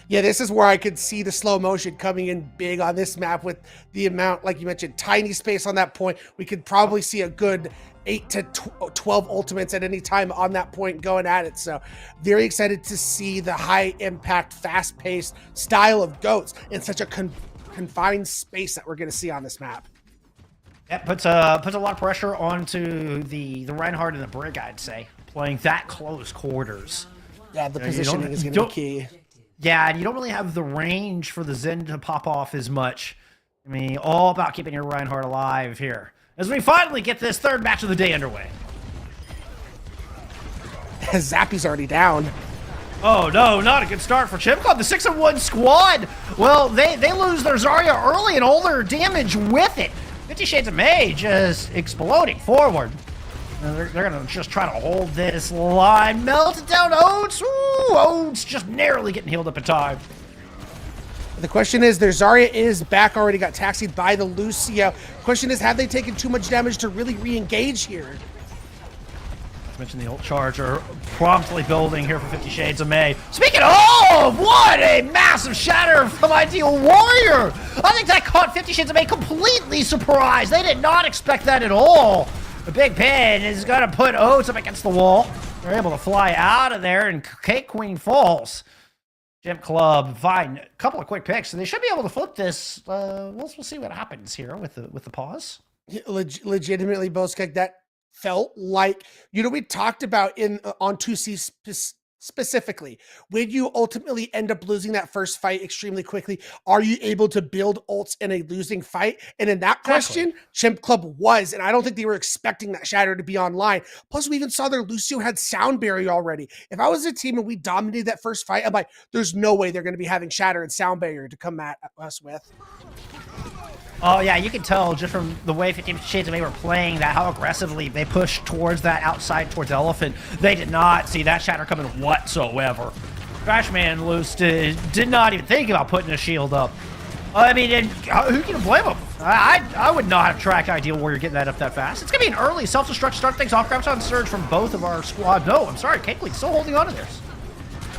Yeah, this is where I could see the slow motion coming in big on this map with the amount, like you mentioned, tiny space on that point. We could probably see a good 8 to 12 ultimates at any time on that point going at it. So very excited to see the high impact, fast paced style of Goats in such a confined space that we're going to see on this map. That puts a lot of pressure onto the Reinhardt and the Brig, I'd say, playing that close quarters. Yeah, the positioning is going to be key. Yeah, and you don't really have the range for the Zen to pop off as much. I mean, all about keeping your Reinhardt alive here. As we finally get this third match of the day underway. Zappy's already down. Oh no, not a good start for Chimp Club. The 6-1 squad, well, they lose their Zarya early and all their damage with it. 50 Shades of May just exploding forward. They're going to just try to hold this line. Melted down Oates. Ooh, Oates just narrowly getting healed up in time. The question is, their Zarya is back, already got taxied by the Lucio. Question is, have they taken too much damage to really re-engage here? I mentioned the ult charger promptly building here for 50 Shades of May. Speaking of, what a massive shatter from Ideal Warrior. I think that caught 50 Shades of May completely surprised. They did not expect that at all. The big pin is going to put Oates up against the wall. They're able to fly out of there, and Cake Queen falls. Chimp Club, fine. A couple of quick picks, so they should be able to flip this. We'll see what happens here with the pause. Legitimately, Boskek, that felt like, we talked about on 2C specifically, when you ultimately end up losing that first fight extremely quickly, are you able to build ults in a losing fight? And in that question, Chimp Club was, and I don't think they were expecting that shatter to be online. Plus, we even saw their Lucio had sound barrier already. If I was a team and we dominated that first fight, I'm like, there's no way they're going to be having shatter and sound barrier to come at us with. Oh yeah, you can tell just from the way 50 Shades of May were playing that, how aggressively they pushed towards that outside towards Elephant. They did not see that shatter coming whatsoever. Trashman Loose did not even think about putting a shield up. I mean, and who can blame him? I would not have tracked Ideal Warrior getting that up that fast. It's going to be an early self-destruct, start things off. Graviton Surge from both of our squad. No, I'm sorry, Cake Queen still holding on to this.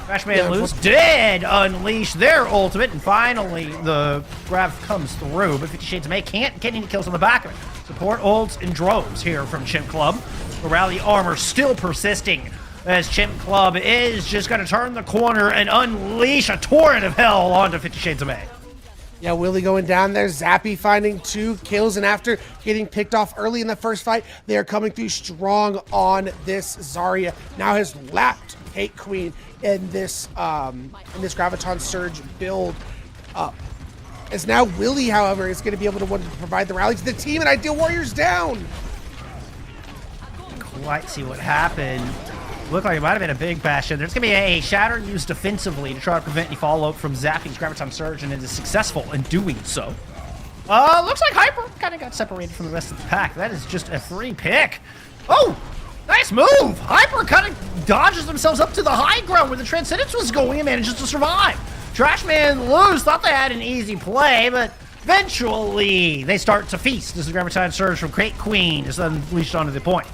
Trashman Loose did unleash their ultimate, and finally the grab comes through, but 50 Shades of May can't get any kills on the back of it. Support ults in droves here from Chimp Club. The rally armor still persisting as Chimp Club is just going to turn the corner and unleash a torrent of hell onto 50 Shades of May. Yeah, Willie going down there. Zappy finding 2 kills, and after getting picked off early in the first fight, they are coming through strong on this Zarya. Now has lapped Cake Queen in this Graviton Surge build up. As now Willie, however, is going to be able to provide the rally to the team, and Ideal Warrior's down. Quite see what happened. Looked like it might have been a big bastion. There's going to be a shatter used defensively to try to prevent any follow-up from Zappy's Graviton Surge, and it is successful in doing so. Looks like Hyper kind of got separated from the rest of the pack. That is just a free pick. Oh, nice move. Hyper kind of dodges themselves up to the high ground where the Transcendence was going and manages to survive. Trashman Loose thought they had an easy play, but eventually they start to feast as the Graviton Surge from Cake Queen is unleashed onto the point.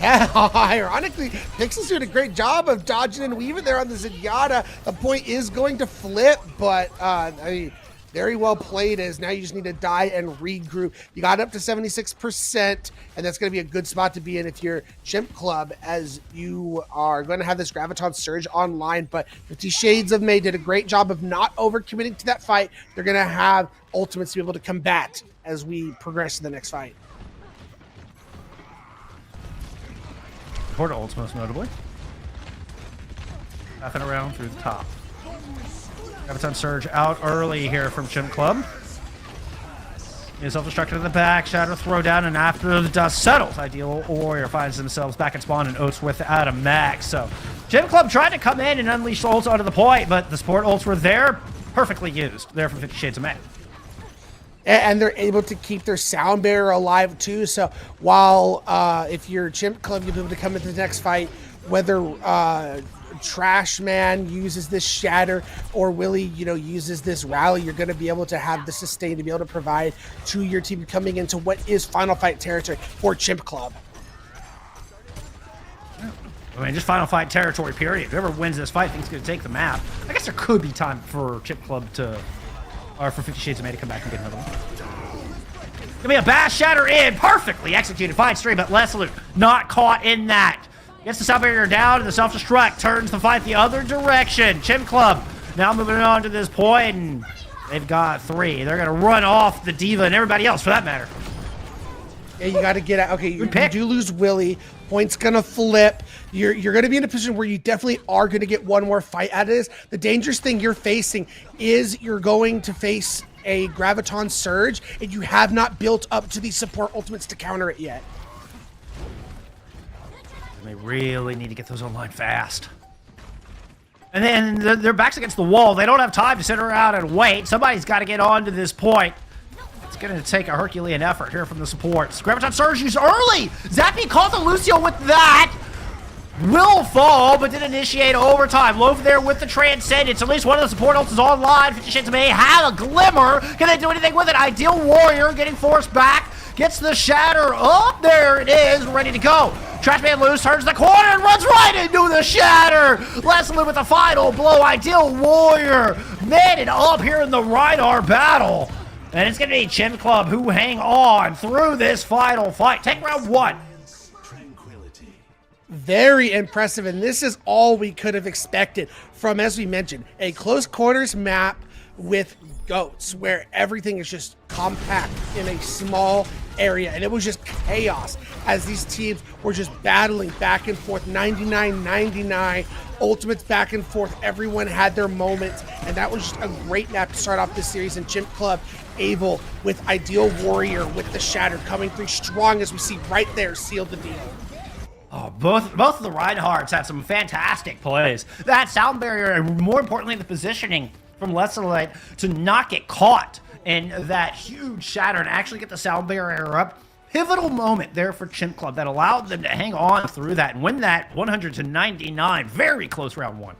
Yeah, ironically, Pixel's doing a great job of dodging and weaving there on the Zenyatta. The point is going to flip, but I mean, very well played, as now you just need to die and regroup. You got up to 76%, and that's going to be a good spot to be in if you're Chimp Club, as you are going to have this Graviton Surge online. But 50 Shades of May did a great job of not overcommitting to that fight. They're going to have ultimates to be able to combat as we progress to the next fight. Porta ults, most notably. Passing around through the top. Graviton Surge out early here from Chimp Club. Is self-destructed in the back, Shadow throw down, and after the dust settles, Ideal Warrior finds themselves back in spawn and Oates without a max. So Chimp Club tried to come in and unleash the ults onto the point, but the support ults were there, perfectly used, there from 50 Shades of May. And they're able to keep their sound barrier alive too. So while if you're Chimp Club, you'll be able to come into the next fight, whether Trash Man uses this shatter, or Willie, uses this rally, you're going to be able to have the sustain to be able to provide to your team coming into what is final fight territory for Chimp Club. I mean, just final fight territory, period. Whoever wins this fight thinks going to take the map. I guess there could be time for Chimp Club or for 50 Shades of May to come back and get another one. Gonna be a bash shatter in, perfectly executed. Fine stream, but Lesley not caught in that. Gets the sound barrier down and the self-destruct turns the fight the other direction. Chimp Club now moving on to this point, and they've got 3. They're gonna run off the D.Va and everybody else for that matter. Yeah, you got to get out. Okay, you do lose Willie. Point's gonna flip. You're gonna be in a position where you definitely are gonna get one more fight out of this. The dangerous thing you're facing is you're going to face a Graviton Surge, and you have not built up to these support ultimates to counter it yet. They really need to get those online fast. And then their back's against the wall. They don't have time to sit around and wait. Somebody's got to get on to this point. It's going to take a Herculean effort here from the supports. Graviton Surge used early. Zappy caught the Lucio with that. Will fall, but did initiate overtime. Loaf there with the Transcendence. At least one of the support ults is online. 50 Shades of May have a glimmer. Can they do anything with it? Ideal Warrior getting forced back. Gets the shatter up. There it is. Ready to go. Trash Man loose. Turns the corner and runs right into the shatter. Leslie with the final blow. Ideal Warrior made it up here in the Reinhardt battle. And it's going to be Chimp Club who hang on through this final fight. Take round 1. Very impressive, and this is all we could have expected from, as we mentioned, a close quarters map with goats where everything is just compact in a small area, and it was just chaos as these teams were just battling back and forth, 99-99 ultimates back and forth. Everyone had their moments, and that was just a great map to start off this series. And Chimp Club able with Ideal Warrior with the shatter coming through strong, as we see right there, sealed the deal. Oh, both of the Reinhardts had some fantastic plays. That sound barrier, and more importantly, the positioning from Leslie to not get caught in that huge shatter and actually get the sound barrier up. Pivotal moment there for Chimp Club that allowed them to hang on through that and win that 100-99. Very close round 1.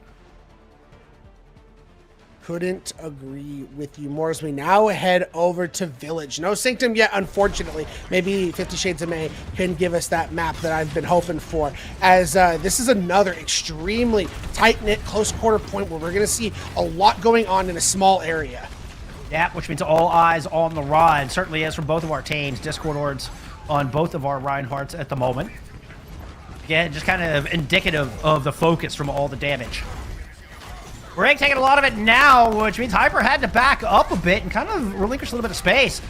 Couldn't agree with you more as we now head over to Village. No Sanctum yet, unfortunately. Maybe 50 Shades of May can give us that map that I've been hoping for, as this is another extremely tight-knit, close quarter point where we're going to see a lot going on in a small area. Yeah, which means all eyes on the run. Certainly is from both of our teams. Discord Ords on both of our Reinhardts at the moment. Yeah, just kind of indicative of the focus from all the damage. Greg taking a lot of it now, which means Hyper had to back up a bit and kind of relinquish a little bit of space.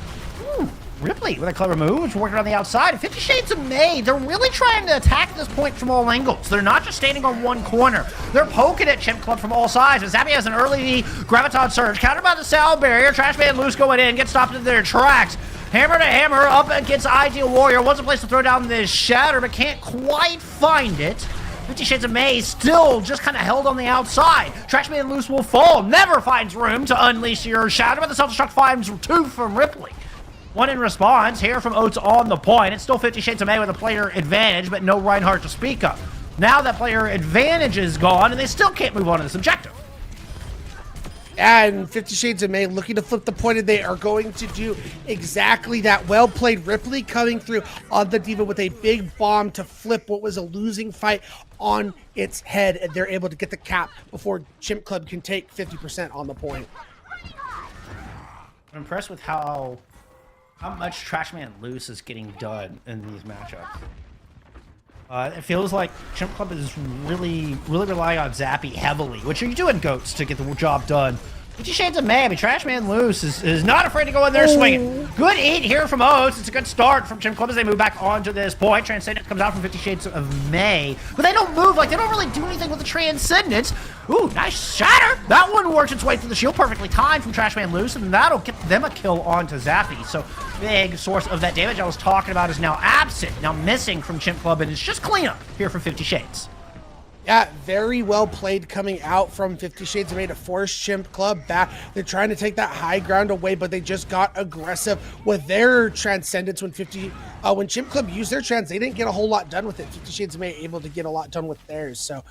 Ripley with a clever move, which working around the outside. 50 Shades of May, they're really trying to attack this point from all angles. They're not just standing on one corner. They're poking at Chimp Club from all sides. And Zappy has an early Graviton Surge, countered by the sound barrier. Trash Man loose going in, gets stopped in their tracks. Hammer to hammer up against Ideal Warrior. Wants a place to throw down this shatter, but can't quite find it. 50 Shades of May still just kind of held on the outside. Trash Man loose will fall. Never finds room to unleash your shatter, but the self-destruct finds 2 from Ripley. 1 in response here from Oates on the point. It's still 50 Shades of May with a player advantage, but no Reinhardt to speak of. Now that player advantage is gone, and they still can't move on to this objective. And 50 Shades of May looking to flip the point, and they are going to do exactly that. Well played. Ripley coming through on the D.Va with a big bomb to flip what was a losing fight on its head, and they're able to get the cap before Chimp Club can take 50% on the point. I'm impressed with how much Trash Man loose is getting done in these matchups. It feels like Chimp Club is really relying on Zappy heavily, which are you doing, Goats, to get the job done? 50 Shades of May, but Trash Man loose is not afraid to go in there swinging. Good eat here from Oates. It's a good start from Chimp Club as they move back onto this point. Transcendence comes out from 50 Shades of May, but they don't move, like they don't really do anything with the Transcendence. Ooh, nice shatter. That one works its way through the shield, perfectly timed from Trash Man loose, and that'll get them a kill onto Zappy. So big source of that damage I was talking about is now absent, now missing from Chimp Club, and it's just cleanup here for 50 Shades. Yeah, very well played coming out from 50 Shades of Grey to force Chimp Club back. They're trying to take that high ground away, but they just got aggressive with their Transcendence when Chimp Club used their trans, they didn't get a whole lot done with it. 50 Shades of Grey able to get a lot done with theirs. So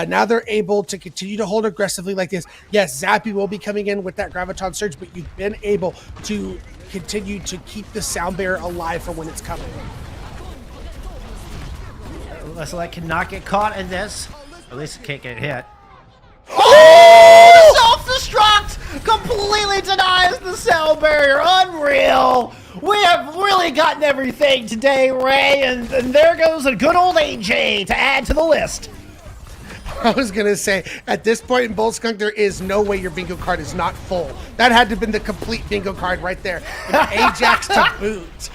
now they're able to continue to hold aggressively like this. Yes, Zappy will be coming in with that Graviton Surge, but you've been able to continue to keep the sound barrier alive for when it's coming. Leslie cannot get caught in this. At least it can't get hit. Oh! The self-destruct completely denies the sound barrier. Unreal. We have really gotten everything today, Ray. And there goes a good old AJ to add to the list. I was going to say, at this point in Bullskunk, there is no way your bingo card is not full. That had to have been the complete bingo card right there. With Ajax to boot.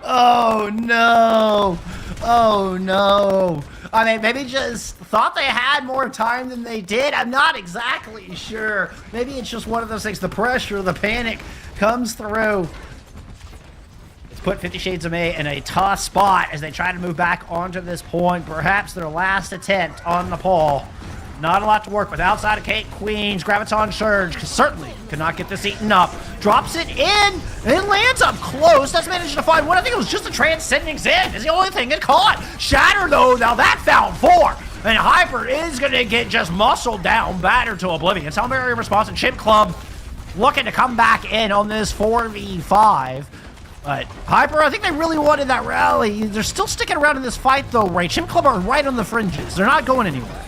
Oh, no. Oh, no. I mean, maybe just thought they had more time than they did. I'm not exactly sure. Maybe it's just one of those things. The pressure, the panic comes through. It's put 50 Shades of Grey in a tough spot as they try to move back onto this point. Perhaps their last attempt on the Paul. Not a lot to work with. Outside of Kate Queen's Graviton Surge certainly could not get this eaten up. Drops it in and lands up close. That's managed to find one. I think it was just a Transcending Zen is the only thing it caught. Shatter, though, now that found 4. And Hyper is going to get just muscled down, battered to oblivion. Sound barrier response and Chimp Club looking to come back in on this 4v5. But Hyper, I think they really wanted that rally. They're still sticking around in this fight, though, Ray. Chimp Club are right on the fringes. They're not going anywhere.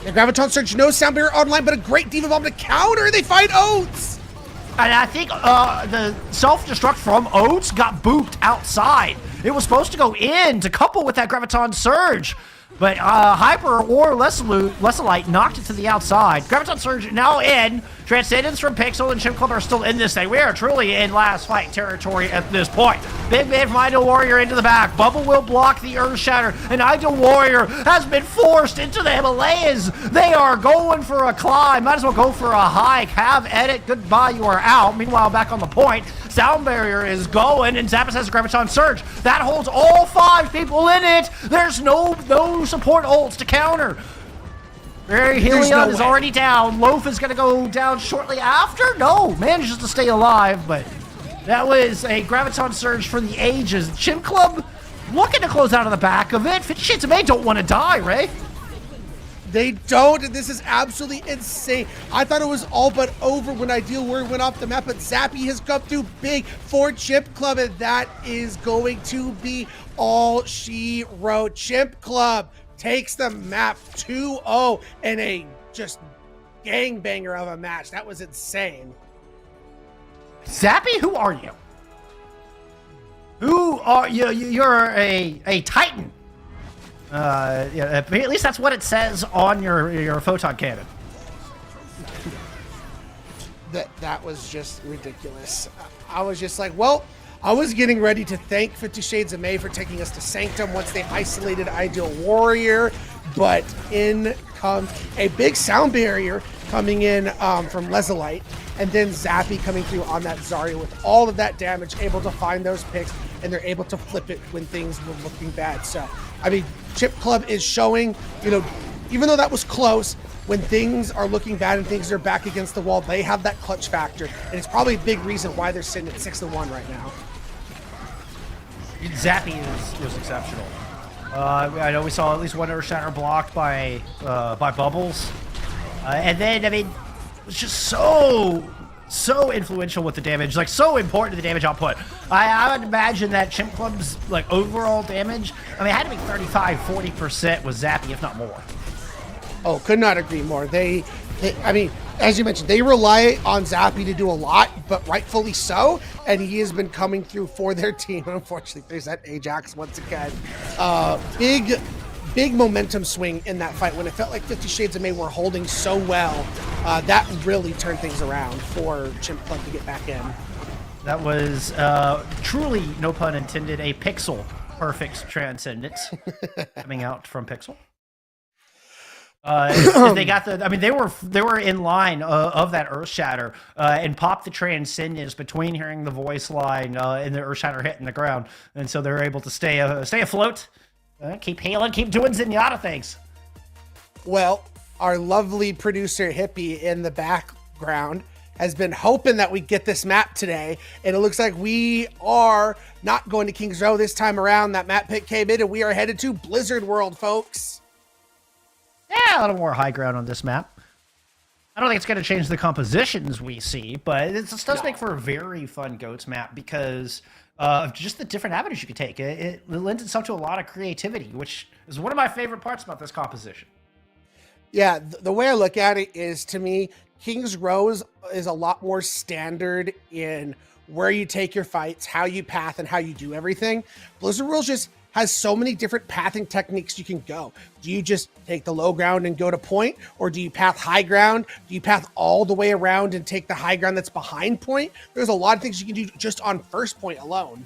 The Graviton Surge, no sound barrier online, but a great Diva Bomb to counter. They find Oats. And I think the self-destruct from Oats got booped outside. It was supposed to go in to couple with that Graviton Surge. But Hyper or Lesolite knocked it to the outside. Graviton Surge now in. Transcendence from Pixel and Chimp Club are still in this thing. We are truly in last fight territory at this point. Big man from Ideal Warrior into the back. Bubble will block the Earth Shatter. And Ideal Warrior has been forced into the Himalayas. They are going for a climb. Might as well go for a hike. Have edit. Goodbye, you are out. Meanwhile, back on the point, sound barrier is going, and Zappos has a Graviton Surge. That holds all 5 people in it. There's no support ults to counter. Helium is already down. Loaf is going to go down shortly after. No, manages to stay alive, but that was a Graviton Surge for the ages. Chimp Club looking to close out of the back of it. 50 Shades of Grey don't want to die, Ray. They don't. This is absolutely insane. I thought it was all but over when Ideal Warrior went off the map, but Zappy has come through big for Chimp Club, and that is going to be all she wrote. Chimp Club takes the map 2-0 in a just gangbanger of a match. That was insane. Zappy, who are you? Who are you? You're a Titan. Yeah, at least that's what it says on your photon cannon. That was just ridiculous. I was just like, well, I was getting ready to thank 50 Shades of Grey for taking us to Sanctum once they isolated Ideal Warrior, but in comes a big sound barrier coming in from Lesolite, and then Zappy coming through on that Zarya with all of that damage, able to find those picks, and they're able to flip it when things were looking bad. So, I mean, Chimp Club is showing, even though that was close, when things are looking bad and things are back against the wall, they have that clutch factor, and it's probably a big reason why they're sitting at 6-1 right now. Zappy was exceptional. I know we saw at least one Earth Shatter blocked by Bubbles, and then I mean, it was just so influential with the damage, like so important to the damage output. I would imagine that Chimp Club's like overall damage, I mean, it had to be 35-40% with Zappy, if not more. Oh, could not agree more. They I mean, as you mentioned, they rely on Zappy to do a lot, but rightfully so, and he has been coming through for their team. Unfortunately, there's that Ajax once again. Big momentum swing in that fight when it felt like 50 Shades of Grey were holding so well. That really turned things around for Chimp Club to get back in. That was truly, no pun intended, a Pixel perfect Transcendence coming out from Pixel. They got the. I mean, they were in line of that Earth Shatter and popped the Transcendence between hearing the voice line and the Earth Shatter hitting the ground, and so they're able to stay afloat Keep healing, keep doing Zenyatta things. Well, our lovely producer Hippie in the background has been hoping that we get this map today, and it looks like we are not going to Kings Row this time around. That map pick came in, and we are headed to Blizzard World, folks. Yeah, a little more high ground on this map. I don't think it's going to change the compositions we see, but it does make for a very fun GOATS map because of just the different avenues you can take. It lends itself to a lot of creativity, which is one of my favorite parts about this composition. Yeah, the way I look at it is, to me, Kings Row is a lot more standard in where you take your fights, how you path, and how you do everything. Blizzard World just has so many different pathing techniques you can go. Do you just take the low ground and go to point? Or do you path high ground? Do you path all the way around and take the high ground that's behind point? There's a lot of things you can do just on first point alone.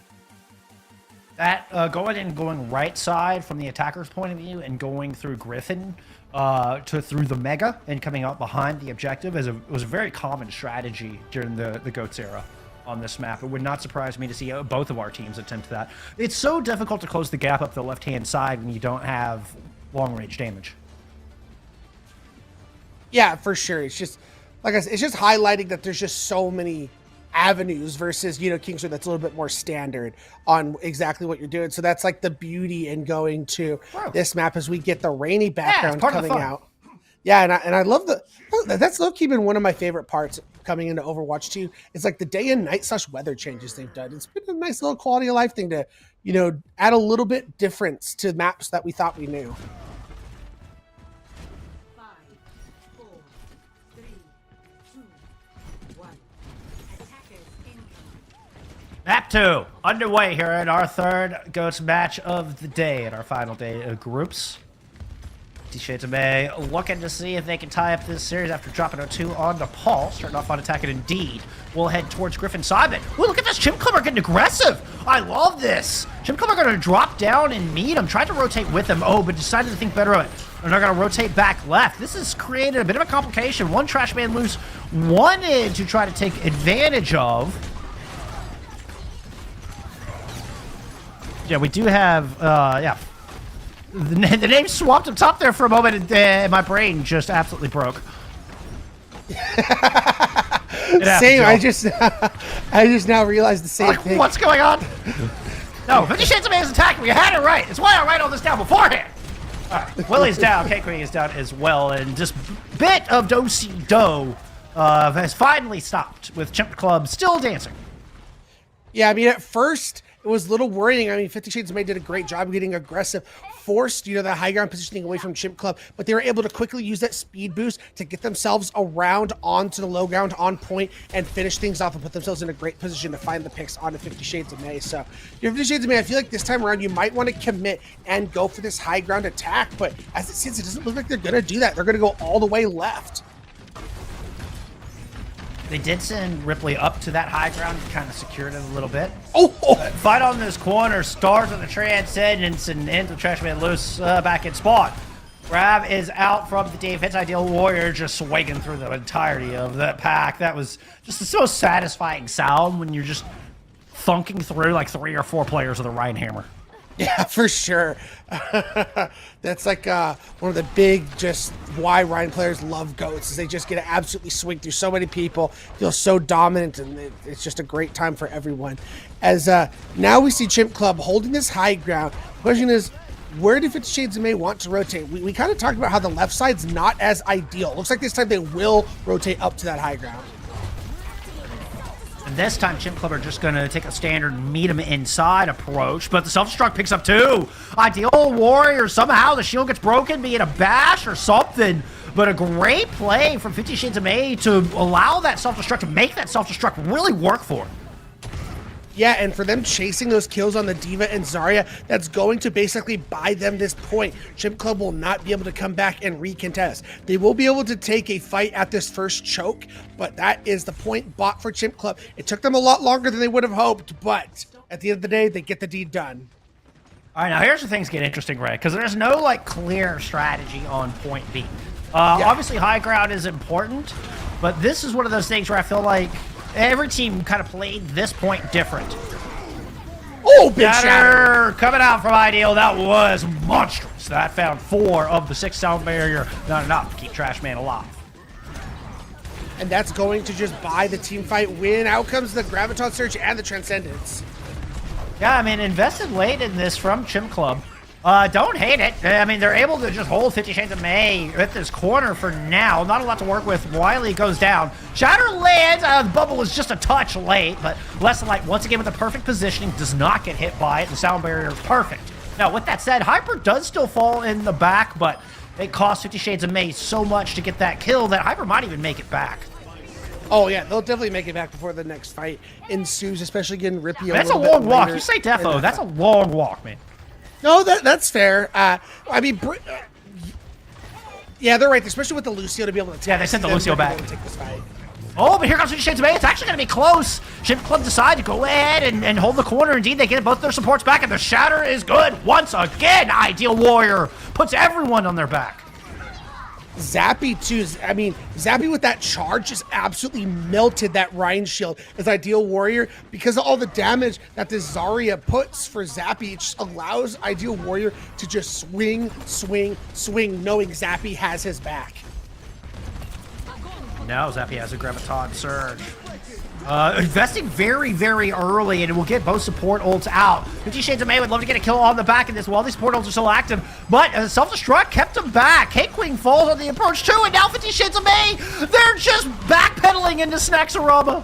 That going right side from the attacker's point of view and going through Griffin through the Mega and coming out behind the objective was a very common strategy during the GOATS era on this map. It would not surprise me to see both of our teams attempt that. It's so difficult to close the gap up the left-hand side when you don't have long-range damage. Yeah, for sure. It's just, like I said, it's just highlighting that there's just so many avenues versus, Kings Row that's a little bit more standard on exactly what you're doing. So that's like the beauty in going to this map as we get the rainy background coming out. Yeah, and I love that's low-key been one of my favorite parts coming into Overwatch 2. It's like the day and night / weather changes they've done. It's been a nice little quality of life thing to, add a little bit difference to maps that we thought we knew. 5, 4, 3, 2, 1. Attackers incoming. Map 2 underway here in our third GOATS match of the day, in our final day of groups. 50 Shades of May looking to see if they can tie up this series after dropping a 2 on Nepal. Starting off on attack, and indeed we'll head towards Griffin Simon. Ooh, look at this Chimclimber getting aggressive. I love this. Chimclimber going to drop down and meet him. Tried to rotate with him. Oh, but decided to think better of it. They're not going to rotate back left. This has created a bit of a complication. One trash man loose wanted to try to take advantage of. Yeah, we do have, The name swapped up top there for a moment, and my brain just absolutely broke. Same. I just now realized the same thing. What's going on? No, 50 Shades of May is attacking. We had it right. It's why I write all this down beforehand. All right, Willie's down. Kekri is down as well, and just bit of do-si-do has finally stopped with Chimp Club still dancing. Yeah, I mean, at first it was a little worrying. I mean, 50 Shades of May did a great job getting aggressive, forced, the high ground positioning away from Chimp Club, but they were able to quickly use that speed boost to get themselves around onto the low ground on point and finish things off and put themselves in a great position to find the picks onto 50 Shades of May. So, 50 Shades of May, I feel like this time around you might want to commit and go for this high ground attack, but as it stands, it doesn't look like they're going to do that. They're going to go all the way left. They did send Ripley up to that high ground to kind of secured it a little bit. Oh! Fight on this corner, stars on the Transcendence, and ends with Trashman loose back in spawn. Rav is out from the defense. Ideal Warrior just swinging through the entirety of that pack. That was just so satisfying sound when you're just thunking through like 3 or 4 players with a Ryan Hammer. Yeah, for sure. That's like one of the big just why Ryan players love GOATS is they just get to absolutely swing through so many people, feel so dominant, and it's just a great time for everyone. As now we see Chimp Club holding this high ground. The question is, where do 50 Shades of May want to rotate? We kind of talked about how the left side's not as ideal. Looks like this time they will rotate up to that high ground. And this time, Chimp Club are just going to take a standard meet him inside approach, but the self-destruct picks up 2. Ideal Warrior, somehow the shield gets broken, be it a bash or something, but a great play from 50 Shades of May to allow that self-destruct, to make that self-destruct really work for him. Yeah, and for them chasing those kills on the D.Va and Zarya, that's going to basically buy them this point. Chimp Club will not be able to come back and recontest. They will be able to take a fight at this first choke, but that is the point bought for Chimp Club. It took them a lot longer than they would have hoped, but at the end of the day, they get the deed done. All right, now here's where things get interesting, Ray, because there's no clear strategy on point B. Obviously, high ground is important, but this is one of those things where I feel like every team kind of played this point different. Oh, big shatter. Shatter coming out from Ideal. That was monstrous. That found 4 of the 6 sound barrier. Not enough to keep Trash Man alive. And that's going to just buy the team fight win. Out comes the Graviton Surge and the Transcendence. Yeah, I mean, invested late in this from Chimp Club. Don't hate it. I mean, they're able to just hold 50 Shades of May at this corner for now. Not a lot to work with. Wiley goes down. Shatter lands. The bubble was just a touch late, but Less Than Light, once again with the perfect positioning, does not get hit by it. The sound barrier is perfect. Now, with that said, Hyper does still fall in the back, but it cost 50 Shades of May so much to get that kill that Hyper might even make it back. Oh, yeah, they'll definitely make it back before the next fight ensues, especially getting Rippy That's a long walk. You say defo. That's a long walk, man. No, that's fair. I mean, yeah, they're right, especially with the Lucio to be able to take. Yeah, they sent the Lucio back. Take this fight. Oh, but here comes 50 Shades of May. It's actually going to be close. Chimp Club decide to go ahead and hold the corner. Indeed, they get both their supports back, and the Shatter is good. Once again, Ideal Warrior puts everyone on their back. Zappy, too. I mean, Zappy with that charge just absolutely melted that Ryan shield as Ideal Warrior. Because of all the damage that this Zarya puts for Zappy, it just allows Ideal Warrior to just swing, knowing Zappy has his back. Now Zappy has a Graviton Surge. Investing very, very early, and it will get both support ults out. 50 Shades of May would love to get a kill on the back of this while these support ults are still active, but Self-Destruct kept him back. K-Queen falls on the approach too, and now 50 Shades of May, they're just backpedaling into Snaxarama.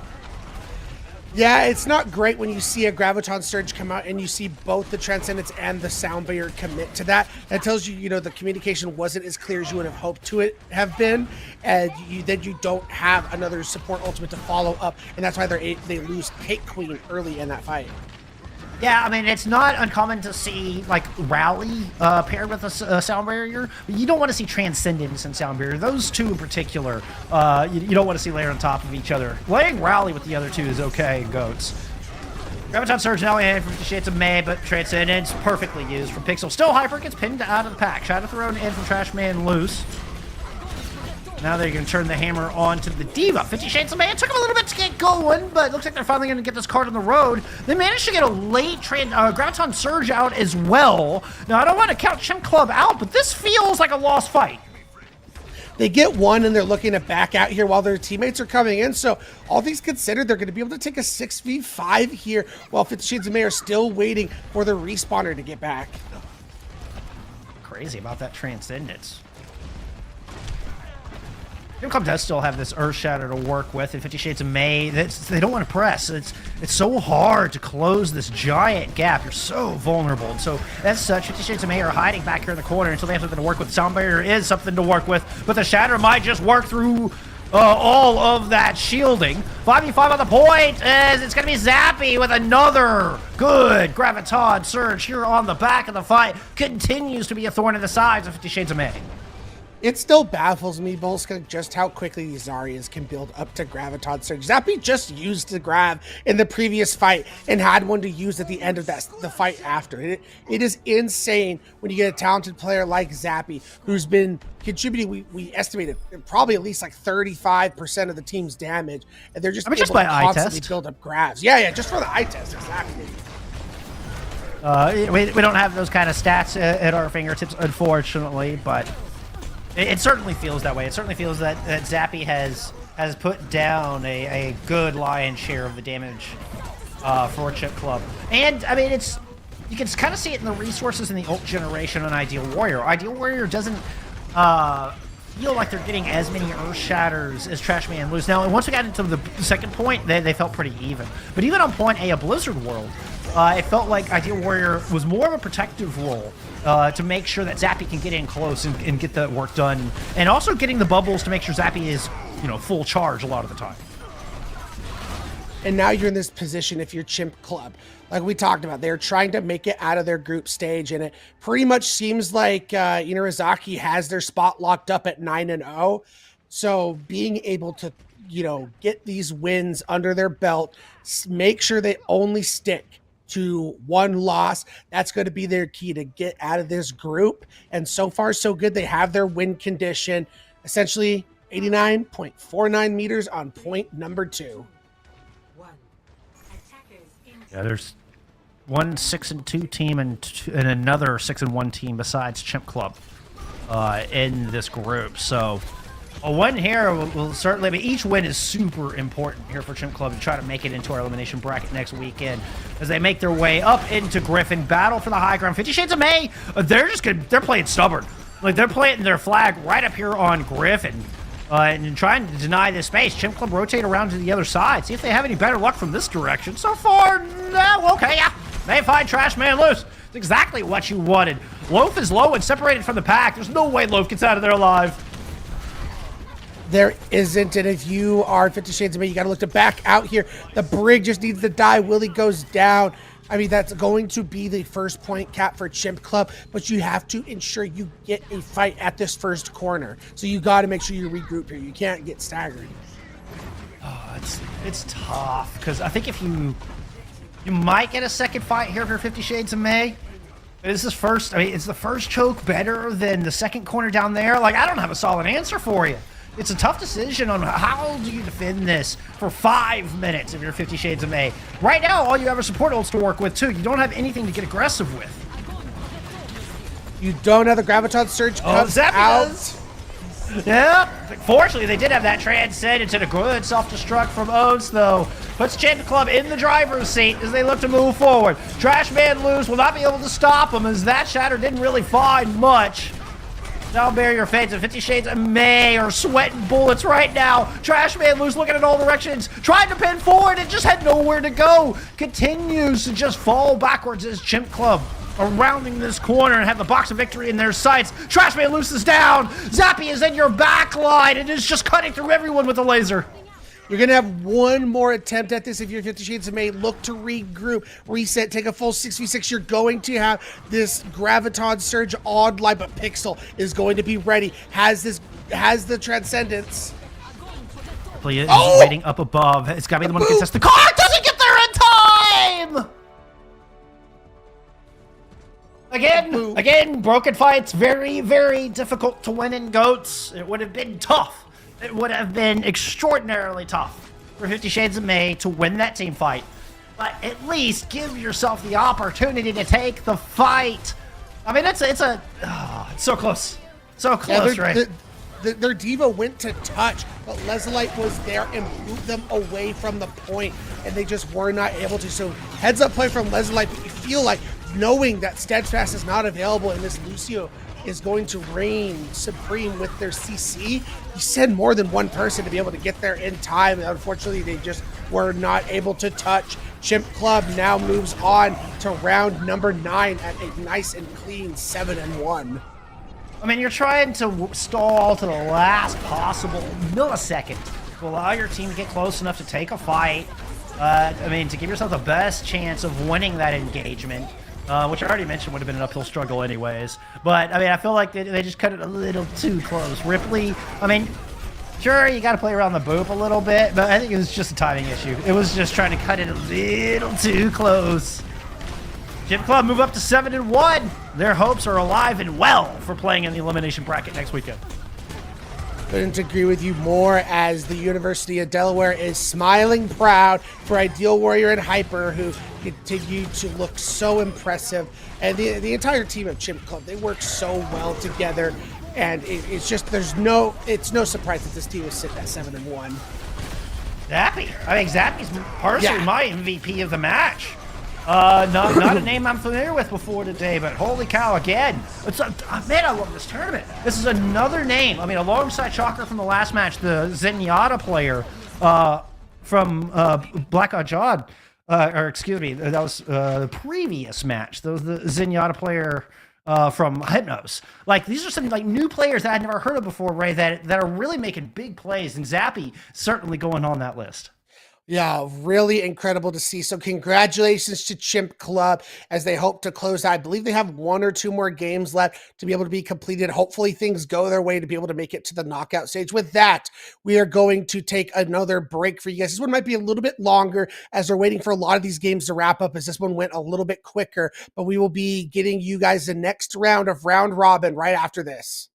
Yeah, it's not great when you see a Graviton Surge come out and you see both the Transcendence and the Sound Barrier commit to that. That tells you, the communication wasn't as clear as you would have hoped to it have been, and then you don't have another support ultimate to follow up, and that's why they lose Cake Queen early in that fight. Yeah, I mean, it's not uncommon to see, like, Rally paired with a Sound Barrier, but you don't want to see Transcendence and Sound Barrier. Those two in particular, you don't want to see layered on top of each other. Laying Rally with the other two is okay, Goats. Graviton Surge now in from 50 Shades of May, but Transcendence perfectly used from Pixel. Still, Hyper gets pinned out of the pack. Shadow thrown in from Trash Man loose. Now they're going to turn the hammer on to the D.Va. 50 Shades of May. It took them a little bit to get going, but it looks like they're finally going to get this card on the road. They managed to get a late Graviton Surge out as well. Now, I don't want to count Chimp Club out, but this feels like a lost fight. They get one, and they're looking to back out here while their teammates are coming in. So all things considered, they're going to be able to take a 6v5 here while 50 Shades of May are still waiting for the respawner to get back. Crazy about that Transcendence. Chimp Club does still have this Earth Shatter to work with, and 50 Shades of May, they don't want to press. It's so hard to close this giant gap. You're so vulnerable. And so, as such, 50 Shades of May are hiding back here in the corner until they have something to work with. Sound Barrier is something to work with, but the Shatter might just work through all of that shielding. 5v5 on the point, as it's going to be Zappy with another good Graviton Surge here on the back of the fight. Continues to be a thorn in the sides of 50 Shades of May. It still baffles me, Bolska, just how quickly these Zaryas can build up to Graviton Surge. Zappy just used the grab in the previous fight and had one to use at the end of the fight after. It is insane when you get a talented player like Zappy, who's been contributing, we estimated, probably at least like 35% of the team's damage, and they're just able just to by eye constantly test. build up grabs. Yeah, just for the eye test, exactly. We don't have those kind of stats at our fingertips, unfortunately, but it certainly feels that way. It certainly feels that Zappy has put down a good lion's share of the damage for Chimp Club. And, I mean, you can kind of see it in the resources in the ult generation on Ideal Warrior. Ideal Warrior doesn't feel like they're getting as many Earth Shatters as Trash Man lose. Now, once we got into the second point, they felt pretty even. But even on point A, a Blizzard World, it felt like Ideal Warrior was more of a protective role to make sure that Zappy can get in close and get the work done. And also getting the bubbles to make sure Zappy is, full charge a lot of the time. And now you're in this position if you're Chimp Club. Like we talked about, they're trying to make it out of their group stage, and it pretty much seems like Inuyasaki has their spot locked up at 9-0. So being able to, get these wins under their belt, make sure they only stick to one loss. That's going to be their key to get out of this group. And so far, so good. They have their win condition, essentially 89.49 meters on point number 2. One. Attackers in Yeah, there's one 6-2 team and another 6-1 team besides Chimp Club in this group. So a win here will certainly, but each win is super important here for Chimp Club to try to make it into our elimination bracket next weekend as they make their way up into Griffin, battle for the high ground. 50 Shades of May, they're playing stubborn. Like, they're planting their flag right up here on Griffin and trying to deny this space. Chimp Club rotate around to the other side, see if they have any better luck from this direction. So far, no, okay, yeah. They find Trash Man loose. It's exactly what you wanted. Loaf is low and separated from the pack. There's no way Loaf gets out of there alive. There isn't, and if you are 50 Shades of May, you got to look to back out here. The Brig just needs to die. Willie goes down. I mean, that's going to be the first point cap for Chimp Club, but you have to ensure you get a fight at this first corner. So you got to make sure you regroup here. You can't get staggered. Oh, it's tough, because I think if you might get a second fight here for 50 Shades of May. Is this first? I mean, is the first choke better than the second corner down there? Like, I don't have a solid answer for you. It's a tough decision on how do you defend this for 5 minutes if you're 50 Shades of May. Right now, all you have are support ults to work with, too. You don't have anything to get aggressive with. You don't have the Graviton Surge comes out. Does. Yeah. Fortunately, they did have that transcend into the good self-destruct from Oats, though. Puts Chimp Club in the driver's seat as they look to move forward. Trash Man Loose will not be able to stop him as that shatter didn't really find much. Now bear your fates, and 50 Shades of May are sweating bullets right now. Trash Man Loose looking in all directions, trying to pin forward and just had nowhere to go. Continues to just fall backwards as Chimp Club are rounding this corner and have the box of victory in their sights. Trash Man Loose is down. Zappy is in your back line and is just cutting through everyone with a laser. You're going to have one more attempt at this if you're 50 Shades of May. Look to regroup, reset, take a full 6v6. You're going to have this Graviton Surge odd line, but Pixel is going to be ready. Has the Transcendence. He is waiting up above. It's got to be the one who contest the car. Doesn't get there in time! Again, broken fights. Very, very difficult to win in GOATs. It would have been tough. It would have been extraordinarily tough for 50 Shades of May to win that team fight. But at least give yourself the opportunity to take the fight. I mean, it's so close. So close, right? Their diva went to touch, but Leslite was there and moved them away from the point, and they just were not able to. So heads up play from Leslite, but you feel like knowing that Steadfast is not available and this Lucio is going to reign supreme with their CC, you send more than one person to be able to get there in time. And unfortunately, they just were not able to touch. Chimp Club now moves on to round number 9 at a nice and clean 7-1. I mean, you're trying to stall to the last possible millisecond to allow your team to get close enough to take a fight. I mean, to give yourself the best chance of winning that engagement. Which I already mentioned would have been an uphill struggle anyways. But, I mean, I feel like they just cut it a little too close. Ripley, I mean, sure, you got to play around the boop a little bit, but I think it was just a timing issue. It was just trying to cut it a little too close. Chimp Club move up to 7-1. Their hopes are alive and well for playing in the elimination bracket next weekend. Couldn't agree with you more as the University of Delaware is smiling proud for Ideal Warrior and Hyper, who continue to look so impressive. And the entire team of Chimp Club, they work so well together. And it's just, it's no surprise that this team is sitting at 7-1. Zappy. I mean, Zappy's personally my MVP of the match. Not a name I'm familiar with before today, but holy cow, again. Man, I love this tournament. This is another name. I mean, alongside Shocker from the last match, the Zenyatta player from Black Odd Jod, or excuse me, that was the previous match. That was the Zenyatta player from Hypnos. Like, these are some like new players that I'd never heard of before, Ray, that are really making big plays, and Zappy certainly going on that list. Yeah, really incredible to see. So congratulations to Chimp Club as they hope to close out. I believe they have 1 or 2 more games left to be able to be completed. Hopefully things go their way to be able to make it to the knockout stage. With that, we are going to take another break for you guys. This one might be a little bit longer as we're waiting for a lot of these games to wrap up, as this one went a little bit quicker, but we will be getting you guys the next round of Round Robin right after this.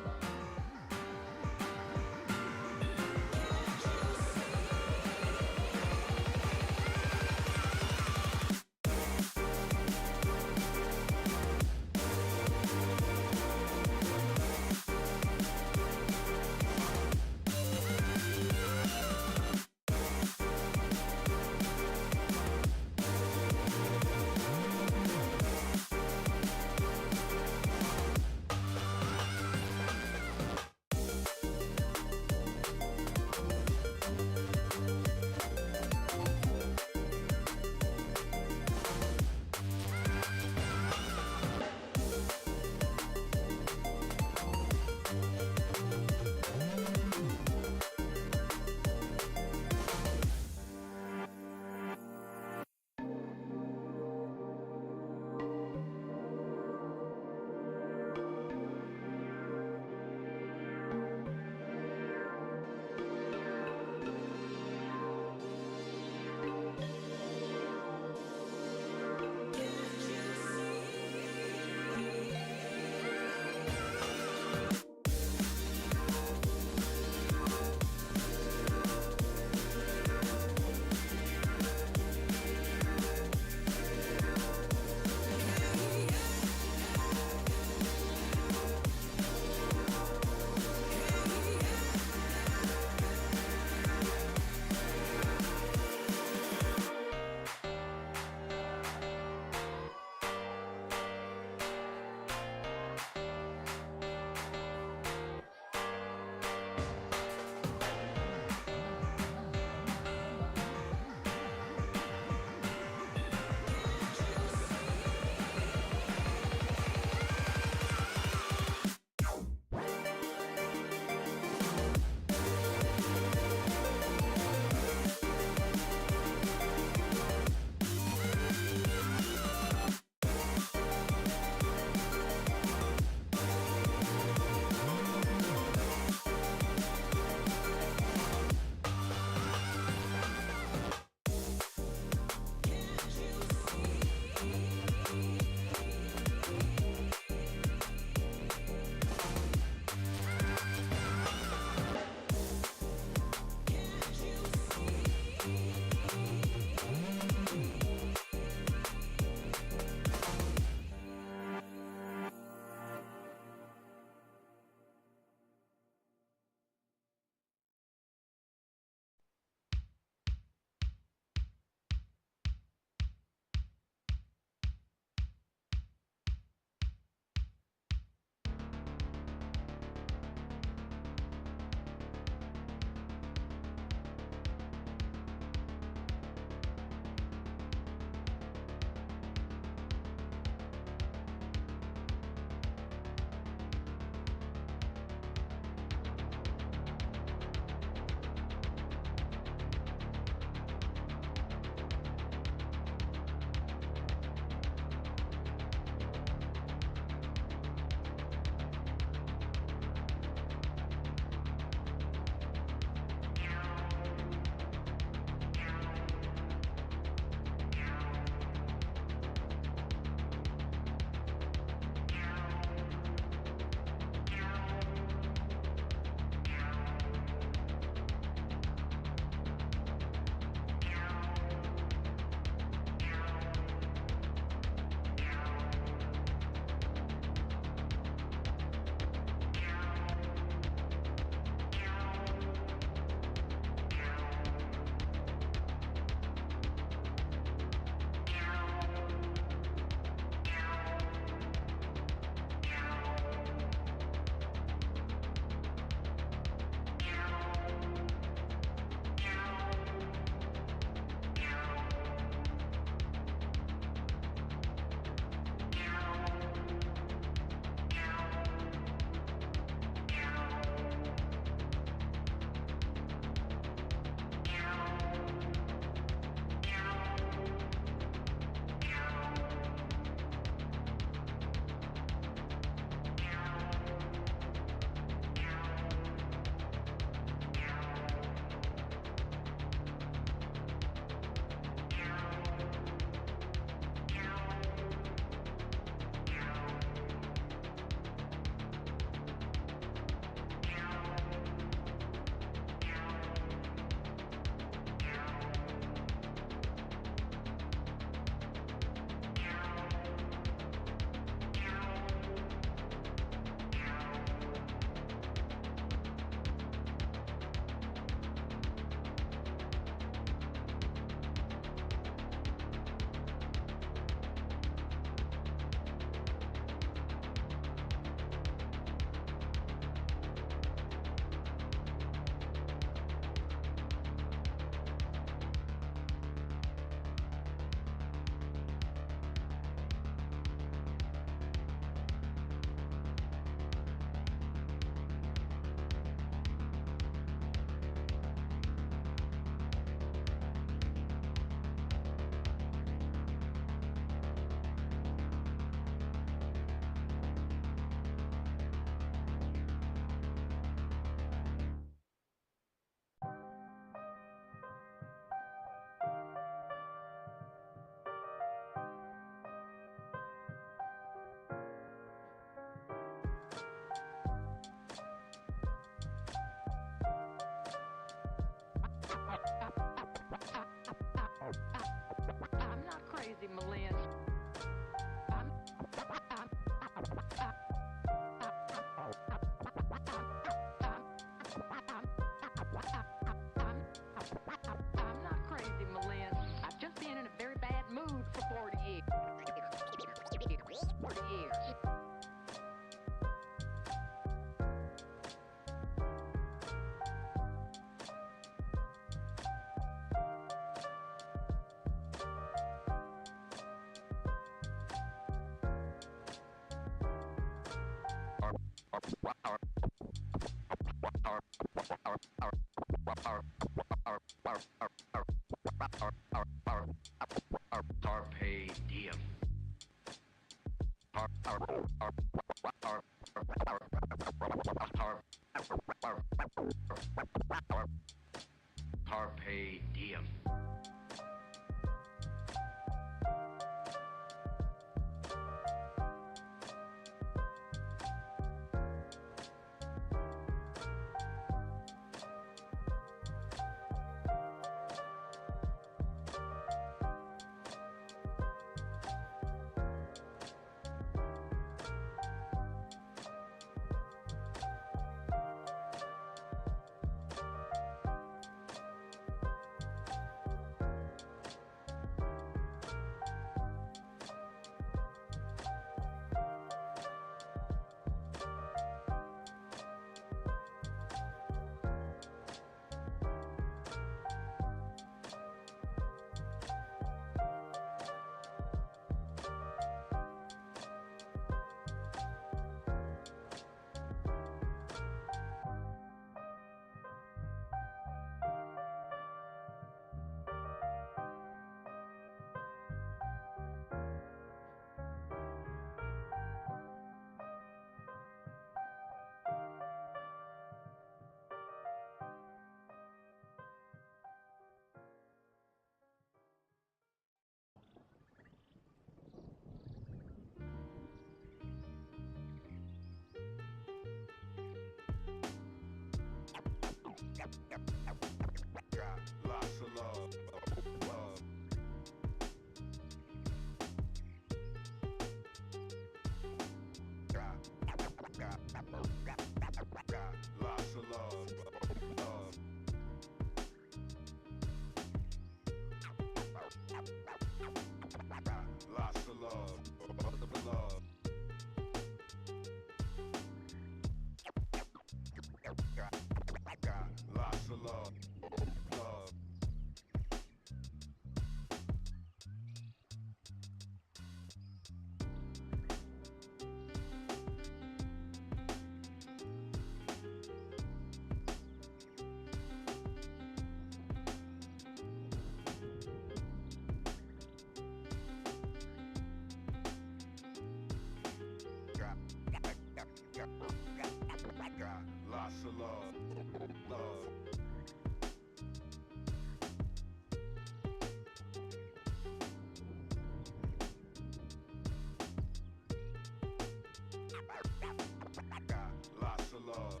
Got lots of love,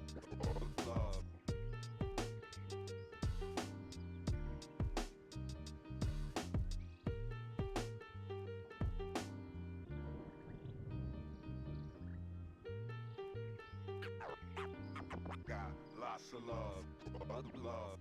love. Got lots of love, love.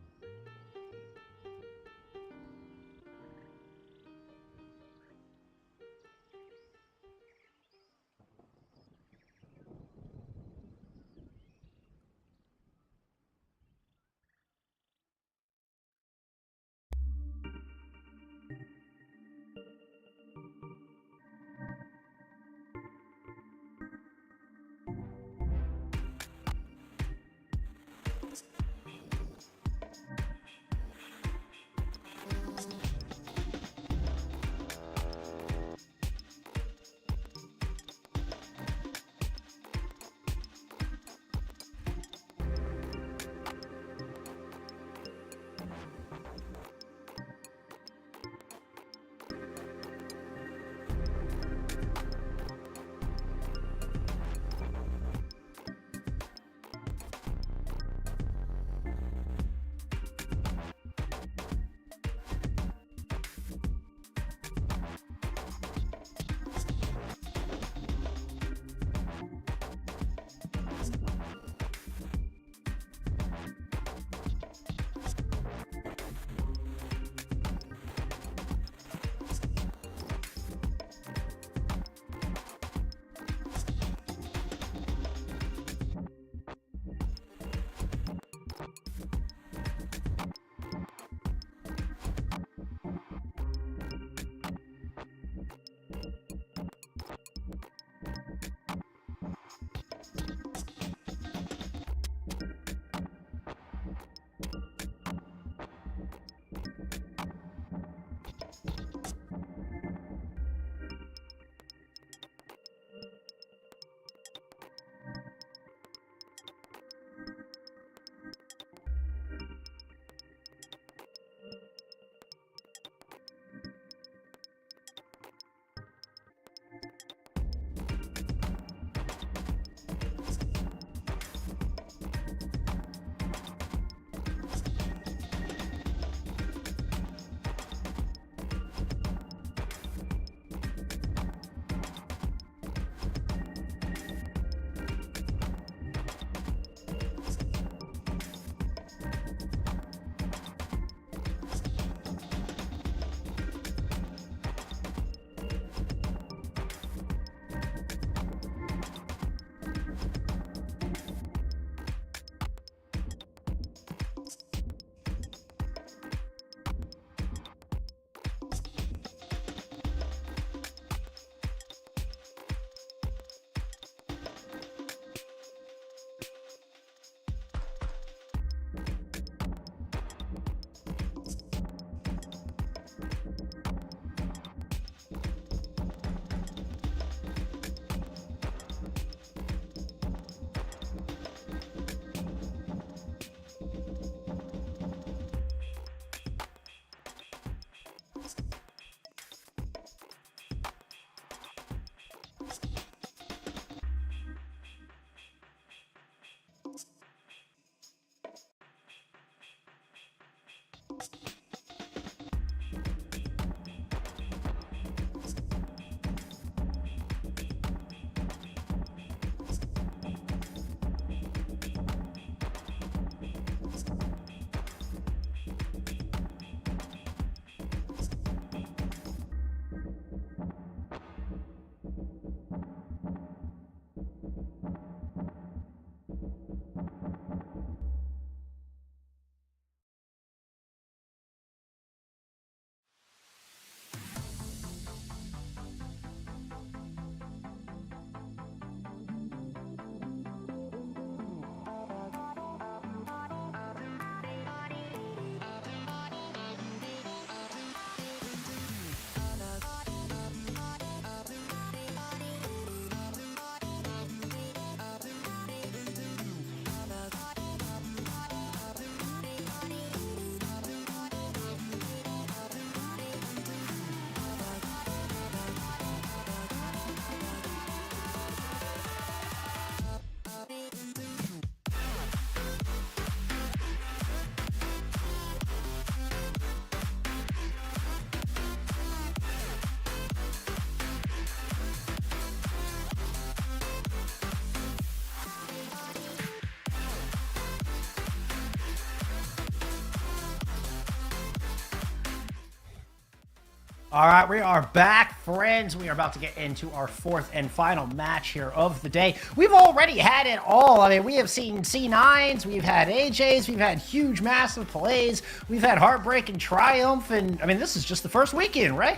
All right, we are back, friends. We are about to get into our fourth and final match here of the day. We've already had it all. I mean, we have seen C9s, we've had AJs, we've had huge, massive plays, we've had heartbreak and triumph, and I mean, this is just the first weekend, right?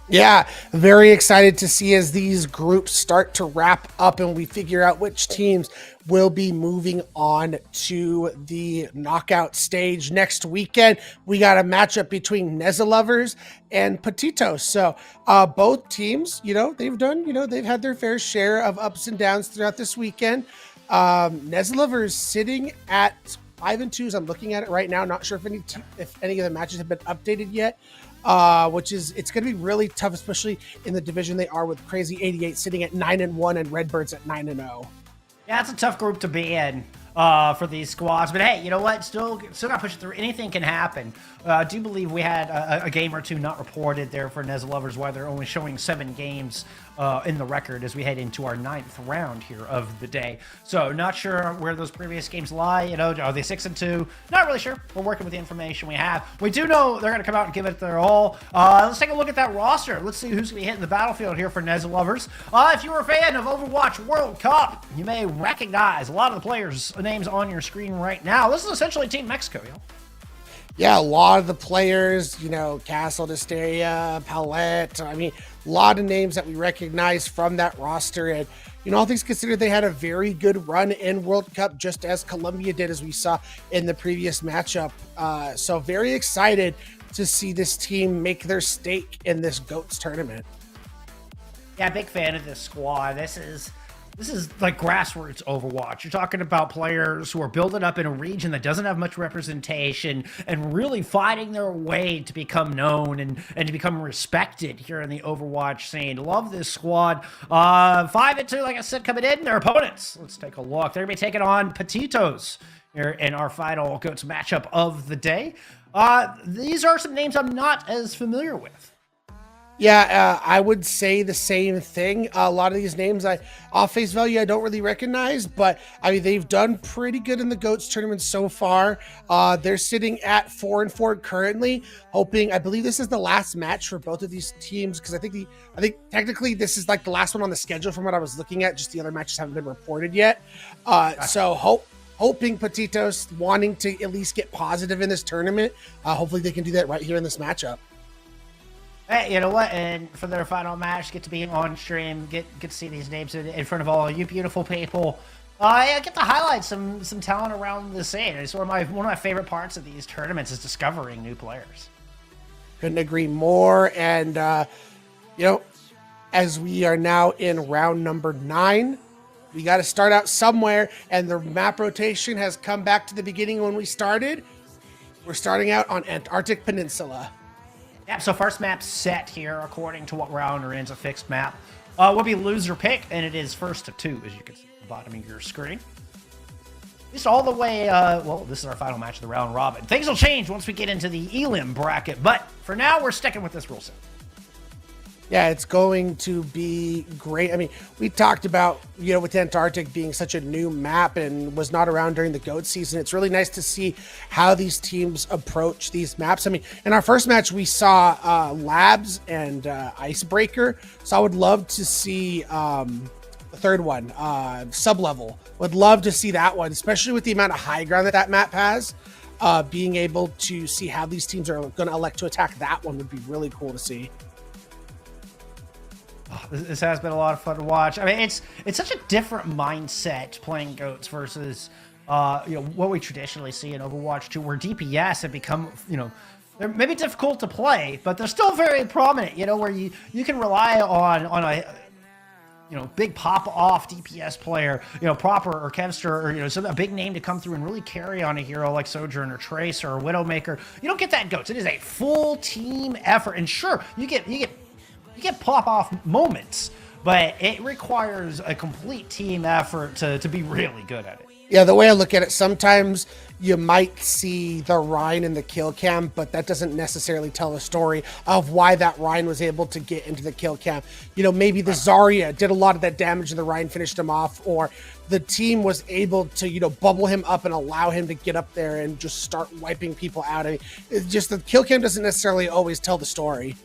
Yeah, very excited to see as these groups start to wrap up and we figure out which teams will be moving on to the knockout stage next weekend. We got a matchup between Neza Lovers and Petitos. So both teams, they've had their fair share of ups and downs throughout this weekend. Neza Lovers sitting at 5-2 as I'm looking at it right now. Not sure if any of the matches have been updated yet. It's going to be really tough, especially in the division they are with Crazy 88 sitting at 9-1 and Redbirds at 9-0. Yeah, it's a tough group to be in for these squads. But hey, you know what? Still got to push it through. Anything can happen. I do believe we had a game or two not reported there for Neza Lovers, why they're only showing 7 games in the record as we head into our 9th round here of the day. So not sure where those previous games lie. Are they 6-2? Not really sure. We're working with the information we have. We do know they're going to come out and give it their all. Let's take a look at that roster. Let's see who's going to be hitting the battlefield here for Neza Lovers. If you were a fan of Overwatch World Cup, you may recognize a lot of the players' names on your screen right now. This is essentially Team Mexico, Yeah, a lot of the players, Castle, Dysteria, Palette. I mean, a lot of names that we recognize from that roster. And, all things considered, they had a very good run in World Cup, just as Colombia did, as we saw in the previous matchup. So very excited to see this team make their stake in this GOATS tournament. Yeah, big fan of this squad. This is like grassroots Overwatch. You're talking about players who are building up in a region that doesn't have much representation and really fighting their way to become known and to become respected here in the Overwatch scene. Love this squad. 5-2, like I said, coming in. Their opponents, let's take a look. They're going to be taking on Petitos here in our final GOATS matchup of the day. These are some names I'm not as familiar with. Yeah, I would say the same thing. A lot of these names, off face value, I don't really recognize, but I mean, they've done pretty good in the GOATS tournament so far. They're sitting at 4-4 currently, I believe this is the last match for both of these teams, because I think technically this is like the last one on the schedule from what I was looking at. Just the other matches haven't been reported yet. So hoping Petitos wanting to at least get positive in this tournament. Hopefully they can do that right here in this matchup. Hey, you know what? And for their final match, get to be on stream, get to see these names in front of all you beautiful people. I get to highlight some talent around the scene. It's one of my favorite parts of these tournaments is discovering new players. Couldn't agree more. And as we are now in round number 9, we got to start out somewhere, and the map rotation has come back to the beginning when we started. We're starting out on Antarctic Peninsula. Yeah, so first map set here, according to what round we're in, is a fixed map. Will be loser pick, and it is 1-2, as you can see at the bottom of your screen. This all the way, this is our final match of the round robin. Things will change once we get into the Elim bracket, but for now, we're sticking with this rule set. Yeah, it's going to be great. I mean, we talked about, with Antarctic being such a new map and was not around during the GOAT season. It's really nice to see how these teams approach these maps. I mean, in our first match, we saw Labs and Icebreaker. So I would love to see the third one, Sublevel. Would love to see that one, especially with the amount of high ground that map has. Being able to see how these teams are going to elect to attack that one would be really cool to see. This has been a lot of fun to watch. I mean, it's such a different mindset playing GOATS versus what we traditionally see in Overwatch 2, where DPS have become, they're maybe difficult to play, but they're still very prominent, where you can rely on a big pop-off DPS player, Proper or Kevster, or, a big name to come through and really carry on a hero like Sojourner, Tracer, or Widowmaker. You don't get that in GOATS. It is a full team effort, and sure, you get pop-off moments, but it requires a complete team effort to be really good at it. Yeah, the way I look at it, sometimes you might see the Rhine in the kill cam, but that doesn't necessarily tell the story of why that Rhine was able to get into the kill cam. Maybe the Zarya did a lot of that damage and the Rhine finished him off, or the team was able to, bubble him up and allow him to get up there and just start wiping people out. I mean, it's just the kill cam doesn't necessarily always tell the story.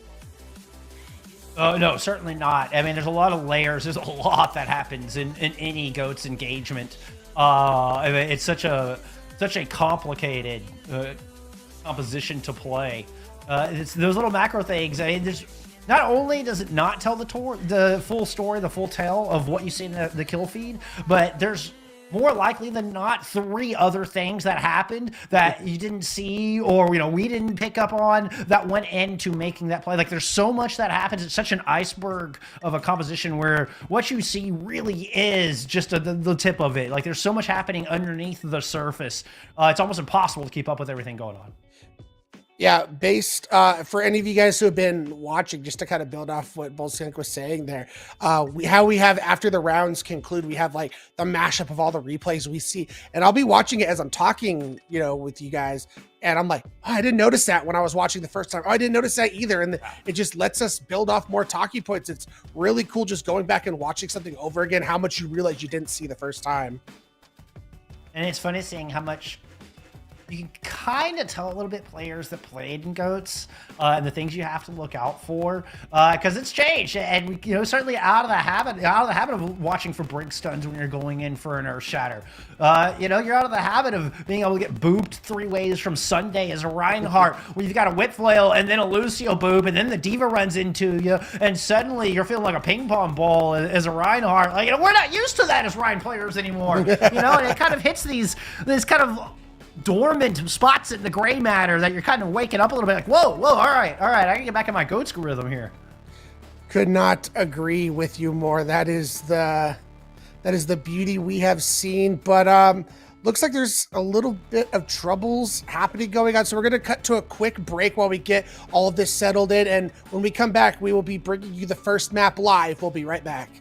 No, certainly not. I mean, there's a lot of layers. There's a lot that happens in any GOATS engagement. I mean, it's such a complicated composition to play. It's those little macro things. I mean, there's not only does it not tell the full story, the full tale of what you see in the kill feed, but there's more likely than not 3 other things that happened that you didn't see, or we didn't pick up on, that went into making that play. Like, there's so much that happens. It's such an iceberg of a composition where what you see really is just the tip of it. Like, there's so much happening underneath the surface. It's almost impossible to keep up with everything going on. Yeah, based for any of you guys who have been watching, just to kind of build off what Bolsync was saying there, how we have after the rounds conclude, we have like the mashup of all the replays we see, and I'll be watching it as I'm talking, with you guys, and I'm like, oh, I didn't notice that when I was watching the first time. Oh, I didn't notice that either, and it just lets us build off more talking points. It's really cool just going back and watching something over again, how much you realize you didn't see the first time. And it's funny seeing how much you can kind of tell a little bit players that played in GOATS and the things you have to look out for, because it's changed, and we, certainly out of the habit of watching for brink stuns when you're going in for an Earth Shatter. You're out of the habit of being able to get booped 3 ways from Sunday as a Reinhardt, where you've got a whip flail and then a Lucio boop, and then the Diva runs into you, and suddenly you're feeling like a ping pong ball as a Reinhardt. Like, we're not used to that as Ryan players anymore. And it kind of hits these kind of dormant spots in the gray matter that you're kind of waking up a little bit, like, whoa, all right, I can get back in my GOATS rhythm here. Could not agree with you more. That is the beauty we have seen, but looks like there's a little bit of troubles happening going on, so we're going to cut to a quick break while we get all of this settled in, and when we come back, we will be bringing you the first map live. We'll be right back.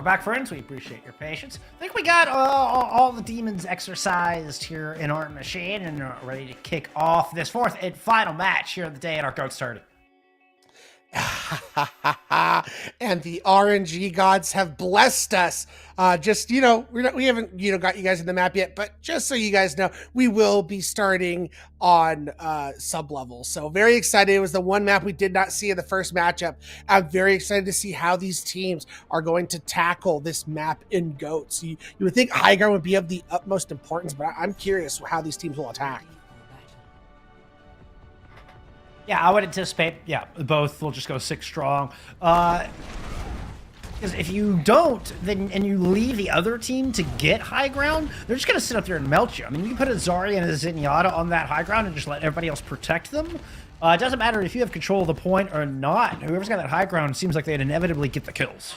Welcome back, friends. We appreciate your patience. I think we got all the demons exercised here in our machine and are ready to kick off this fourth and final match here of the day at our GOATS Tourney. And the RNG gods have blessed us. We haven't got you guys in the map yet, but just so you guys know, we will be starting on sub level. So very excited. It was the one map we did not see in the first matchup. I'm very excited to see how these teams are going to tackle this map in GOATS. You would think high ground would be of the utmost importance, but I'm curious how these teams will attack. Yeah, I would anticipate, both will just go 6 strong. Because if you don't, then and you leave the other team to get high ground, they're just going to sit up there and melt you. I mean, you put a Zarya and a Zenyatta on that high ground and just let everybody else protect them. It doesn't matter if you have control of the point or not. Whoever's got that high ground seems like they'd inevitably get the kills.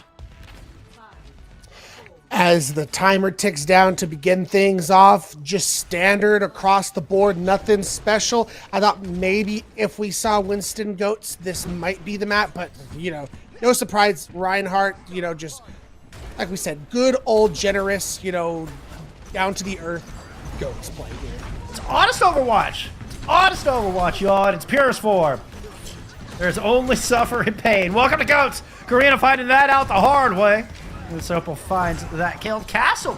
As the timer ticks down to begin things off, just standard across the board, nothing special. I thought maybe if we saw Winston Goats, this might be the map, but, you know, no surprise. Reinhardt, you know, just like we said, good old generous, you know, down to the earth Goats play here. It's honest Overwatch. It's honest Overwatch, y'all. It's purest form. There's only suffer and pain. Welcome to Goats. Karina finding that out the hard way. And Sopo finds that kill. Castle.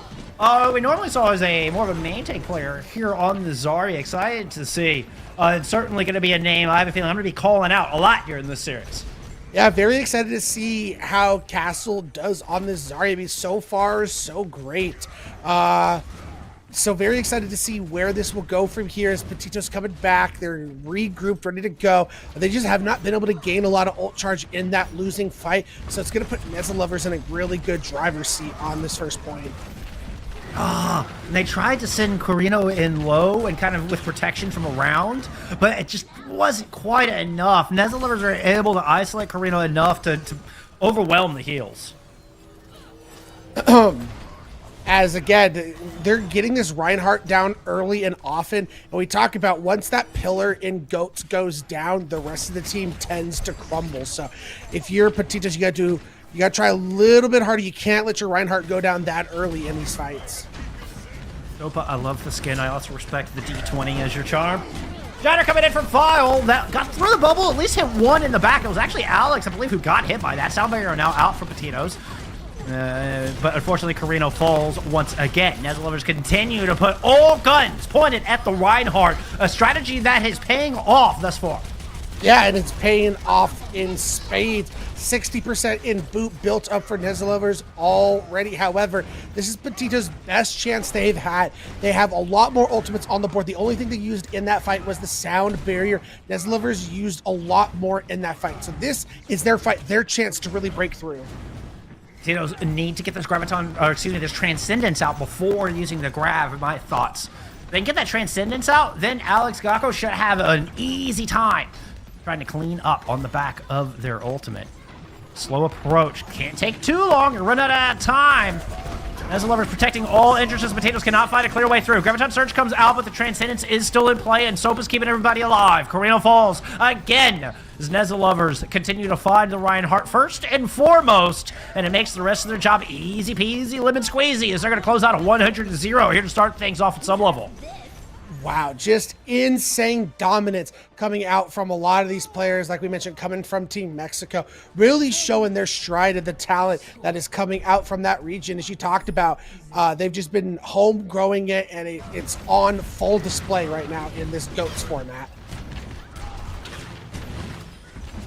We normally saw as a more of a main tank player here on the Zarya. Excited to see. It's certainly going to be a name I have a feeling I'm going to be calling out a lot here in this series. Yeah, very excited to see how Castle does on this Zarya. I mean, so far, so great. So very excited to see where this will go from here as Petito's coming back. They're regrouped, ready to go. They just have not been able to gain a lot of ult charge in that losing fight. So it's going to put Nezza Lovers in a really good driver's seat on this first point. And they tried to send Corino in low and kind of with protection from around, but it just wasn't quite enough. Nezza Lovers are able to isolate Corino enough to overwhelm the heals. As again, they're getting this Reinhardt down early and often. And we talk about once that pillar in Goats goes down, the rest of the team tends to crumble. So if you're Petitos, you got to try a little bit harder. You can't let your Reinhardt go down that early in these fights. Opa, I love the skin. I also respect the D20 as your charm. Johnner coming in from File. That got through the bubble, at least hit one in the back. It was actually Alex, I believe, who got hit by that. Sound barrier now out for Petitos. But unfortunately, Corino falls once again. Nezza Lovers continue to put all guns pointed at the Reinhardt, a strategy that is paying off thus far. Yeah, and it's paying off in spades. 60% in boot built up for Nezza Lovers already. However, this is Petito's best chance they've had. They have a lot more ultimates on the board. The only thing they used in that fight was the sound barrier. Nezza Lovers used a lot more in that fight. So this is their fight, their chance to really break through. Petitos need to get this Graviton, or excuse me, this Transcendence out before using the Grav, my thoughts. They can get that Transcendence out, then Alex Gakko should have an easy time trying to clean up on the back of their ultimate. Slow approach. Can't take too long and run out of time. Nezza Lovers protecting all entrances. Potatoes cannot find a clear way through. Graviton Surge comes out, but the Transcendence is still in play, and Soap is keeping everybody alive. Corino falls again as Nezza Lovers continue to find the Reinhardt first and foremost, and it makes the rest of their job easy peasy, lemon squeezy, as they're going to close out a 100-0 here to start things off at some level. Wow, just insane dominance coming out from a lot of these players, like we mentioned, coming from Team Mexico, really showing their stride of the talent that is coming out from that region. As you talked about, they've just been home growing it, and it's on full display right now in this GOATS format.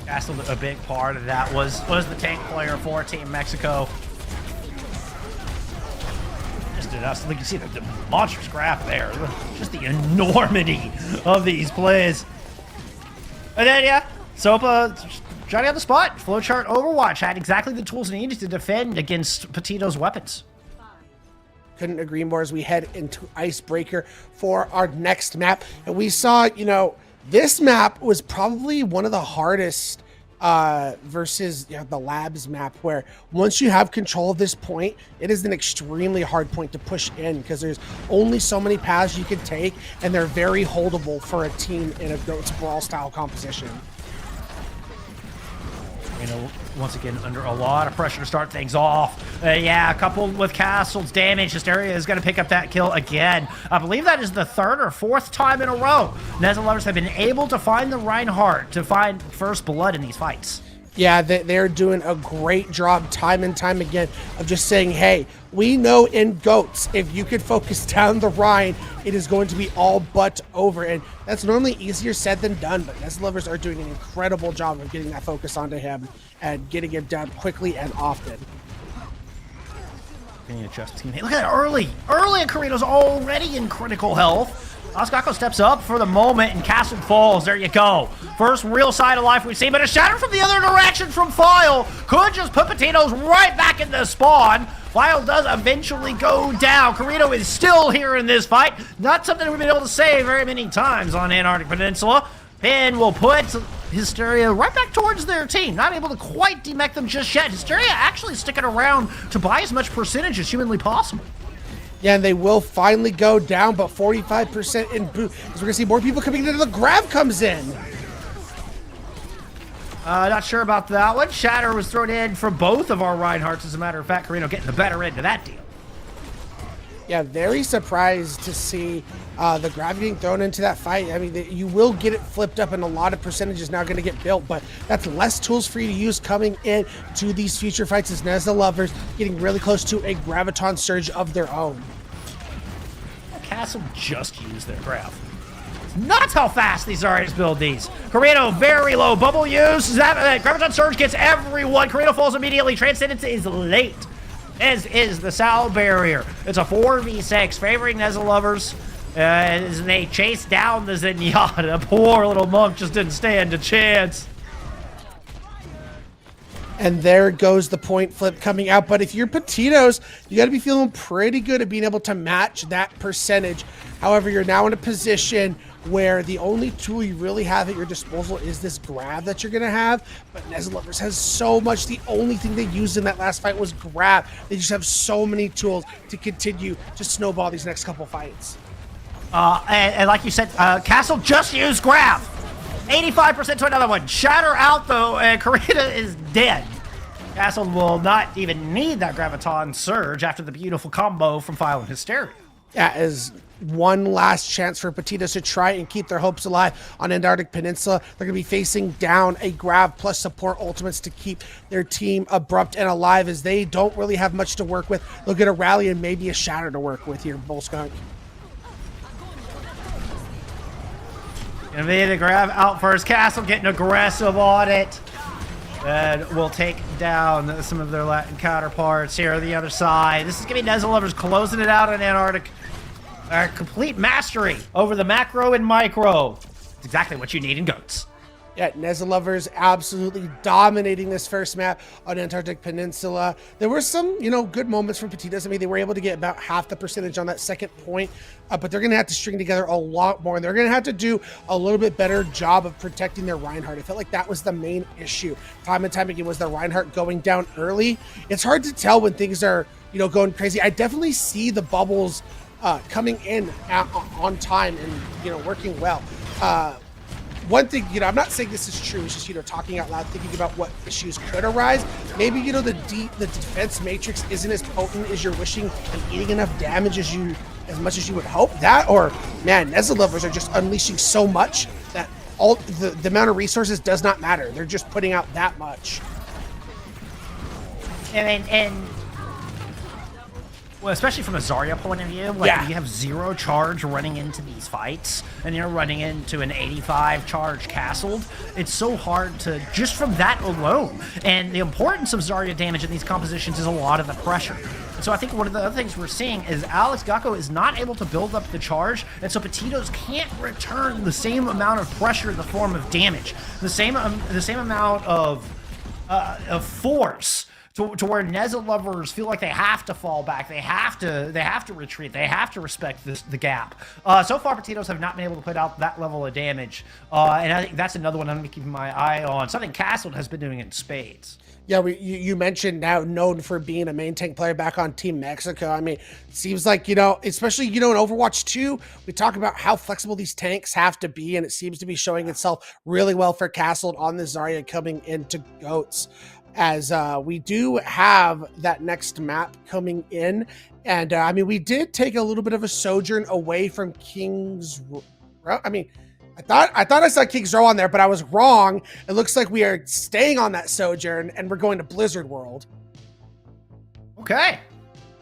Castle, a big part of that was the tank player for Team Mexico. Us. Like you see the monstrous graph there, just the enormity of these plays. And then yeah, Sopa shot on the spot. Flowchart Overwatch had exactly the tools needed to defend against Petito's weapons. Couldn't agree more as we head into Icebreaker for our next map. And we saw, you know, this map was probably one of the hardest versus the Labs map, where once you have control of this point, it is an extremely hard point to push in because there's only so many paths you can take, and they're very holdable for a team in a GOATS Brawl style composition. You know, once again, under a lot of pressure to start things off. Yeah, coupled with Castle's damage, Hysteria is going to pick up that kill again. I believe that is the third or fourth time in a row Nezza Lovers have been able to find the Reinhardt to find first blood in these fights. Yeah, they're doing a great job time and time again of just saying, hey, we know in GOATS, if you could focus down the Rhine, it is going to be all but over. And that's normally easier said than done, but Nezza Lovers are doing an incredible job of getting that focus onto him and getting it down quickly and often. Can you adjust teammate? Look at that early. Early, and Corino's already in critical health. Osgako steps up for the moment and Castle falls. There you go. First real side of life we've seen, but a shatter from the other direction from File could just put Potatoes right back in the spawn. File does eventually go down. Corito is still here in this fight. Not something we've been able to say very many times on Antarctic Peninsula. Pin will put Hysteria right back towards their team. Not able to quite demech them just yet. Hysteria actually sticking around to buy as much percentage as humanly possible. Yeah, and they will finally go down, but 45% in boot. Because we're going to see more people coming into the grab comes in. Not sure about that one. Shatter was thrown in for both of our Reinhardts, as a matter of fact. Carino getting the better end of that deal. Yeah, very surprised to see the grab being thrown into that fight. I mean, you will get it flipped up, and a lot of percentages now going to get built, but that's less tools for you to use coming in to these future fights as Nezla Lovers getting really close to a Graviton Surge of their own. Castle just used their grab. Nuts how fast these Zarya's build these. Carino very low. Bubble use. Graviton Surge gets everyone. Carino falls immediately. Transcendence is late, as is the Sal Barrier. It's a 4v6 favoring Nezla Lovers as they chase down the Zenyatta. Poor little monk just didn't stand a chance. And there goes the point flip coming out. But if you're Potatoes, you got to be feeling pretty good at being able to match that percentage. However, you're now in a position where the only tool you really have at your disposal is this grab that you're going to have. But Nezla Lovers has so much. The only thing they used in that last fight was grab. They just have so many tools to continue to snowball these next couple fights. And like you said, Castle just used grab. 85% to another one. Shatter out though, and Karina is dead. Castle will not even need that Graviton Surge after the beautiful combo from File and Hysteria. Yeah, as one last chance for Potatoes to try and keep their hopes alive on Antarctic Peninsula. They're going to be facing down a grab plus support ultimates to keep their team abrupt and alive, as they don't really have much to work with. They'll get a rally and maybe a shatter to work with here, Bullskunk. Gonna be the grab out first. Castle getting aggressive on it. And we'll take down some of their Latin counterparts here on the other side. This is gonna be Nezla Lovers closing it out on Antarctic. Complete mastery over the macro and micro. It's exactly what you need in GOATs. Yeah, Nezla Lovers absolutely dominating this first map on Antarctic Peninsula. There were some, good moments from Potatoes. I mean, they were able to get about half the percentage on that second point, but they're going to have to string together a lot more, and they're going to have to do a little bit better job of protecting their Reinhardt. I felt like that was the main issue. Time and time again was the Reinhardt going down early. It's hard to tell when things are, going crazy. I definitely see the bubbles coming in on time and, working well. One thing, I'm not saying this is true, it's just, talking out loud, thinking about what issues could arise. Maybe, the defense matrix isn't as potent as you're wishing and eating enough damage as much as you would hope. That, or, man, Nezla Lovers are just unleashing so much that all the amount of resources does not matter. They're just putting out that much. And well, especially from a Zarya point of view, you have 0 charge running into these fights, and you're running into an 85 charge castled. It's so hard to, just from that alone. And the importance of Zarya damage in these compositions is a lot of the pressure. And so I think one of the other things we're seeing is Osgako is not able to build up the charge, and so Potatoes can't return the same amount of pressure in the form of damage, the same amount of force. To where Nezla Lovers feel like they have to fall back, they have to retreat, they have to respect the gap. So far, Potatoes have not been able to put out that level of damage, and I think that's another one I'm going to keep my eye on. Something Castle has been doing in spades. Yeah, you mentioned now known for being a main tank player back on Team Mexico. I mean, it seems like, especially, in Overwatch 2, we talk about how flexible these tanks have to be, and it seems to be showing itself really well for Castle on the Zarya coming into GOATs. As we do have that next map coming in. And we did take a little bit of a sojourn away from King's Row. I thought I saw King's Row on there, but I was wrong. It looks like we are staying on that sojourn and we're going to Blizzard World. Okay.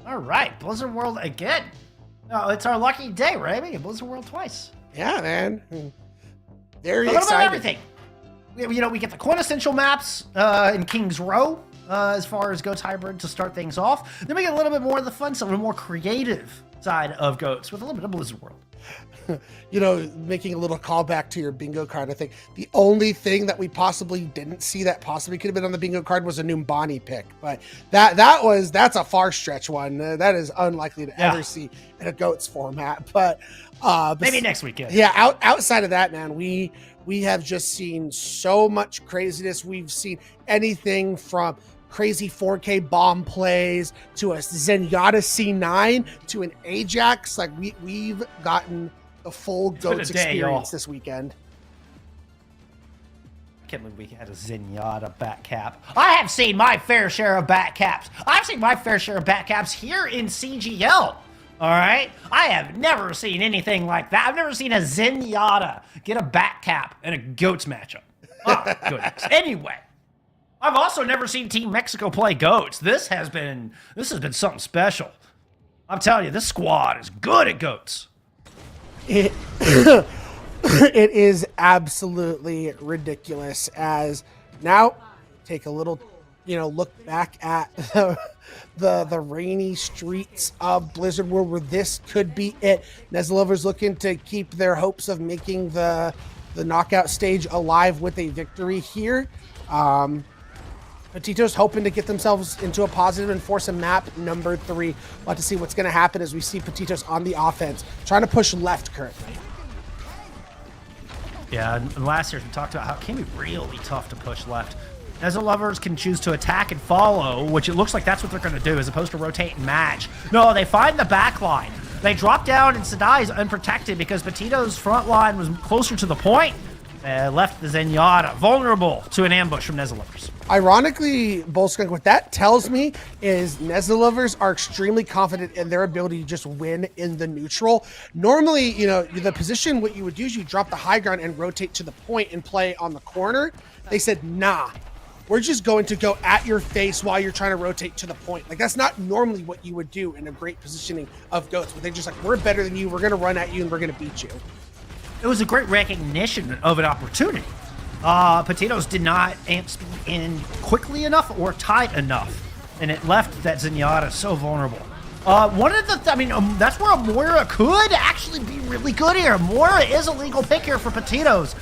All right. Blizzard World again. Oh, it's our lucky day, right? We get Blizzard World twice. Yeah, man. Very excited. excited. Everything. We get the quintessential maps in King's Row, as far as Goats Hybrid to start things off. Then we get a little bit more of the fun stuff, a more creative side of Goats with a little bit of Blizzard World. You know, making a little callback to your bingo card, I think the only thing that we possibly didn't see that possibly could have been on the bingo card was a Numbani pick, but that's a far stretch one. That is unlikely to ever see in a Goats format. But maybe next weekend. Yeah, outside of that, man, we have just seen so much craziness. We've seen anything from crazy 4K bomb plays to a Zenyatta C9 to an Ajax. Like we've gotten the full Goats experience this weekend. I can't believe we had a Zenyatta bat cap. I have seen my fair share of bat caps. I've seen my fair share of bat caps here in CGL. All right? I have never seen anything like that. I've never seen a Zenyatta get a bat cap in a Goats matchup. Oh, goodness. Anyway, I've also never seen Team Mexico play Goats. This has been something special. I'm telling you, this squad is good at Goats. It is absolutely ridiculous. As now, take a little, look back at the rainy streets of Blizzard World, where this could be it. Nezlovers looking to keep their hopes of making the knockout stage alive with a victory here. Petito's hoping to get themselves into a positive and force a map number 3. We'll have to see what's going to happen as we see Petito's on the offense, trying to push left currently. Yeah, and last year we talked about how it can be really tough to push left. Nezlovers can choose to attack and follow, which it looks like that's what they're going to do, as opposed to rotate and match. No, they find the back line. They drop down, and Sadai is unprotected because Petito's front line was closer to the point. Left the Zenyatta vulnerable to an ambush from Nezlovers. Ironically, Bullskunk, what that tells me is Nezlovers are extremely confident in their ability to just win in the neutral. Normally, the position, what you would do is you drop the high ground and rotate to the point and play on the corner. They said, nah, we're just going to go at your face while you're trying to rotate to the point. Like, that's not normally what you would do in a great positioning of Goats, but they're just like, we're better than you, we're going to run at you, and we're going to beat you. It was a great recognition of an opportunity. Potatoes did not amp speed in quickly enough or tight enough, and it left that Zenyatta so vulnerable. That's where a Moira could actually be really good here. Moira is a legal pick here for Potatoes.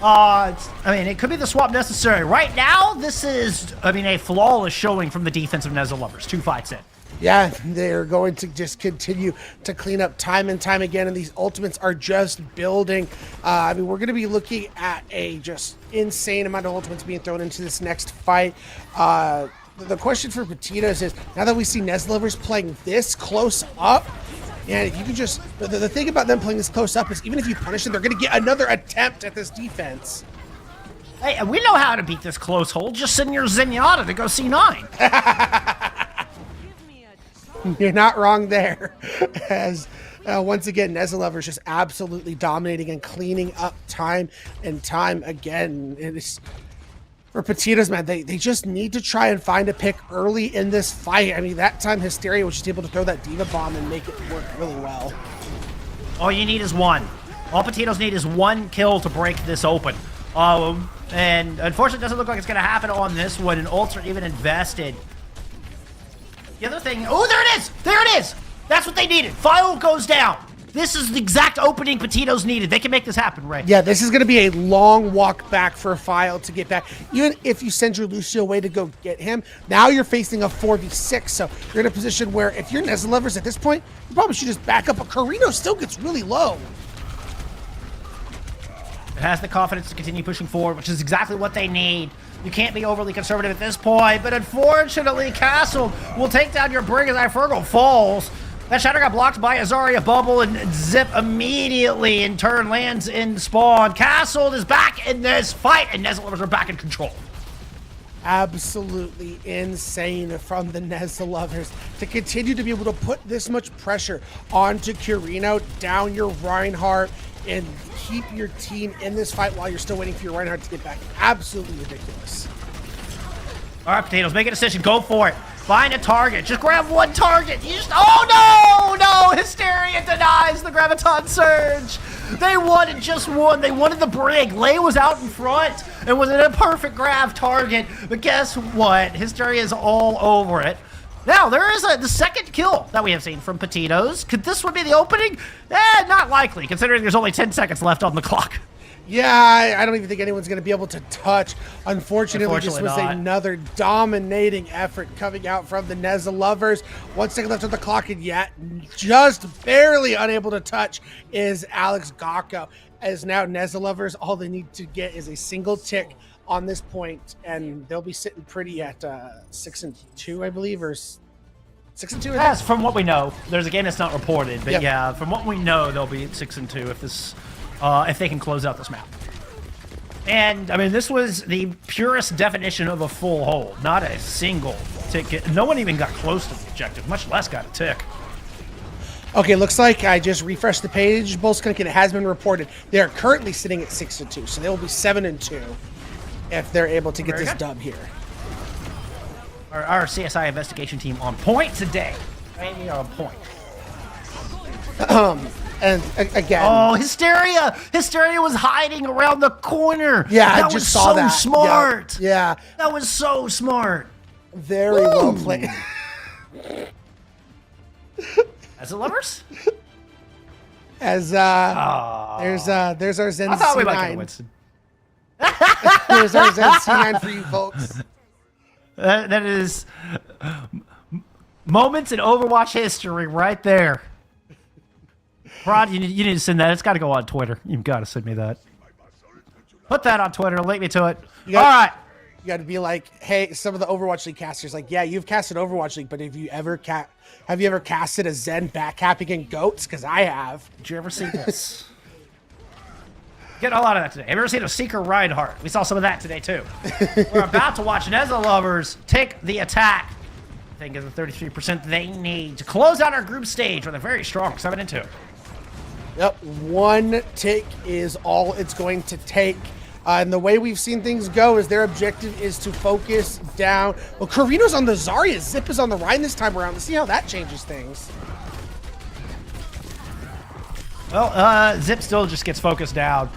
It could be the swap necessary. Right now, this is, a flawless showing from the defense of Nezlovers. 2 fights in. Yeah, they're going to just continue to clean up time and time again, and these ultimates are just building. We're going to be looking at a just insane amount of ultimates being thrown into this next fight. The question for Petitos is, now that we see Nezlovers playing this close up, and you can just, the thing about them playing this close up is even if you punish them, they're going to get another attempt at this defense. Hey, we know how to beat this close hold. Just send your Zenyatta to go C9. You're not wrong there. As once again, Nezlovers just absolutely dominating and cleaning up time and time again. It is for Petitos, man. They just need to try and find a pick early in this fight. That time Hysteria was just able to throw that Diva Bomb and make it work really well. All you need is one. All Potatoes need is one kill to break this open. And unfortunately, it doesn't look like it's going to happen on this one. And ults are even invested. The other thing, oh, there it is! There it is! That's what they needed. File goes down. This is the exact opening Potatoes needed. They can make this happen, Ray. Yeah, this is going to be a long walk back for File to get back. Even if you send your Lucio away to go get him, now you're facing a 4v6. So you're in a position where if you're Nezlovers at this point, you probably should just back up. But Carino still gets really low. It has the confidence to continue pushing forward, which is exactly what they need. You can't be overly conservative at this point, but unfortunately, Castle will take down your Brig as Ifurgo falls. That shatter got blocked by Azaria Bubble, and Zip immediately in turn lands in spawn. Castle is back in this fight, and Nezlovers are back in control. Absolutely insane from the Nezlovers to continue to be able to put this much pressure onto Carino, down your Reinhardt, and keep your team in this fight while you're still waiting for your Reinhardt to get back. Absolutely ridiculous. All right, Potatoes, make a decision. Go for it. Find a target. Just grab one target. Oh, no! Hysteria denies the Graviton Surge. They wanted just one. They wanted the brig. Lei was out in front and was in a perfect grab target. But guess what? Hysteria is all over it. Now, there is the second kill that we have seen from Petitos. Could this one be the opening? Not likely, considering there's only 10 seconds left on the clock. Yeah, I don't even think anyone's going to be able to touch. Unfortunately, this was not. another dominating effort coming out from the Neza lovers. 1 second left on the clock, and yet just barely unable to touch is Alex Gakko. As now Neza lovers, all they need to get is a single tick on this point, and they'll be sitting pretty at 6-2, I believe, or 6-2. Yes, from what we know, there's a game that's not reported, but Yep. yeah, from what we know, they'll be 6-2 if they can close out this map. And I mean, this was the purest definition of a full hold, not a single ticket. No one even got close to the objective, much less got a tick. Okay, looks like I just refreshed the page. Bolskunk, and it has been reported they are currently sitting at 6-2, so they will be 7-2 if they're able to get Very this good. dub here. Our CSI investigation team on point today. Right, we are on point. And again, Oh, Hysteria! Hysteria was hiding around the corner. yeah, that I was just saw so that. smart. Yeah, That was so smart. very well played. As the lovers? As there's our Zen I thought we might get C9. Winston. There's our Zen C9 for you folks. That is moments in Overwatch history right there. Rod, you need to send that. It's got to go on Twitter. You've got to send me that. Put that on Twitter. Link me to it. All right. You got to be like, hey, some of the Overwatch League casters, like, yeah, you've casted Overwatch League, but have you ever casted a Zen backcapping goats? Because I have. Did you ever see this? Get a lot of that today. Have you ever seen a Seeker Reinhardt? We saw some of that today, too. We're about to watch Neza lovers take the attack. I think of the 33% they need to close out our group stage with a very strong 7-2. Yep, one tick is all it's going to take. And the way we've seen things go is their objective is to focus down. Well, Corino's on the Zarya. Zip is on the Rhine this time around. Let's see how that changes things. Well, Zip still just gets focused down.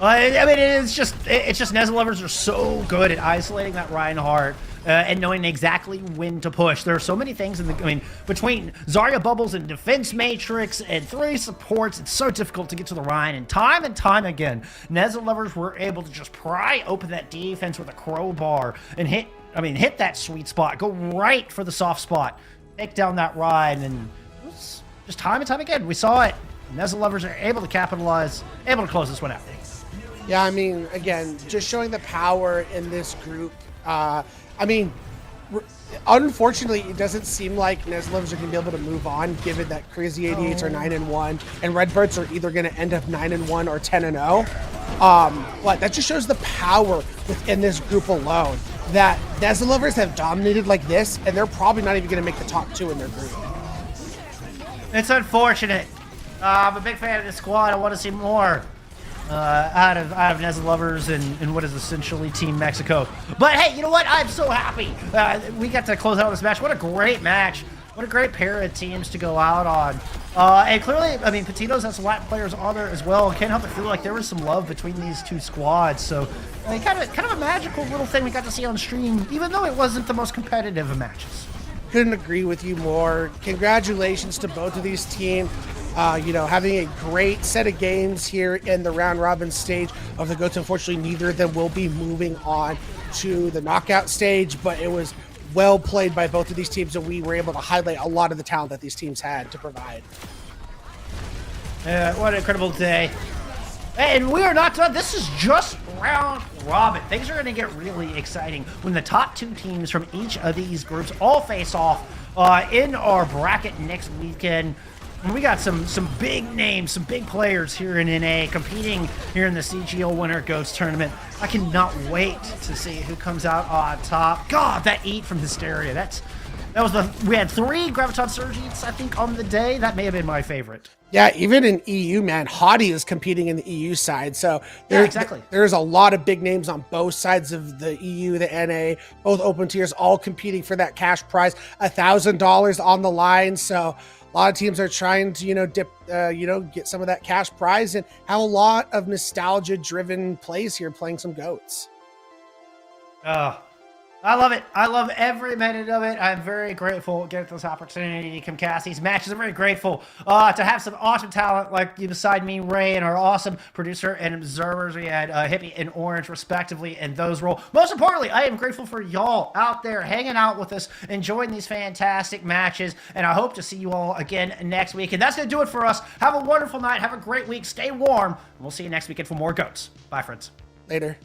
I mean, it's just Neza lovers are so good at isolating that Reinhardt and knowing exactly when to push. There are so many things between Zarya bubbles and defense matrix and 3 supports, it's so difficult to get to the Rhine. And time again, Neza lovers were able to just pry open that defense with a crowbar and hit that sweet spot, go right for the soft spot, take down that Rhine, and it was just time and time again. We saw it. Neza lovers are able to capitalize, able to close this one out. Yeah, I mean, again, just showing the power in this group. Unfortunately, it doesn't seem like Neza lovers are going to be able to move on, given that Crazy 88s are 9-1, and Redbirds are either going to end up 9-1 or 10-0. But that just shows the power within this group alone. That Neza lovers have dominated like this, and they're probably not even going to make the top 2 in their group. It's unfortunate. I'm a big fan of this squad. I want to see more out of Neza lovers and what is essentially Team Mexico. But hey, you know what? I'm so happy we got to close out this match. What a great match. What a great pair of teams to go out on. And clearly, I mean, Petitos has some Latin players on there as well. Can't help but feel like there was some love between these two squads. So kind of a magical little thing we got to see on stream, even though it wasn't the most competitive of matches. Couldn't agree with you more. Congratulations to both of these teams. Having a great set of games here in the round robin stage of the GOATS. Unfortunately, neither of them will be moving on to the knockout stage, but it was well played by both of these teams, and we were able to highlight a lot of the talent that these teams had to provide. What an incredible day. And we are not done. This is just round robin. Things are going to get really exciting when the top 2 teams from each of these groups all face off in our bracket next weekend. And we got some big names, some big players here in NA competing here in the CGL Winter GOATS tournament. I cannot wait to see who comes out on top. God, that eat from Hysteria. We had 3 Graviton Surgeons, I think, on the day. That may have been my favorite. Yeah, even in EU, man, Haughty is competing in the EU side. So Yeah, exactly. There's a lot of big names on both sides of the EU, the NA, both open tiers, all competing for that cash prize, $1,000 on the line. So a lot of teams are trying to, get some of that cash prize and have a lot of nostalgia-driven plays here, playing some goats. I love it. I love every minute of it. I'm very grateful to get this opportunity to cast these matches. I'm very grateful to have some awesome talent like you beside me, Ray, and our awesome producer and observers. We had Hippie and Orange, respectively, in those roles. Most importantly, I am grateful for y'all out there hanging out with us, enjoying these fantastic matches, and I hope to see you all again next week. And that's going to do it for us. Have a wonderful night. Have a great week. Stay warm. And we'll see you next weekend for more GOATs. Bye, friends. Later.